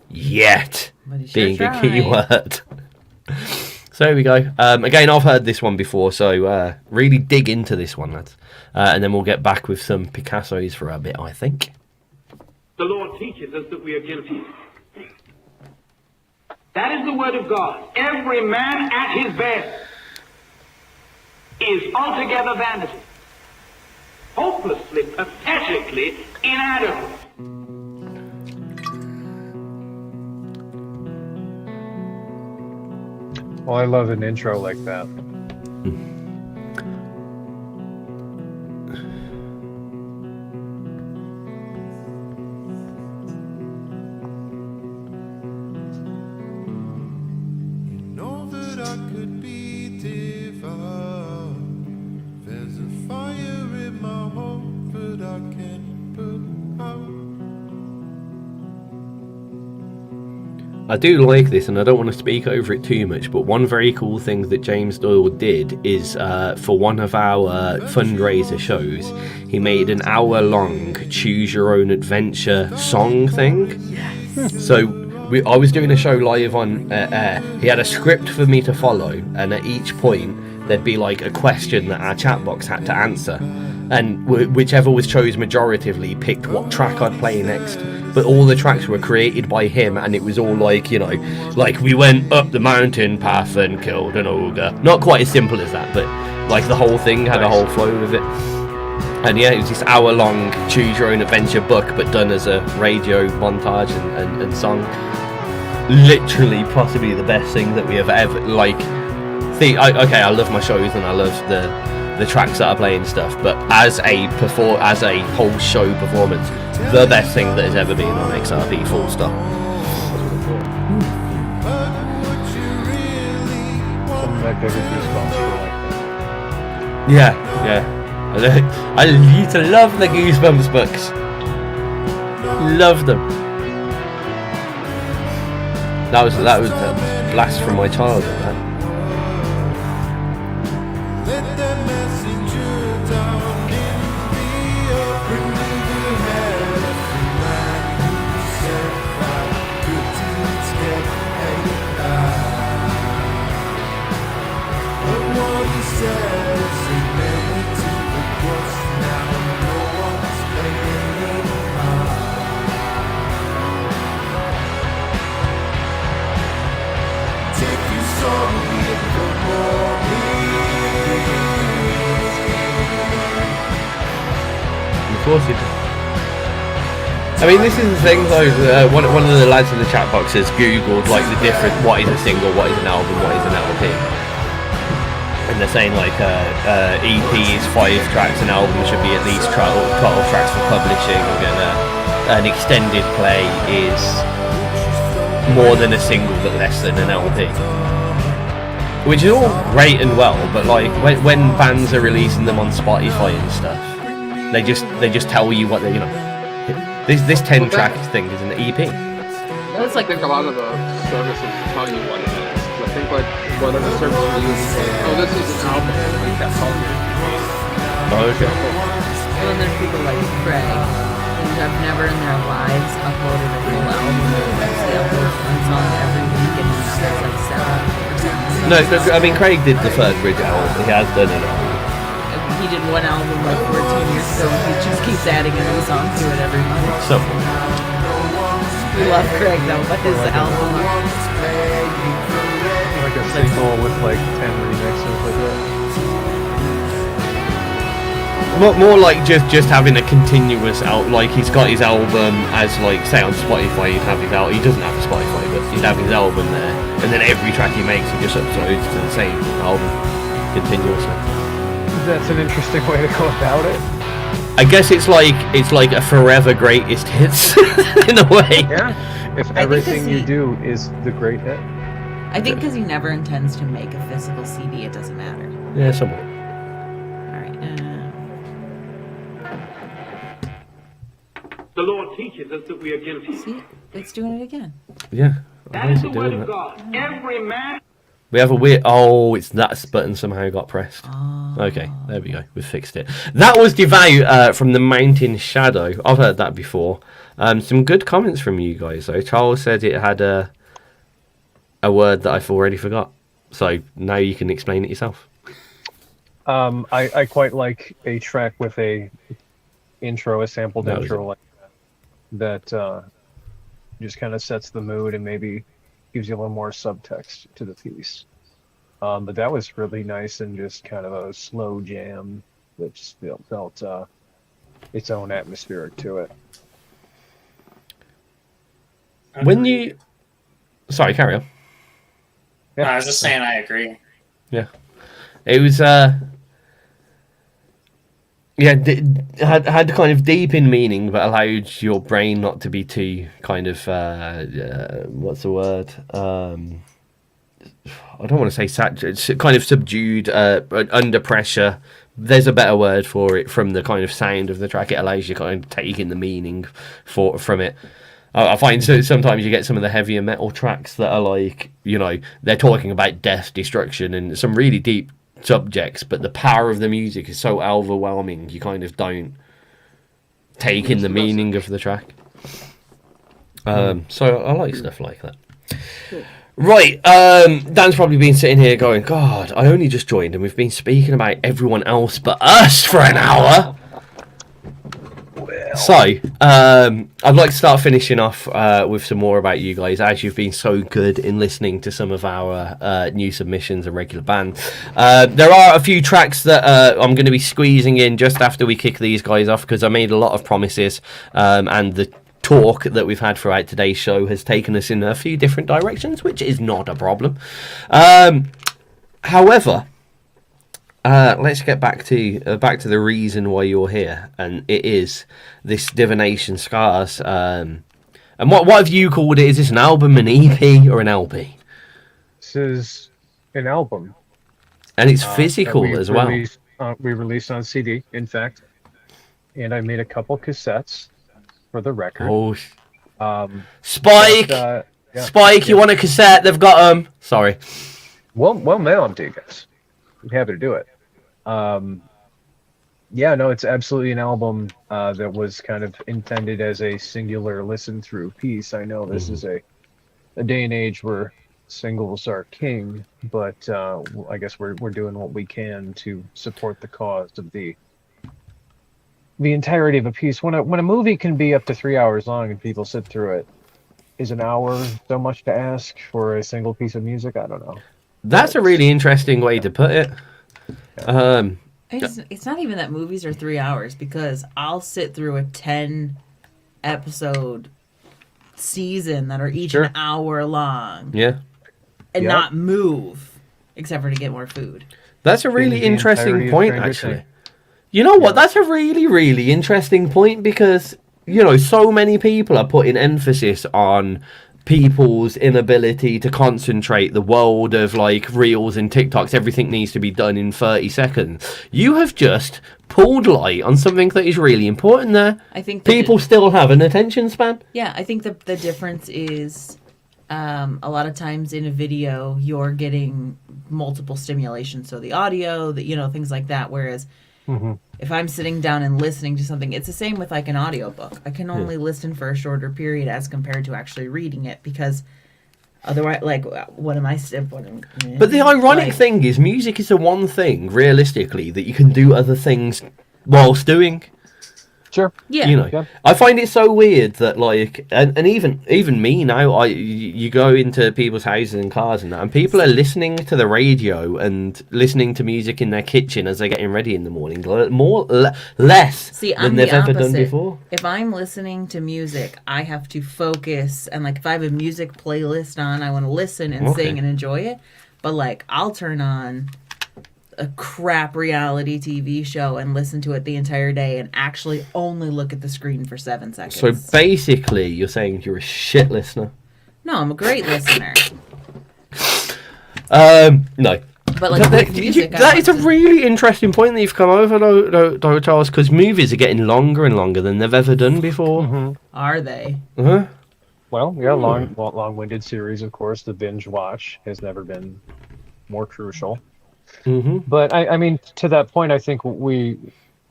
Being a key word. So here we go. Again, I've heard this one before, so really dig into this one, lads. And then we'll get back with some Picassos for a bit, I think. The Lord teaches us that we are guilty. That is the word of God. Every man at his best is altogether vanity, hopelessly, pathetically inadequate. Well, I love an intro like that. I do like this, and I don't want to speak over it too much, but one very cool thing that James Doyle did is for one of our fundraiser shows, he made an hour-long choose your own adventure song thing. Yes. So I was doing a show live on air. He had a script for me to follow, and at each point there'd be like a question that our chat box had to answer, and whichever was chose majoritively picked what track I'd play next. But all the tracks were created by him, and it was all like, you know, like we went up the mountain path and killed an ogre. Not quite as simple as that, but like the whole thing had a whole flow with it. And yeah, it was this hour-long choose your own adventure book, but done as a radio montage and song. Literally, possibly the best thing that we have ever, like, I love my shows and I love the tracks that I play and stuff, but as a whole show performance, the best thing that has ever been on XRP, full stop. Yeah. I used to love the Goosebumps books. Love them. That was a blast from my childhood, man. I mean, this is the thing though, one of the lads in the chat box has googled like the different, what is a single, what is an album, what is an LP, and they're saying like EP is 5 tracks, an album should be at least 12 tracks for publishing, and an extended play is more than a single but less than an LP. Which is all great and well, but like when bands are releasing them on Spotify and stuff, they just tell you what they, you know, this 10 track thing is an EP. That's like a lot of the services tell you what it is. I think like whatever service we use, oh, this is an album, like that tells you. Oh, okay. Well, and there's people like Craig, who have never in their lives uploaded a full album. They upload one song every week, and there's like 7 or 10. No, I mean Craig did the Third Bridge album. He has done it. He did one album like 14 years ago, and he just keeps adding a new song to it every month. So we love Craig though, but his album, like a single with like 10 remixes like that. more like just having a continuous like he's got his album as like say on Spotify, he'd have his album. He doesn't have a Spotify, but he'd have his album there, and then every track he makes he just uploads to the same album continuously. That's an interesting way to go about it. I guess it's like a forever greatest hits in a way. Yeah. If everything you do is the great hit. I think because he never intends to make a physical CD, it doesn't matter. Yeah, somewhat. All right. The Lord law teaches us that we are guilty. See, it's doing it again. Yeah. That is the word of God. Every man. We have a weird... Oh, it's that button somehow got pressed. Okay, there we go. We've fixed it. That was Devout from the Mountain Shadow. I've heard that before. Some good comments from you guys, though. Charles said it had a word that I've already forgot. So now you can explain it yourself. I quite like a track with a sampled intro like that just kind of sets the mood and maybe gives you a little more subtext to the piece. But that was really nice and just kind of a slow jam that just felt its own atmospheric to it. When you... Sorry, carry on. Yeah. I was just saying I agree. Yeah. It was... had kind of deep in meaning, but allowed your brain not to be too kind of what's the word? I don't want to say saturated, kind of subdued, under pressure. There's a better word for it from the kind of sound of the track. It allows you kind of take in the meaning from it. I find sometimes you get some of the heavier metal tracks that are like, you know, they're talking about death, destruction, and some really deep subjects, but the power of the music is so overwhelming you kind of don't take in the meaning of the track. So I like stuff like that. Right, Dan's probably been sitting here going, God, I only just joined and we've been speaking about everyone else but us for an hour. So, I'd like to start finishing off with some more about you guys, as you've been so good in listening to some of our new submissions and regular band. There are a few tracks that I'm going to be squeezing in just after we kick these guys off, because I made a lot of promises, and the talk that we've had throughout today's show has taken us in a few different directions, which is not a problem. However... let's get back to the reason why you're here, and it is this Divination Scars. And what have you called it? Is this an album, an EP, or an LP? This is an album, and it's physical as well. We released on CD, in fact, and I made a couple cassettes for the record. Oh, Spike! Spike, you want a cassette? They've got them. Sorry. Well, mail them to you guys. I'm happy to do it. It's absolutely an album that was kind of intended as a singular listen through piece. I know this is a day and age where singles are king, but I guess we're doing what we can to support the cause of the entirety of a piece. When a movie can be up to 3 hours long and people sit through it, is an hour so much to ask for a single piece of music? I don't know. That's a really interesting way to put it. It's not even that movies are 3 hours, because I'll sit through a 10 episode season that are each an hour long. Yeah. And not move, except for to get more food. That's a really interesting point, actually. You know what? That's a really, really interesting point, because, you know, so many people are putting emphasis on people's inability to concentrate, the world of like reels and TikToks, everything needs to be done in 30 seconds. You have just pulled light on something that is really important there. I think people still have an attention span. Yeah, I think the difference is a lot of times in a video you're getting multiple stimulations, so the audio, things like that, whereas if I'm sitting down and listening to something, it's the same with like an audiobook. I can only listen for a shorter period as compared to actually reading it, because otherwise, like, what am I... But the ironic thing is, music is the one thing, realistically, that you can do other things whilst doing. Sure. Yeah. You know, I find it so weird that, like, and even me now, you go into people's houses and cars and that, and people are listening to the radio and listening to music in their kitchen as they're getting ready in the morning, less than they've ever done before. If I'm listening to music, I have to focus, and like if I have a music playlist on, I want to listen and sing and enjoy it. But like, I'll turn on a crap reality TV show and listen to it the entire day and actually only look at the screen for 7 seconds. So basically, you're saying you're a shit listener. No, I'm a great listener. No. But like with music, that is a really interesting point that you've come over, though Charles, because movies are getting longer and longer than they've ever done before. Mm-hmm. Are they? Uh-huh. Well, yeah, long-winded series, of course. The binge watch has never been more crucial. Mm-hmm. But I mean, to that point, I think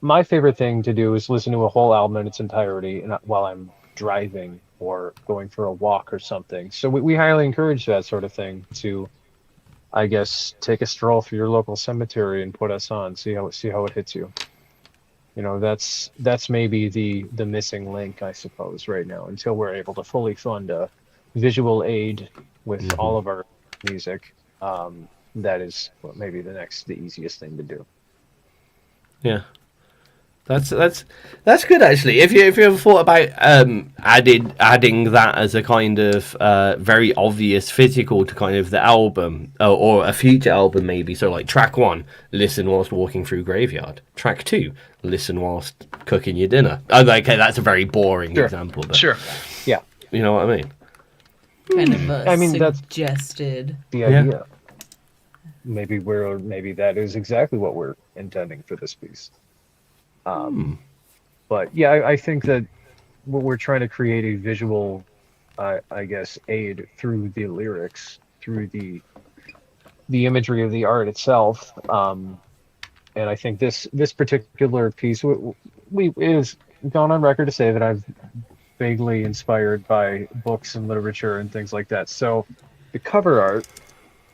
my favorite thing to do is listen to a whole album in its entirety while I'm driving or going for a walk or something. So we highly encourage that sort of thing to, I guess, take a stroll through your local cemetery and put us on, see how it hits you. You know, that's maybe the missing link, I suppose, right now, until we're able to fully fund a visual aid with all of our music. That is maybe the easiest thing to do. Yeah. That's good actually. If you ever thought about adding that as a kind of very obvious physical to kind of the album or a future album maybe. So like track 1, listen whilst walking through graveyard. Track 2, listen whilst cooking your dinner. Okay, that's a very boring example, but Yeah. You know what I mean? Kind of that's suggested. the idea. Maybe that is exactly what we're intending for this piece. But yeah, I think that we're trying to create a visual, I guess, aid through the lyrics, through the imagery of the art itself. And I think this particular piece, we is gone on record to say that I've vaguely inspired by books and literature and things like that. So the cover art,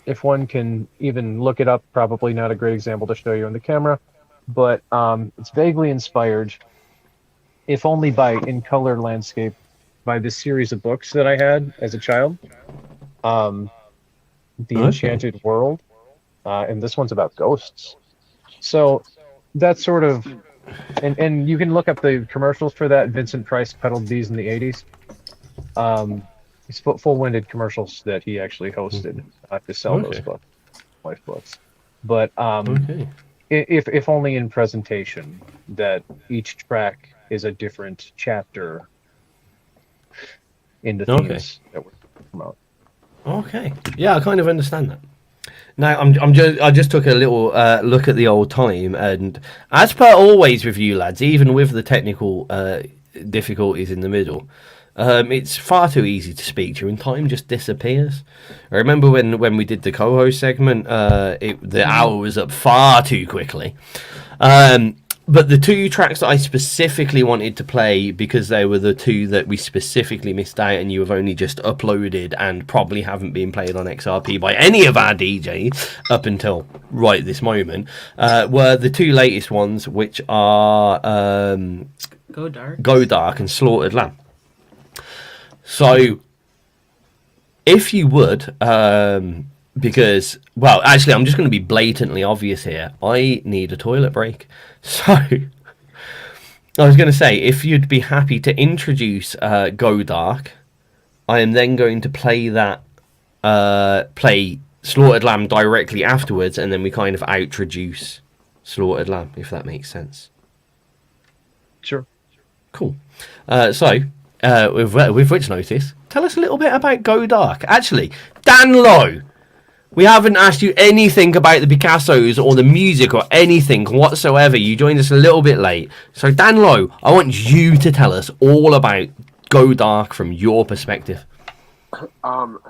if one can even look it up, probably not a great example to show you on the camera, but it's vaguely inspired, if only by In Color Landscape, by this series of books that I had as a child, The Enchanted World, and this one's about ghosts. So that sort of, and you can look up the commercials for that. Vincent Price peddled these in the 80s. It's full-winded commercials that he actually hosted to sell those books, life books. But if only in presentation, that each track is a different chapter in the themes that we're talking about. Okay, yeah, I kind of understand that. Now I just took a little look at the old time, and as per always with you lads, even with the technical difficulties in the middle. It's far too easy to speak to, and time just disappears. I remember when we did the co-host segment, the hour was up far too quickly. But the 2 tracks that I specifically wanted to play, because they were the 2 that we specifically missed out and you have only just uploaded and probably haven't been played on XRP by any of our DJs up until right this moment, were the 2 latest ones, which are Go Dark and Slaughtered Lamb. So, if you would, because, well, actually, I'm just going to be blatantly obvious here. I need a toilet break. So, I was going to say, if you'd be happy to introduce Go Dark, I am then going to play play Slaughtered Lamb directly afterwards, and then we kind of outroduce Slaughtered Lamb, if that makes sense. Sure. Cool. With which notice, tell us a little bit about Go Dark. Actually, Dan Lowe, we haven't asked you anything about the Picassos or the music or anything whatsoever. You joined us a little bit late. So, Dan Lowe, I want you to tell us all about Go Dark from your perspective. Oh,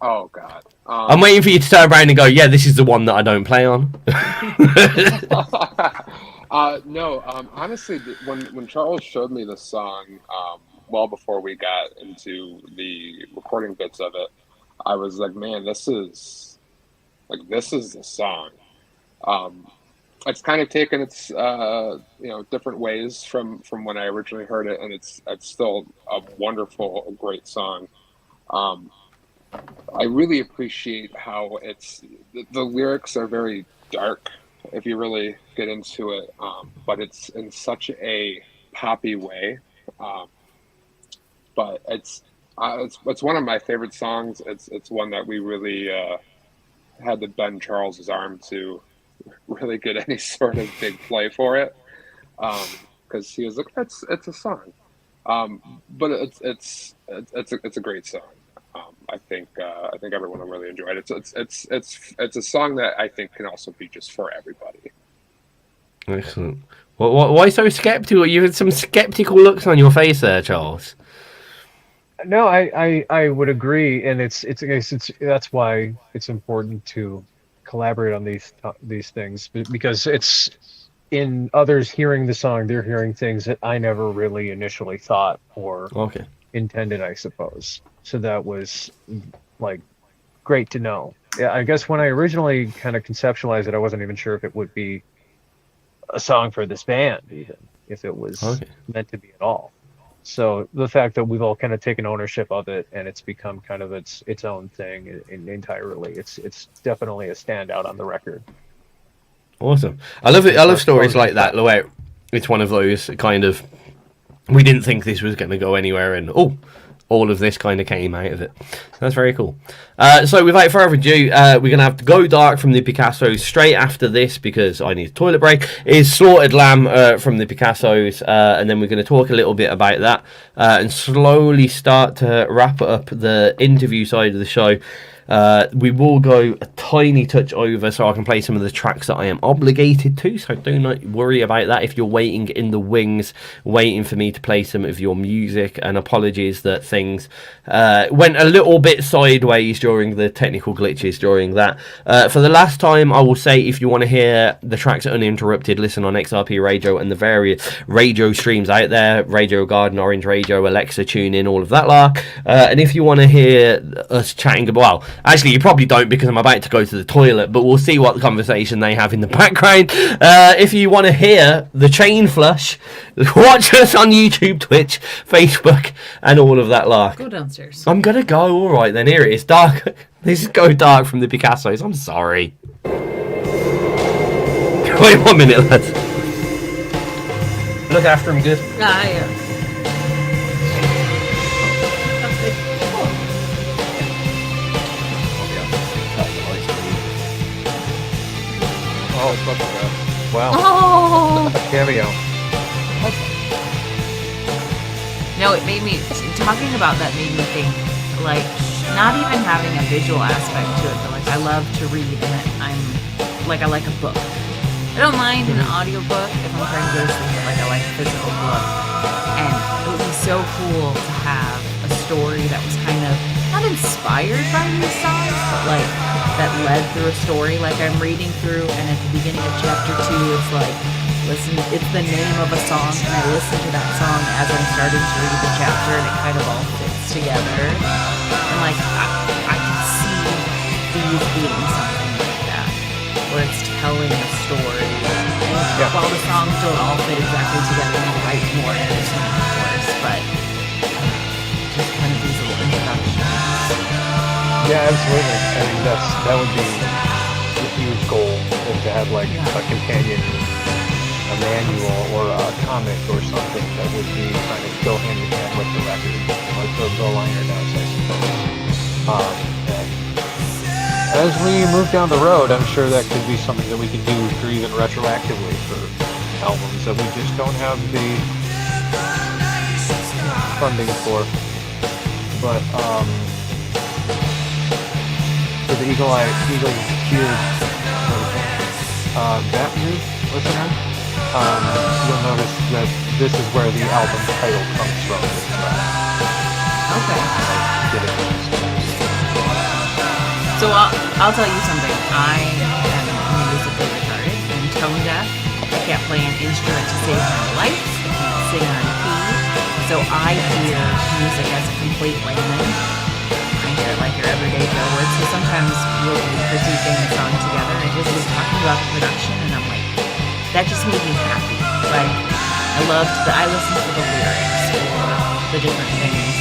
God. I'm waiting for you to turn around and go, yeah, this is the one that I don't play on. No, honestly, when Charles showed me the song, well before we got into the recording bits of it, I was like, man, this is the song. It's kind of taken its different ways from when I originally heard it, and it's still a wonderful, great song. I really appreciate how the lyrics are very dark, if you really get into it, but it's in such a poppy way. But it's one of my favorite songs. It's one that we really had to bend Charles's arm to really get any sort of big play for it, because he was like, it's a song, but it's a great song. I think everyone will really enjoy it. It's a song that I think can also be just for everybody. Excellent. Why so skeptical? You had some skeptical looks on your face there, Charles. No, I would agree, and it's that's why it's important to collaborate on these things, because it's in others hearing the song, they're hearing things that I never really initially thought or Okay. intended, I suppose. So that was like great to know. Yeah, I guess when I originally kind of conceptualized it, I wasn't even sure if it would be a song for this band, even if it was meant to be at all. So the fact that we've all kind of taken ownership of it and it's become kind of its own thing entirely, it's definitely a standout on the record. Awesome. I love it. I love stories like that. Where it's one of those kind of, we didn't think this was going to go anywhere, and all of this kind of came out of it. That's very cool. So without further ado, we're going to have to go dark from the Picassos straight after this, because I need a toilet break. Is Slaughtered Lamb from the Picassos, and then we're going to talk a little bit about that and slowly start to wrap up the interview side of the show. We will go a tiny touch over so I can play some of the tracks that I am obligated to, so do not worry about that if you're waiting in the wings, waiting for me to play some of your music, and apologies that things went a little bit sideways during the technical glitches during that. For the last time, I will say, if you want to hear the tracks uninterrupted, listen on XRP Radio and the various radio streams out there, Radio Garden, Orange Radio, Alexa, TuneIn, all of that lark. And if you want to hear us chatting, well, actually, you probably don't, because I'm about to go to the toilet, but we'll see what conversation they have in the background. If you want to hear the chain flush, watch us on YouTube, Twitch, Facebook, and all of that lark. Go downstairs. I'm going to go. All right, then. Here it is. Dark. This is Go Dark from the Picassos. I'm sorry. Wait 1 minute, lads. Look after him good. Yeah. Wow. Oh. Cameo. No, it made me, talking about that made me think, like, not even having a visual aspect to it, but like, I love to read, and I like a book. I don't mind an audiobook if I'm trying to go to sleep, but like, I like a physical book. And it would be so cool to have a story that was kind of, not inspired by these songs, but like, that led through a story. Like, I'm reading through, and at the beginning of chapter 2, it's like, listen, it's the name of a song, and I listen to that song as I'm starting to read the chapter, and it kind of all fits together. And like, I can see these being something like that, where it's telling a story. And while the songs don't all fit exactly together, and write more interesting, of course, but just kind of these little introductions. Yeah, absolutely. I mean, that would be a huge goal, is to have like a companion, a manual, or a comic or something that would be kind of go hand in hand with the record, like the liner notes, I suppose. And as we move down the road, I'm sure that could be something that we could do for even retroactively for albums that we just don't have the funding for. But for the eagle-eared Baton listener, you'll notice that this is where the album title comes from. Okay. So I'll tell you something. I am musically retarded and tone deaf. I can't play an instrument to save my life. I can't sing or key. So I hear music as a complete layman. I hear it like your everyday Joe would. So sometimes we'll be critiquing a song together, and just was talking about the production, and I'm like, that just made me happy. Like, I listened to the lyrics or the different things.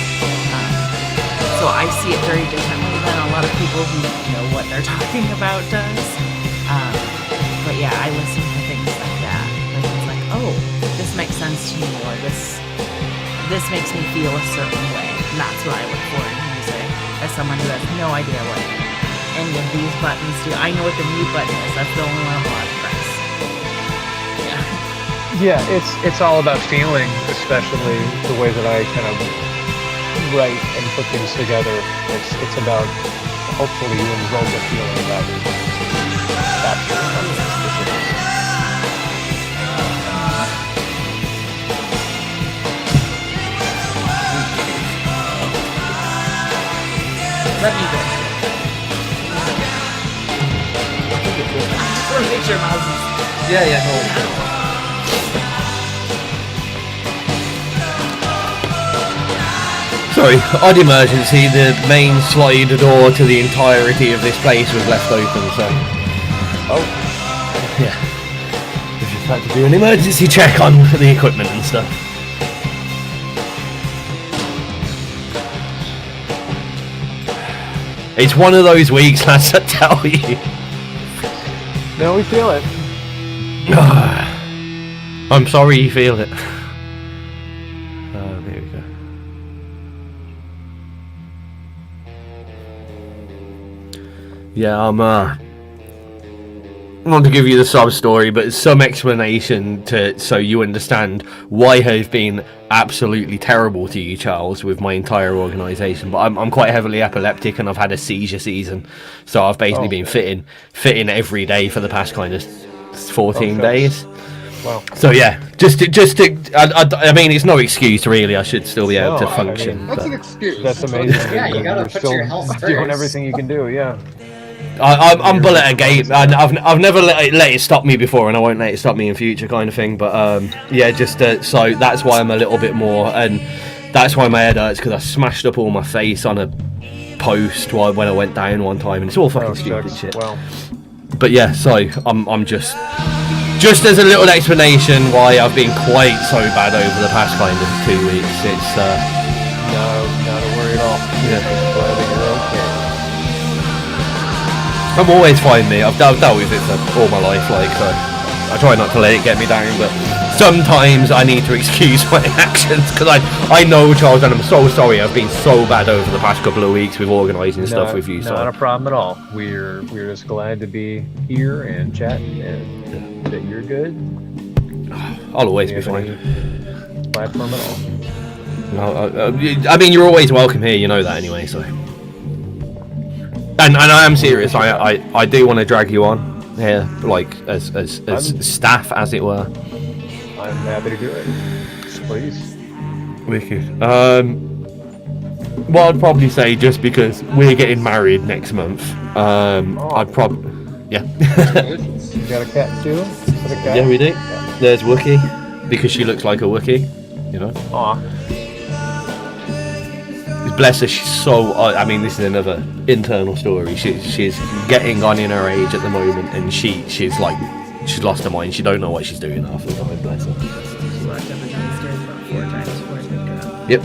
So I see it very differently than a lot of people who know what they're talking about does. But yeah, I listen to things like that. Like, it's like, oh, this makes sense to me, or this makes me feel a certain way. And that's what I look for in music, as someone who has no idea what any of these buttons do. I know what the mute button is. That's the only one I'm allowed to press. Yeah, it's all about feeling, especially the way that I kind of write and put things together. It's about hopefully you invoke a feeling about capturing something specific. Let me go. For a picture, Moses. Yeah. Sorry, odd emergency. The main slide door to the entirety of this place was left open, so. Oh. Yeah. We just had to do an emergency check on the equipment and stuff. It's one of those weeks, lads, I tell you. No, we feel it. I'm sorry you feel it. There we go. Yeah, not to give you the sub story, but some explanation so you understand why I've been absolutely terrible to you, Charles, with my entire organisation. But I'm quite heavily epileptic, and I've had a seizure season, so I've basically been fitting every day for the past kind of 14 days. Wow. So yeah, just to I mean, it's no excuse really. I should still be able to function. I mean, That's an excuse. That's amazing. Yeah, you gotta You're put still your health doing first. everything you can do. Yeah. I'm bullet agape, and I've never let it stop me before, and I won't let it stop me in future, kind of thing. But yeah, just so that's why I'm a little bit more, and that's why my head hurts, because I smashed up all my face on a post when I went down one time, and it's all fucking stupid shit. Wow. But yeah, so I'm just as a little explanation why I've been quite so bad over the past kind of 2 weeks. It's No, not to worry at all. Yeah. Just glad that you're okay. I'm always fine, mate. I've dealt with it for all my life, like, so I try not to let it get me down, but sometimes I need to excuse my actions, because I know, Charles, and I'm so sorry I've been so bad over the past couple of weeks with organising stuff with you. So Not a problem at all. We're just glad to be here and chatting, and that you're good. I'll always Do be you have fine. any platform at all. No, I mean, you're always welcome here, you know that anyway, so. And I am serious, I do want to drag you on here, like, as staff, as it were. I'm happy to do it. Please. Wicked. Well, I'd probably say, just because we're getting married next month, I'd probably... Yeah. You got a cat too? Is it a cat? Yeah, we do. There's Wookie, because she looks like a Wookie, you know? Aw. Bless her, she's so... I mean, this is another internal story. She's getting on in her age at the moment, and she's like... She's lost her mind. She don't know what she's doing half the time, bless her. She walked up and downstairs about 4 times before I picked her up. Yep.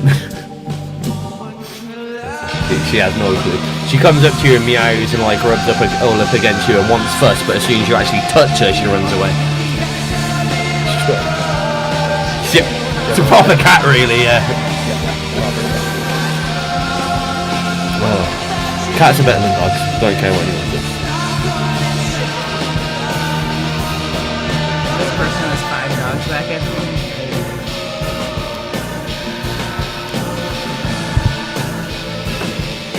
She has no clue. She comes up to you and meows and like rubs up all up against you and wants fuss, but as soon as you actually touch her, she runs away. Yep. It's a proper cat, really, yeah. Well, cats are better than dogs. Don't care what anyone says. This person has 5 dogs back at home.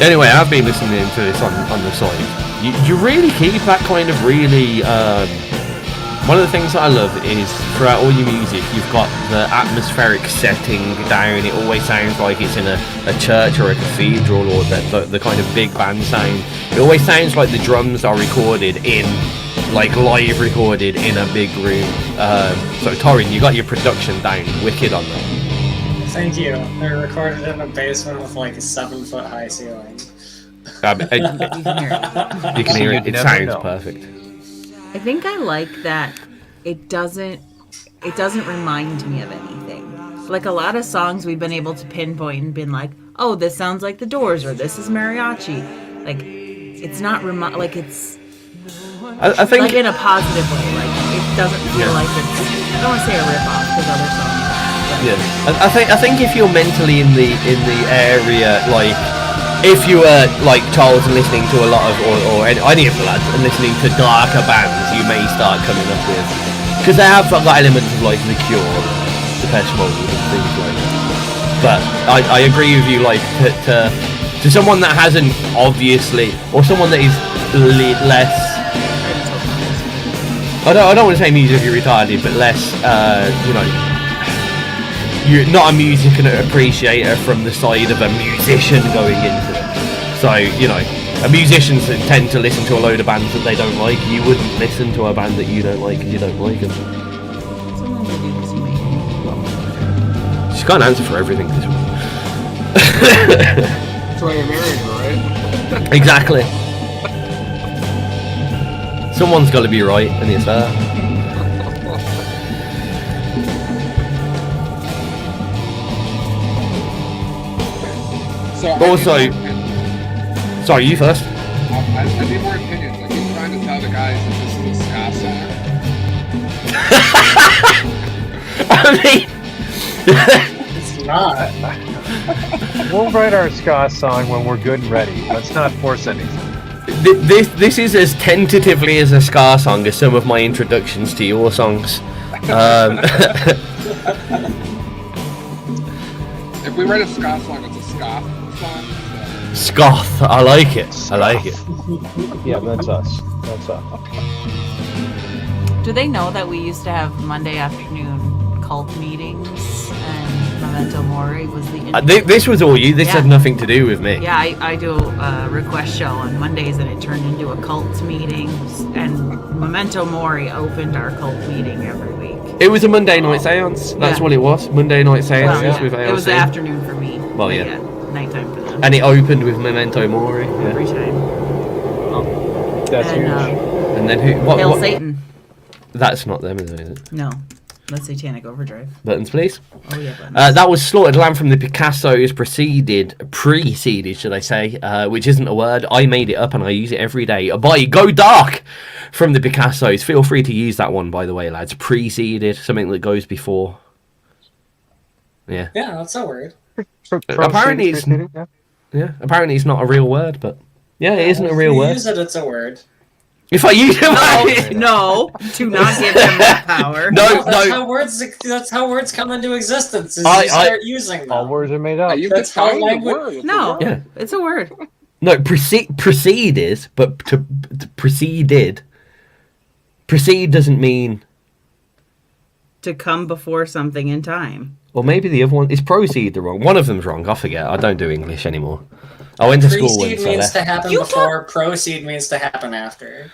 Anyway, I've been listening to this on the side. You really keep that kind of really... one of the things that I love is throughout all your music, you've got the atmospheric setting down. It always sounds like it's in a church or a cathedral, or the kind of big band sound. It always sounds like the drums are recorded in, like live recorded in a big room. So Torin, you got your production down wicked on that. Thank you. They're recorded in a basement with like a 7-foot high ceiling. You can hear it. You can hear it. It never sounds know. perfect. I think I like that it doesn't remind me of anything. Like a lot of songs we've been able to pinpoint and been like, oh, this sounds like The Doors, or this is mariachi. Like, it's not like it's I think like in a positive way. Like it doesn't feel like it's. I don't want to say a rip-off because other songs. yeah. I think if you're mentally in the area, like if you were like Charles and listening to a lot of or any of the lads and listening to darker bands, you may start coming up with, because they have got elements of like The Cure, Depeche Mode, and things like that. But I agree with you, like, to someone that hasn't obviously, or someone that is less, I don't want to say musically retarded, but less, you know, you're not a music appreciator from the side of a musician going into it. So, you know, musicians that tend to listen to a load of bands that they don't like. You wouldn't listen to a band that you don't like because you don't like them. She can't answer for everything this week. That's why you're married, right? Exactly. Someone's got to be right, and it's her. So Also, sorry, you first. I need more opinions. Like, he's trying to tell the guys that this is a ska song. I mean, It's not. We'll write our ska song when we're good and ready. Let's not force anything. this is as tentatively as a ska song as some of my introductions to your songs. If we write a ska song, it's a ska song. Scoth, I like it. I like it. Yeah, that's us. That's us. Do they know that we used to have Monday afternoon cult meetings and Memento Mori was the This was all you. This Yeah. had nothing to do with me. Yeah, I do a request show on Mondays and it turned into a cult meeting, and Memento Mori opened our cult meeting every week. It was a Monday night seance. That's Yeah. what it was. Monday night seances Well, with yeah, ALC. it was the afternoon for me. Well, but yeah. Nighttime for them. And it opened with Memento Mori. Every Yeah. time. That's And, huge. And then who? What? Hail what- Satan. That's not them, is it? No, that's Satanic Overdrive. Buttons, please. Oh yeah, buttons. That was Slaughtered Lamb from the Picassos, preceded, should I say, which isn't a word. I made it up and I use it every day. By Go Dark from the Picassos. Feel free to use that one, by the way, lads. Preceded, something that goes before. Yeah. Yeah, that's a word. Apparently it's apparently it's not a real word, but yeah, it isn't a real If you word. use it, it's a word. If I use it, No, do not give them that power. No, That's how words come into existence. Is I- you start using them. All words are made up. You That's how define the language- word. It's a No, word. Yeah. it's a word. No, precede is, but to preceded. Precede doesn't mean, To come before something in time. or maybe the other one is proceed the wrong. One of them's wrong. I forget. I don't do English anymore. I went to school Precede once. I means left. to happen You before. Proceed means to happen after.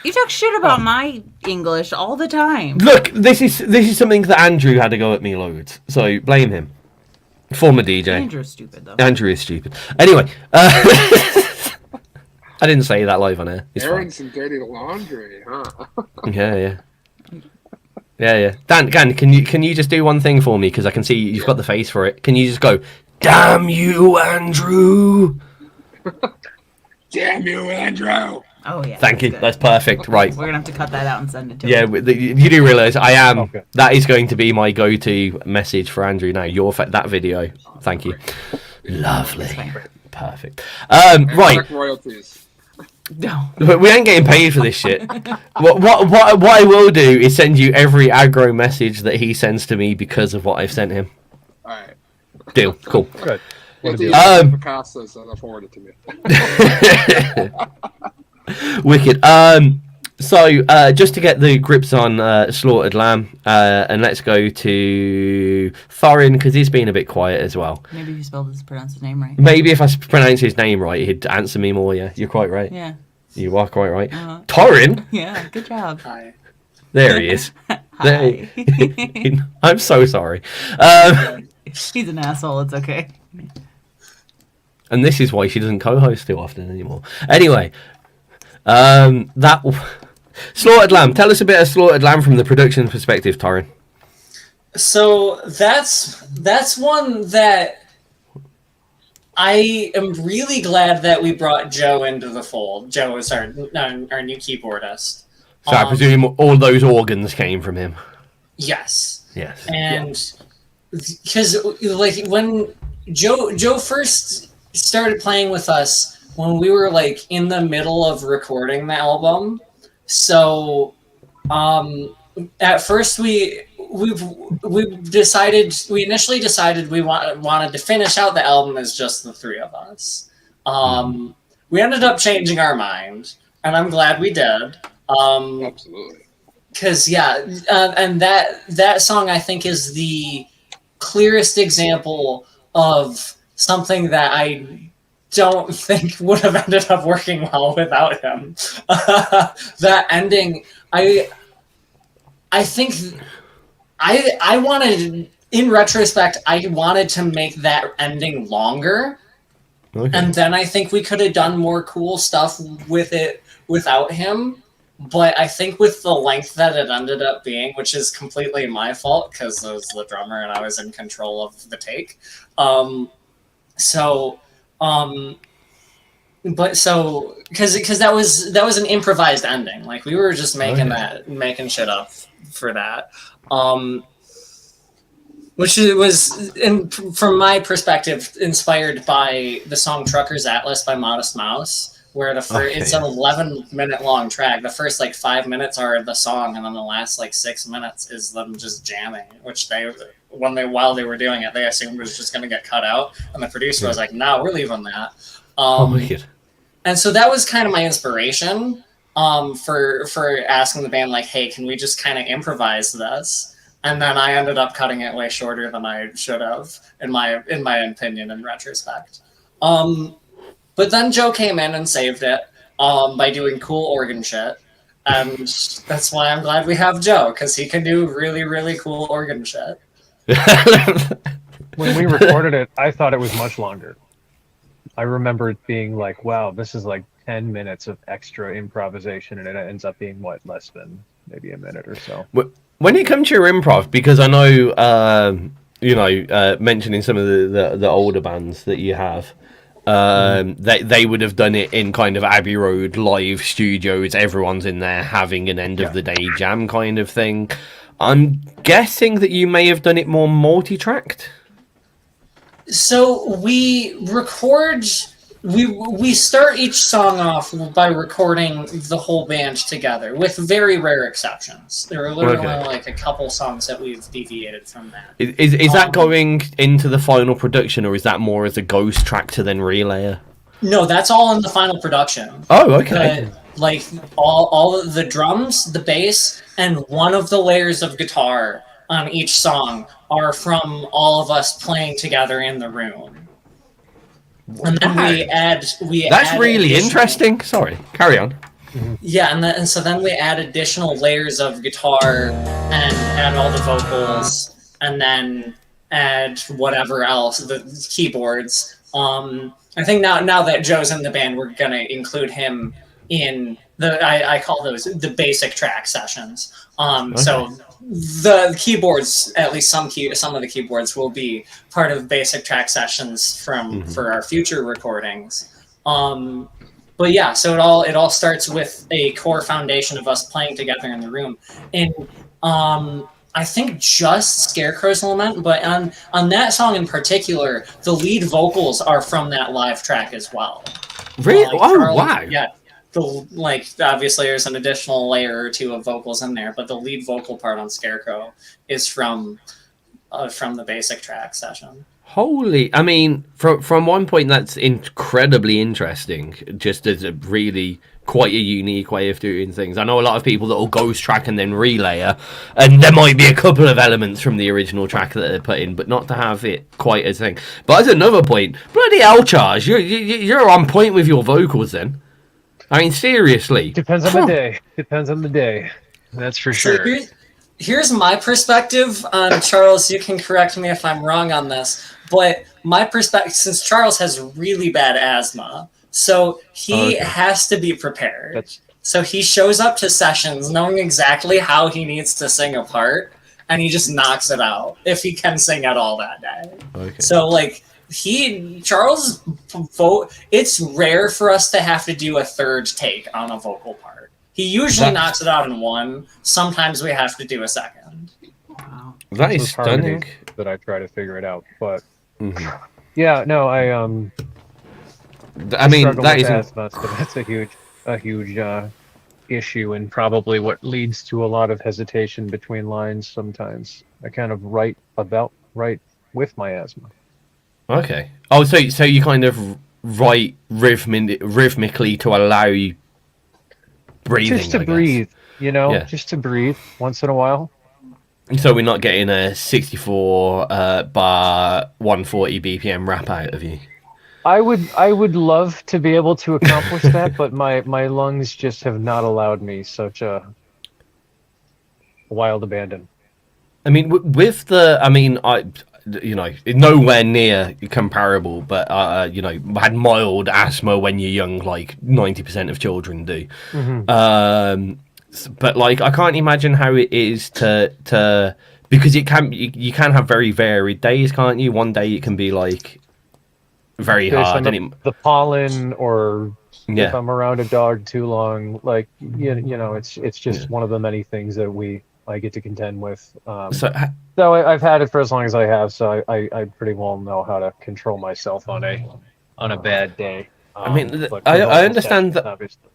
You talk shit about my English all the time. Look, this is something that Andrew had to go at me loads. So blame him. Former DJ. Andrew's stupid though. Andrew is stupid. Anyway, I didn't say that live on air. It's fine. Airing some dirty laundry, huh? Yeah. Dan, can you just do one thing for me? Because I can see you've got the face for it. Can you just go, damn you, Andrew? Damn you, Andrew! Oh yeah. Thank you. good. That's perfect. Right. We're gonna have to cut that out and send it to Yeah, him. you do realise I am. Okay. That is going to be my go-to message for Andrew now. That video. Thank you. Lovely. Perfect. Right. Collect royalties. No. But we ain't getting paid for this shit. What I will do is send you every aggro message that he sends to me because of what I've sent him. Alright. Deal. Cool. Good. If do you you- have Picassos, then forward it to me. Wicked. So just to get the grips on Slaughtered Lamb, and let's go to Thorin because he's been a bit quiet as well. Maybe you pronounce his name right. Maybe if I pronounce his name right, he'd answer me more. Yeah, you're quite right. Yeah. You are quite right. Uh-huh. Thorin, Yeah. Good job. Hi. there he is. There Hi. I'm so sorry. He's an asshole. It's okay. And this is why she doesn't co-host too often anymore. Anyway, that Slaughtered Lamb. Tell us a bit of Slaughtered Lamb from the production perspective, Thorin. So that's one that I am really glad that we brought Joe into the fold. Joe is our new keyboardist. So I presume all those organs came from him. Yes. Yes. And because like when Joe first started playing with us when we were like in the middle of recording the album, so at first we we initially decided we wanted to finish out the album as just the three of us. We ended up changing our mind, and I'm glad we did. Absolutely. Because and that song I think is the clearest example of something that I don't think would have ended up working well without him. That ending, I think I wanted, in retrospect, I wanted to make that ending longer. Okay. And then I think we could have done more cool stuff with it without him. But I think with the length that it ended up being, which is completely my fault because I was the drummer and I was in control of the take. Because that was an improvised ending. Like we were just making shit up for that. Which was, from my perspective, inspired by the song "Trucker's Atlas" by Modest Mouse. Where it's an 11-minute long track. The first 5 minutes are the song, and then the last 6 minutes is them just jamming. Which while they were doing it, they assumed was just going to get cut out, and the producer was like, "No, we're leaving that." Wicked. And so that was kind of my inspiration for asking the band, "Hey, can we just kind of improvise this?" And then I ended up cutting it way shorter than I should have, in my opinion, in retrospect. But then Joe came in and saved it by doing cool organ shit. And that's why I'm glad we have Joe, because he can do really, really cool organ shit. When we recorded it, I thought it was much longer. I remember it being wow, this is 10 minutes of extra improvisation, and it ends up being, less than maybe a minute or so. When it comes to your improv, because I know, mentioning some of the older bands that you have, they would have done it in kind of Abbey Road live studios. Everyone's in there having an end of the day jam kind of thing. I'm guessing that you may have done it more multi-tracked. So we record. We start each song off by recording the whole band together, with very rare exceptions. There are literally only a couple songs that we've deviated from that. Is that going into the final production, or is that more as a ghost track to then relayer? No, that's all in the final production. Oh, okay. All of the drums, the bass, and one of the layers of guitar on each song are from all of us playing together in the room. And then that's really interesting. Sorry, carry on. Yeah, and so then we add additional layers of guitar and add all the vocals, and then add whatever else, the keyboards. I think now that Joe's in the band, we're gonna include him in I call those the basic track sessions. So the keyboards, at least some of the keyboards, will be part of basic track sessions for our future recordings. But yeah, so it all starts with a core foundation of us playing together in the room. And I think just Scarecrow's Lament, but on that song in particular, the lead vocals are from that live track as well. Really? Wow. Yeah. Obviously there's an additional layer or two of vocals in there, but the lead vocal part on Scarecrow is from the basic track session. I mean, from one point, that's incredibly interesting, just as a really quite a unique way of doing things. I know a lot of people that will ghost track and then relayer, and there might be a couple of elements from the original track that they put in, but not to have it quite as thing. But as another point, bloody hell, Charles, you're on point with your vocals then. I mean, seriously. Depends on the day. Depends on the day. That's for sure. So here's my perspective on Charles. You can correct me if I'm wrong on this, but my perspective, since Charles has really bad asthma, so he has to be prepared. So he shows up to sessions knowing exactly how he needs to sing a part, and he just knocks it out if he can sing at all that day. Okay. So Charles, it's rare for us to have to do a third take on a vocal part. He usually knocks it out in one. Sometimes we have to do a second. Wow. That is stunning. That I try to figure it out, but yeah, no, I mean, that is asthma, so that's a huge issue and probably what leads to a lot of hesitation between lines sometimes. I kind of write with my asthma. Okay. Oh, so you kind of write rhythmically to allow you breathing, Just to I guess. breathe, Yeah. just to breathe once in a while. So we're not getting a 64 bar 140 BPM rap out of you. I would love to be able to accomplish that, but my lungs just have not allowed me such a wild abandon. I mean, nowhere near comparable, but had mild asthma when you're young, like 90% of children do. But like, I can't imagine how it is to because you can have very varied days, can't you? One day it can be like very hard, and the pollen, or if I'm around a dog too long, like it's just one of the many things that I get to contend with. So I've had it for as long as I have, so I pretty well know how to control myself on a bad day. I mean, I understand that. Obviously.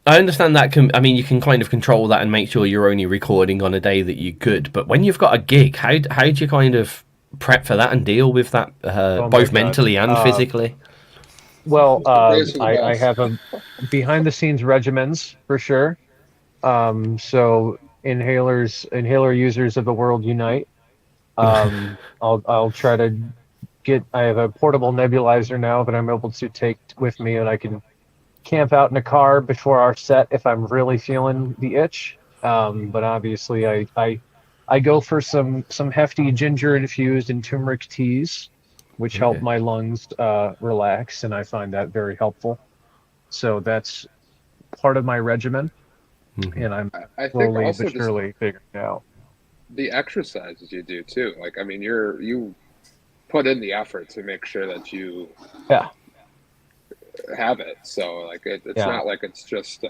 I understand that. You can kind of control that and make sure you're only recording on a day that you're good. But when you've got a gig, how do you kind of prep for that and deal with that, both mentally and physically? Well, I have a behind the scenes regimens for sure. So inhaler users of the world unite. I'll try to I have a portable nebulizer now that I'm able to take with me, and I can camp out in a car before our set if I'm really feeling the itch. But obviously I go for some hefty ginger infused and turmeric teas, which help my lungs relax, and I find that very helpful. So that's part of my regimen, and I'm slowly but surely figuring it out. The exercises you do too, like you put in the effort to make sure that you have it. So like it's not like it's just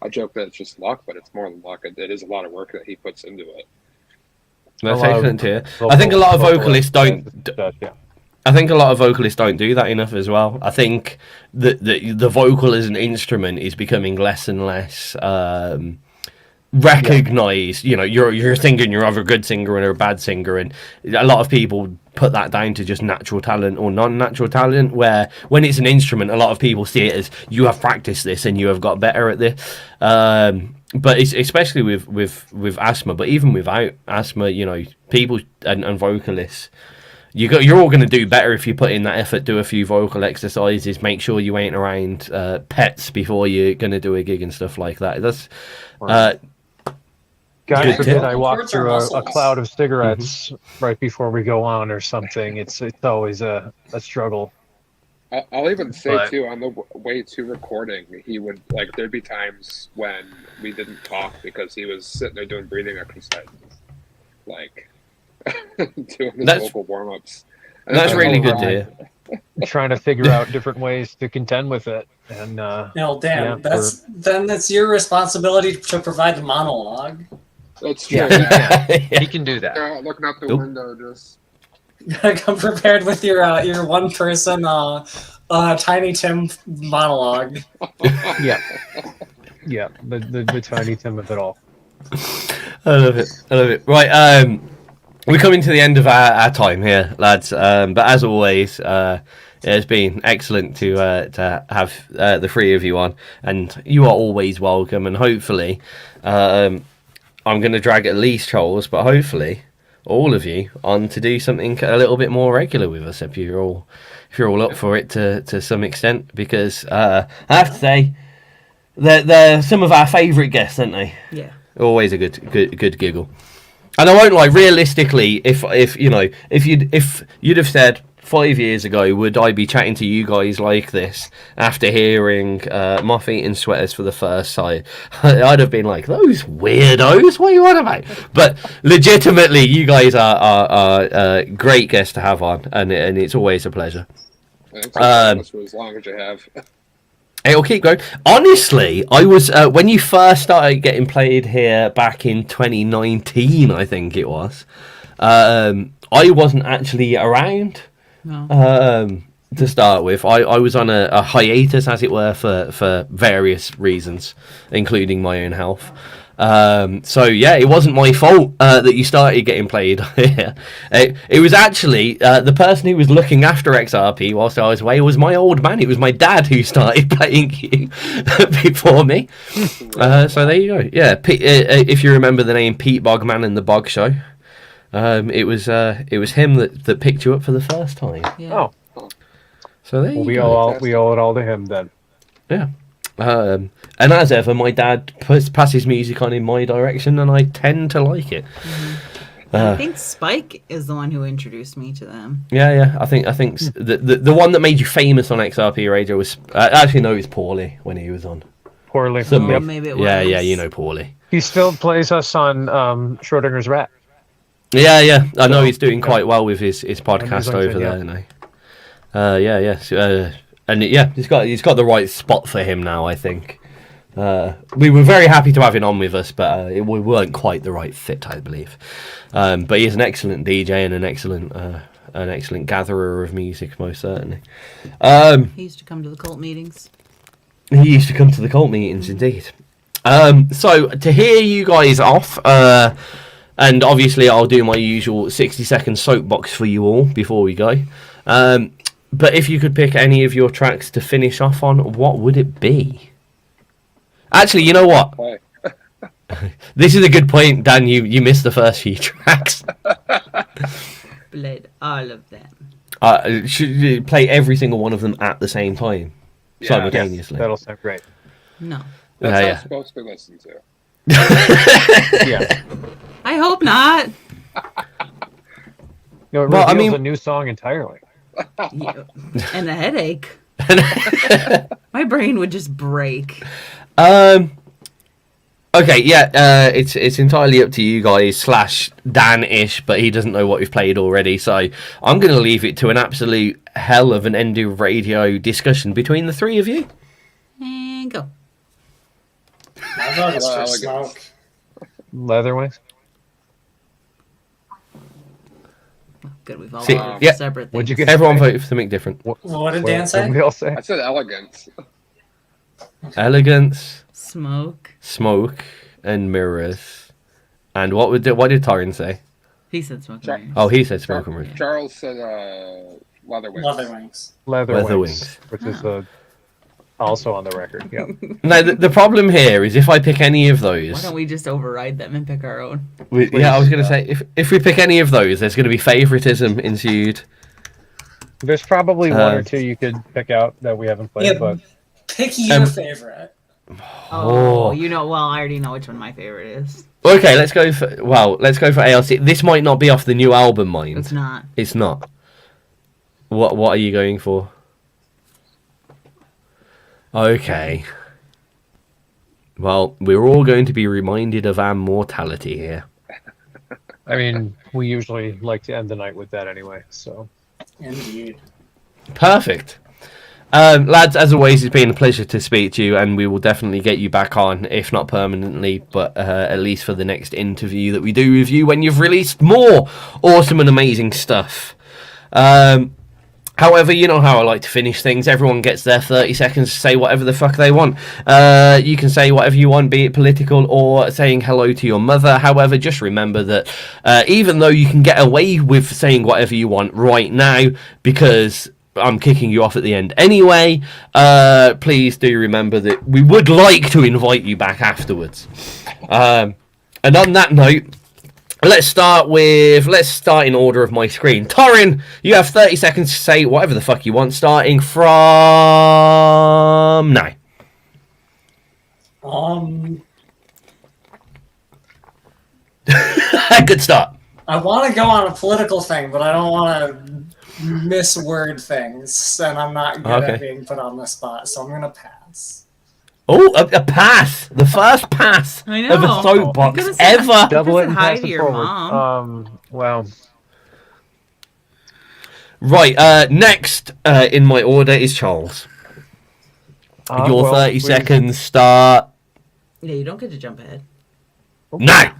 I joke that it's just luck, but it's more than luck. It is a lot of work that he puts into it. That's excellent to hear. I think a lot of vocalists don't. I think a lot of vocalists don't do that enough as well. I think that the vocal as an instrument is becoming less and less recognized. You're a singer, and you're either a good singer or a bad singer, and a lot of people put that down to just natural talent or non-natural talent, where when it's an instrument, a lot of people see it as you have practiced this and you have got better at this. But it's especially with asthma, but even without asthma, people and vocalists, you're all going to do better if you put in that effort, do a few vocal exercises, make sure you ain't around pets before you're going to do a gig and stuff like that. That's God forbid I walk through a cloud of cigarettes right before we go on or something. It's always a struggle. I'll even say too, on the way to recording, he would there'd be times when we didn't talk because he was sitting there doing breathing exercises, doing his vocal warm-ups. That's really good to hear. Trying to figure out different ways to contend with it, and that's your responsibility to provide the monologue. That's true. He can do that. Looking out the window, just come prepared with your one person Tiny Tim monologue. Yeah, the Tiny Tim of it all. I love it. Right, we're coming to the end of our time here, lads. But as always, it's been excellent to have the three of you on, and you are always welcome. And hopefully, I'm going to drag at least Charles, but hopefully all of you on to do something a little bit more regular with us if you're all up for it to some extent, because I have to say they're some of our favourite guests, aren't they? Yeah. Always a good giggle. And I won't lie, realistically, if you'd have said 5 years ago, would I be chatting to you guys like this after hearing moth-eating sweaters for the first time? I'd have been like, those weirdos, what are you on about? But legitimately, you guys are great guests to have on, and it's always a pleasure. Thanks for as long as you have. It'll keep going. Honestly, I was when you first started getting played here back in 2019, I think it was. I wasn't actually around. No. to start with. I was on a hiatus, as it were, for various reasons, including my own health. So yeah, it wasn't my fault that you started getting played here. It was actually the person who was looking after XRP whilst I was away was my old man. It was my dad who started playing you before me. So there you go. Yeah, if you remember the name Pete Bogman and the Bog Show, it was him that picked you up for the first time. Yeah. Oh, So there you we go. owe it all to him then. Yeah. And as ever, my dad passes music on in my direction, and I tend to like it. I think Spike is the one who introduced me to them. Yeah. I think the one that made you famous on XRP Radio was actually no, it was Paulie when he was on. Poorly. Somebody- Oh, maybe it was. Yeah, you know Paulie. He still plays us on Schrodinger's Rat. Yeah. I know he's doing quite well with his podcast Amazing, over yeah. there now. Yeah. And he's got the right spot for him now, I think. We were very happy to have him on with us, but we weren't quite the right fit, I believe. But he's an excellent DJ and an excellent gatherer of music, most certainly. He used to come to the cult meetings. He used to come to the cult meetings, indeed. So to hear you guys off, and obviously I'll do my usual 60-second soapbox for you all before we go. But if you could pick any of your tracks to finish off on, what would it be? Actually, you know what? Play. This is a good point, Dan. You missed the first few tracks. Played all of them. Should you play every single one of them at the same time, Yeah. simultaneously? That'll sound great. No. That's how Yeah. I'm supposed to listen to. Yeah. I hope not. No, it Well, I reveals mean- a new song entirely. Yeah. And a headache. My brain would just break. Okay, yeah, it's entirely up to you guys / Dan-ish, but he doesn't know what we've played already, so I'm going to leave it to an absolute hell of an end of radio discussion between the three of you. And go. I thought it's for Elegance. smoke. Leatherwings. Good, we've all See, voted yeah. for separate What'd you things. get? Everyone voted for something different. What did Dan say? Somebody else say? I said elegance. Elegance, Smoke. smoke, and mirrors. And what did Torrin say? He said smoke. Sure. and Oh, he said smoke and mirrors. Charles said leather wings. Leather wings. Leatherwings, which is also on the record. Yeah. Now, the problem here is if I pick any of Why those... don't we just override them and pick our own? Yeah, I was going to say, if we pick any of those, there's going to be favoritism ensued. There's probably one or two you could pick out that we haven't played, Yeah. but Pick your favorite. Oh, you know, well, I already know which one my favorite is. Okay, let's go for ALC. This might not be off the new album, mind. It's not. It's not. What are you going for? Okay. Well, we're all going to be reminded of our mortality here. I mean, we usually like to end the night with that anyway, so. Indeed. Perfect. Lads, as always, it's been a pleasure to speak to you, and we will definitely get you back on, if not permanently, but at least for the next interview that we do with you when you've released more awesome and amazing stuff. However, you know how I like to finish things. Everyone gets their 30 seconds to say whatever the fuck they want. You can say whatever you want, be it political or saying hello to your mother. However, just remember that even though you can get away with saying whatever you want right now, because I'm kicking you off at the end anyway, please do remember that we would like to invite you back afterwards. And on that note, let's start in order of my screen. Torrin, you have 30 seconds to say whatever the fuck you want, starting from now. Good start. I want to go on a political thing, but I don't want to misword things, and I'm not good at being put on the spot, so I'm gonna pass. Oh, a pass. The first pass I know. of a soapbox You could've said- ever. Double it and hi pass to it your forward. mom. Well, Right, next in my order is Charles. Your 30 seconds start Yeah, you don't get to jump ahead. now.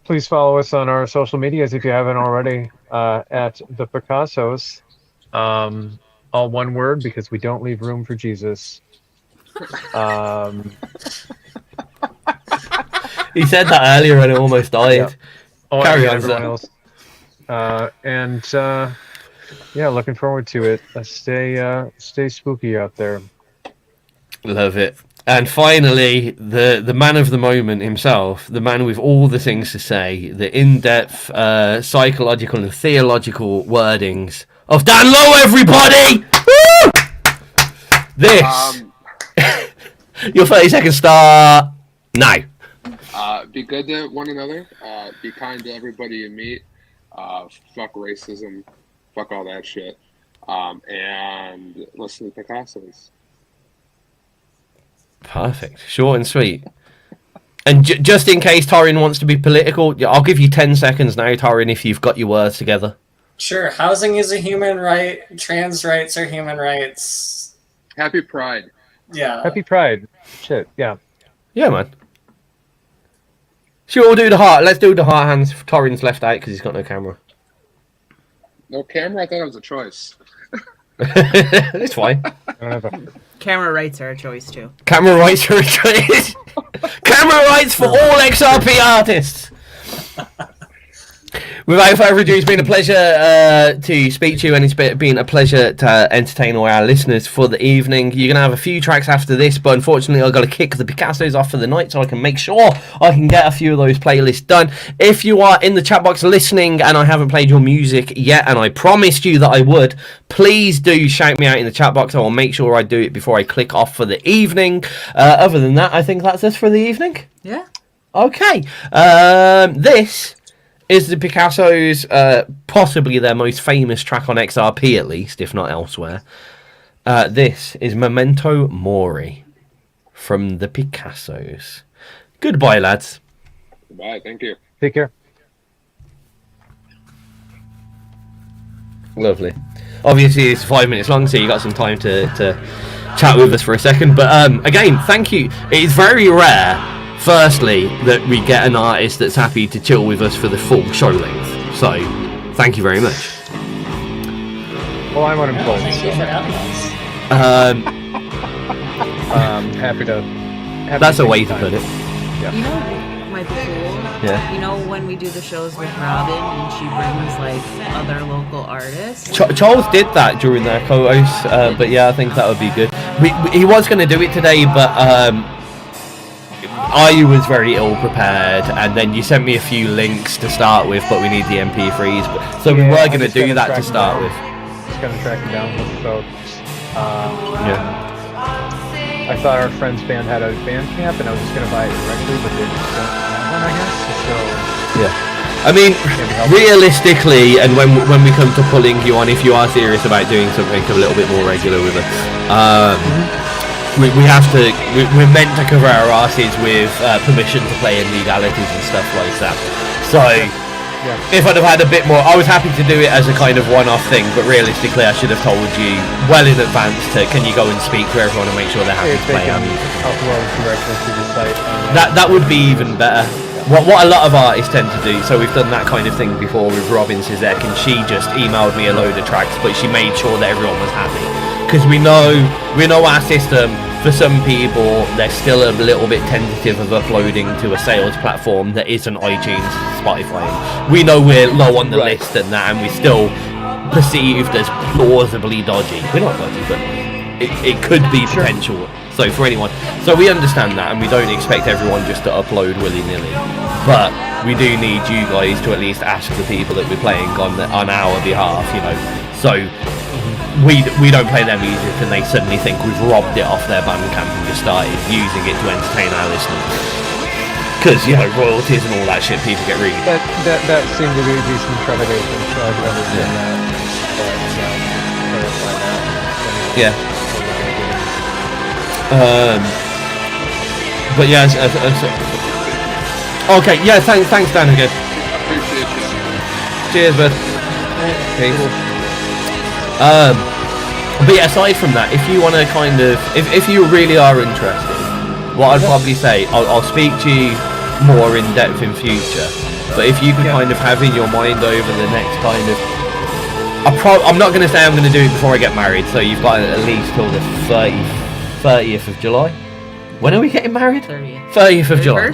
Please follow us on our social medias if you haven't already. at the Picassos. All one word because we don't leave room for Jesus. He said that earlier and it almost died. Yeah. Oh, Carry and on, everyone sir. else. Yeah, looking forward to it. Stay spooky out there. Love it. And finally, the man of the moment himself, the man with all the things to say, the in-depth psychological and theological wordings of Dan Lowe, everybody! Woo! This. Your 30-second start now. Be good to one another. Be kind to everybody you meet. Fuck racism. Fuck all that shit. And listen to Picassos. Perfect. Short and sweet. And just in case Torin wants to be political, I'll give you 10 seconds now, Torin, if you've got your words together. Sure. Housing is a human right. Trans rights are human rights. Happy Pride. Yeah. Happy Pride. Shit, yeah. Yeah, man. Sure, we'll do the heart. Let's do the heart hands. Torin's left out because he's got no camera. No camera? I thought it was a choice. It's fine. Camera rights are a choice too. Camera rights are a choice. Camera rights for all XRP artists. Without further ado, it's been a pleasure to speak to you, and it's been a pleasure to entertain all our listeners for the evening. You're going to have a few tracks after this, but unfortunately I've got to kick the Picassos off for the night so I can make sure I can get a few of those playlists done. If you are in the chat box listening and I haven't played your music yet, and I promised you that I would, please do shout me out in the chat box. I will make sure I do it before I click off for the evening. Other than that, I think that's us for the evening. Yeah. Okay. This is the Picassos, possibly their most famous track on XRP, at least, if not elsewhere. This is Memento Mori from the Picassos. Goodbye, lads. Goodbye, thank you. Take care. Lovely. Obviously, it's 5 minutes long, so you got some time to chat with us for a second. But again, thank you. It is very rare, firstly, that we get an artist that's happy to chill with us for the full show length. So, thank you very much. Well, I'm unemployed, Thank you so for having us. happy to. That's a way to put it. You know what might be cool? Yeah. You know when we do the shows with Robin and she brings like other local artists? Charles did that during their co-host, but yeah, I think that would be good. He was going to do it today, but I was very ill prepared, and then you sent me a few links to start with, but we need the MP3s. So we were going to do that to start with. Just gonna track him down with the folks. Yeah. I thought our friend's band had a band camp, and I was just gonna buy it directly, but they just don't have one, I guess. So Yeah. I mean, realistically, and when we come to pulling you on, if you are serious about doing something a little bit more regular with it, we have to. We're meant to cover our asses with permission to play in legalities and stuff like that. So. yeah. If I'd have had a bit more, I was happy to do it as a kind of one-off thing, but realistically I should have told you well in advance to, can you go and speak to everyone and make sure they're happy If to they play can our music. upload directly to the site. That would be even better. What a lot of artists tend to do, so we've done that kind of thing before with Robin Sizek, and she just emailed me a load of tracks, but she made sure that everyone was happy. Because we know our system, for some people, they're still a little bit tentative of uploading to a sales platform that isn't iTunes, Spotify. We know we're low on the list and that, and we're still perceived as plausibly dodgy. We're not dodgy, but it could be potential. So for anyone, so we understand that, and we don't expect everyone just to upload willy-nilly. But we do need you guys to at least ask the people that we're playing on our behalf, you know. So we don't play their music and they suddenly think we've robbed it off their Bandcamp and just started using it to entertain our listeners. Because, you know, royalties and all that shit, people get really... That seemed to be a decent trepidation, so I could understand that. Clarify that. Yeah. But yeah, okay, yeah, thanks Dan again. Appreciate you. Cheers, bud. Peace. But yeah, aside from that, if you want to kind of, if you really are interested, what I'd probably say, I'll speak to you more in depth in future. But if you can kind of have in your mind over the next kind of, I'm not going to say I'm going to do it before I get married. So you've got at least till the 30th of July. When are we getting married? 30th of July.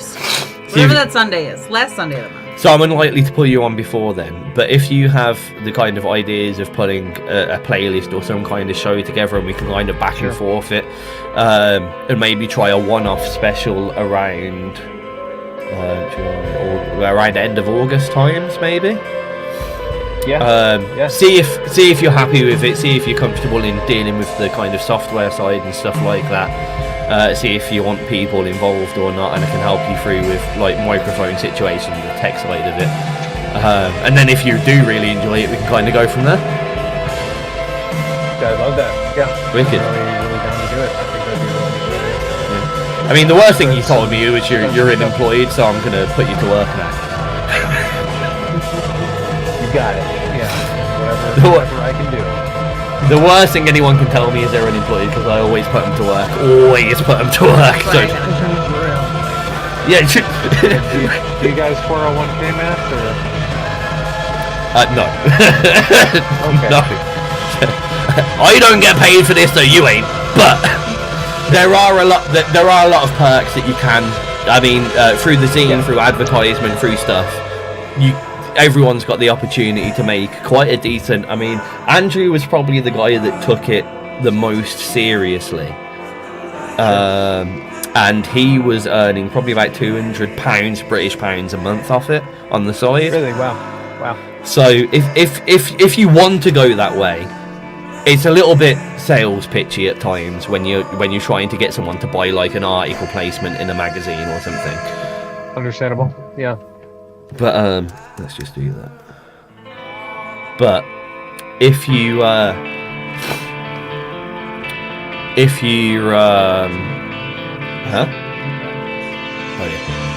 Whatever that Sunday is. Last Sunday of the month. So I'm unlikely to pull you on before then. But if you have the kind of ideas of putting a playlist or some kind of show together, and we can kind of back and forth it, and maybe try a one-off special around July, or around end of August times, maybe. See if you're happy with it. See if you're comfortable in dealing with the kind of software side and stuff like that. See if you want people involved or not, and I can help you through with like microphone situations, the tech side of it. And then if you do really enjoy it, we can kind of go from there. I love that. Yeah. Wicked. I'm really down to do it. I think that'd be really good. I mean, the worst thing you told me was you're unemployed, so I'm gonna put you to work now. You got it. Yeah. Whatever I can do. The worst thing anyone can tell me is they're unemployed, because I always put them to work. Always put them to work. So. Yeah. Do you guys 401k match or? No. Okay. No. I don't get paid for this, so you ain't. But there are a lot of perks that you can. I mean, through the zine, through advertisement, through stuff. Everyone's got the opportunity to make quite a decent. I mean, Andrew was probably the guy that took it the most seriously, and he was earning probably about £200 British pounds a month off it on the side. Really? Wow. So if you want to go that way, it's a little bit sales pitchy at times when you're trying to get someone to buy like an article placement in a magazine or something. Understandable. Yeah. But let's just do that. But if you huh? Oh yeah.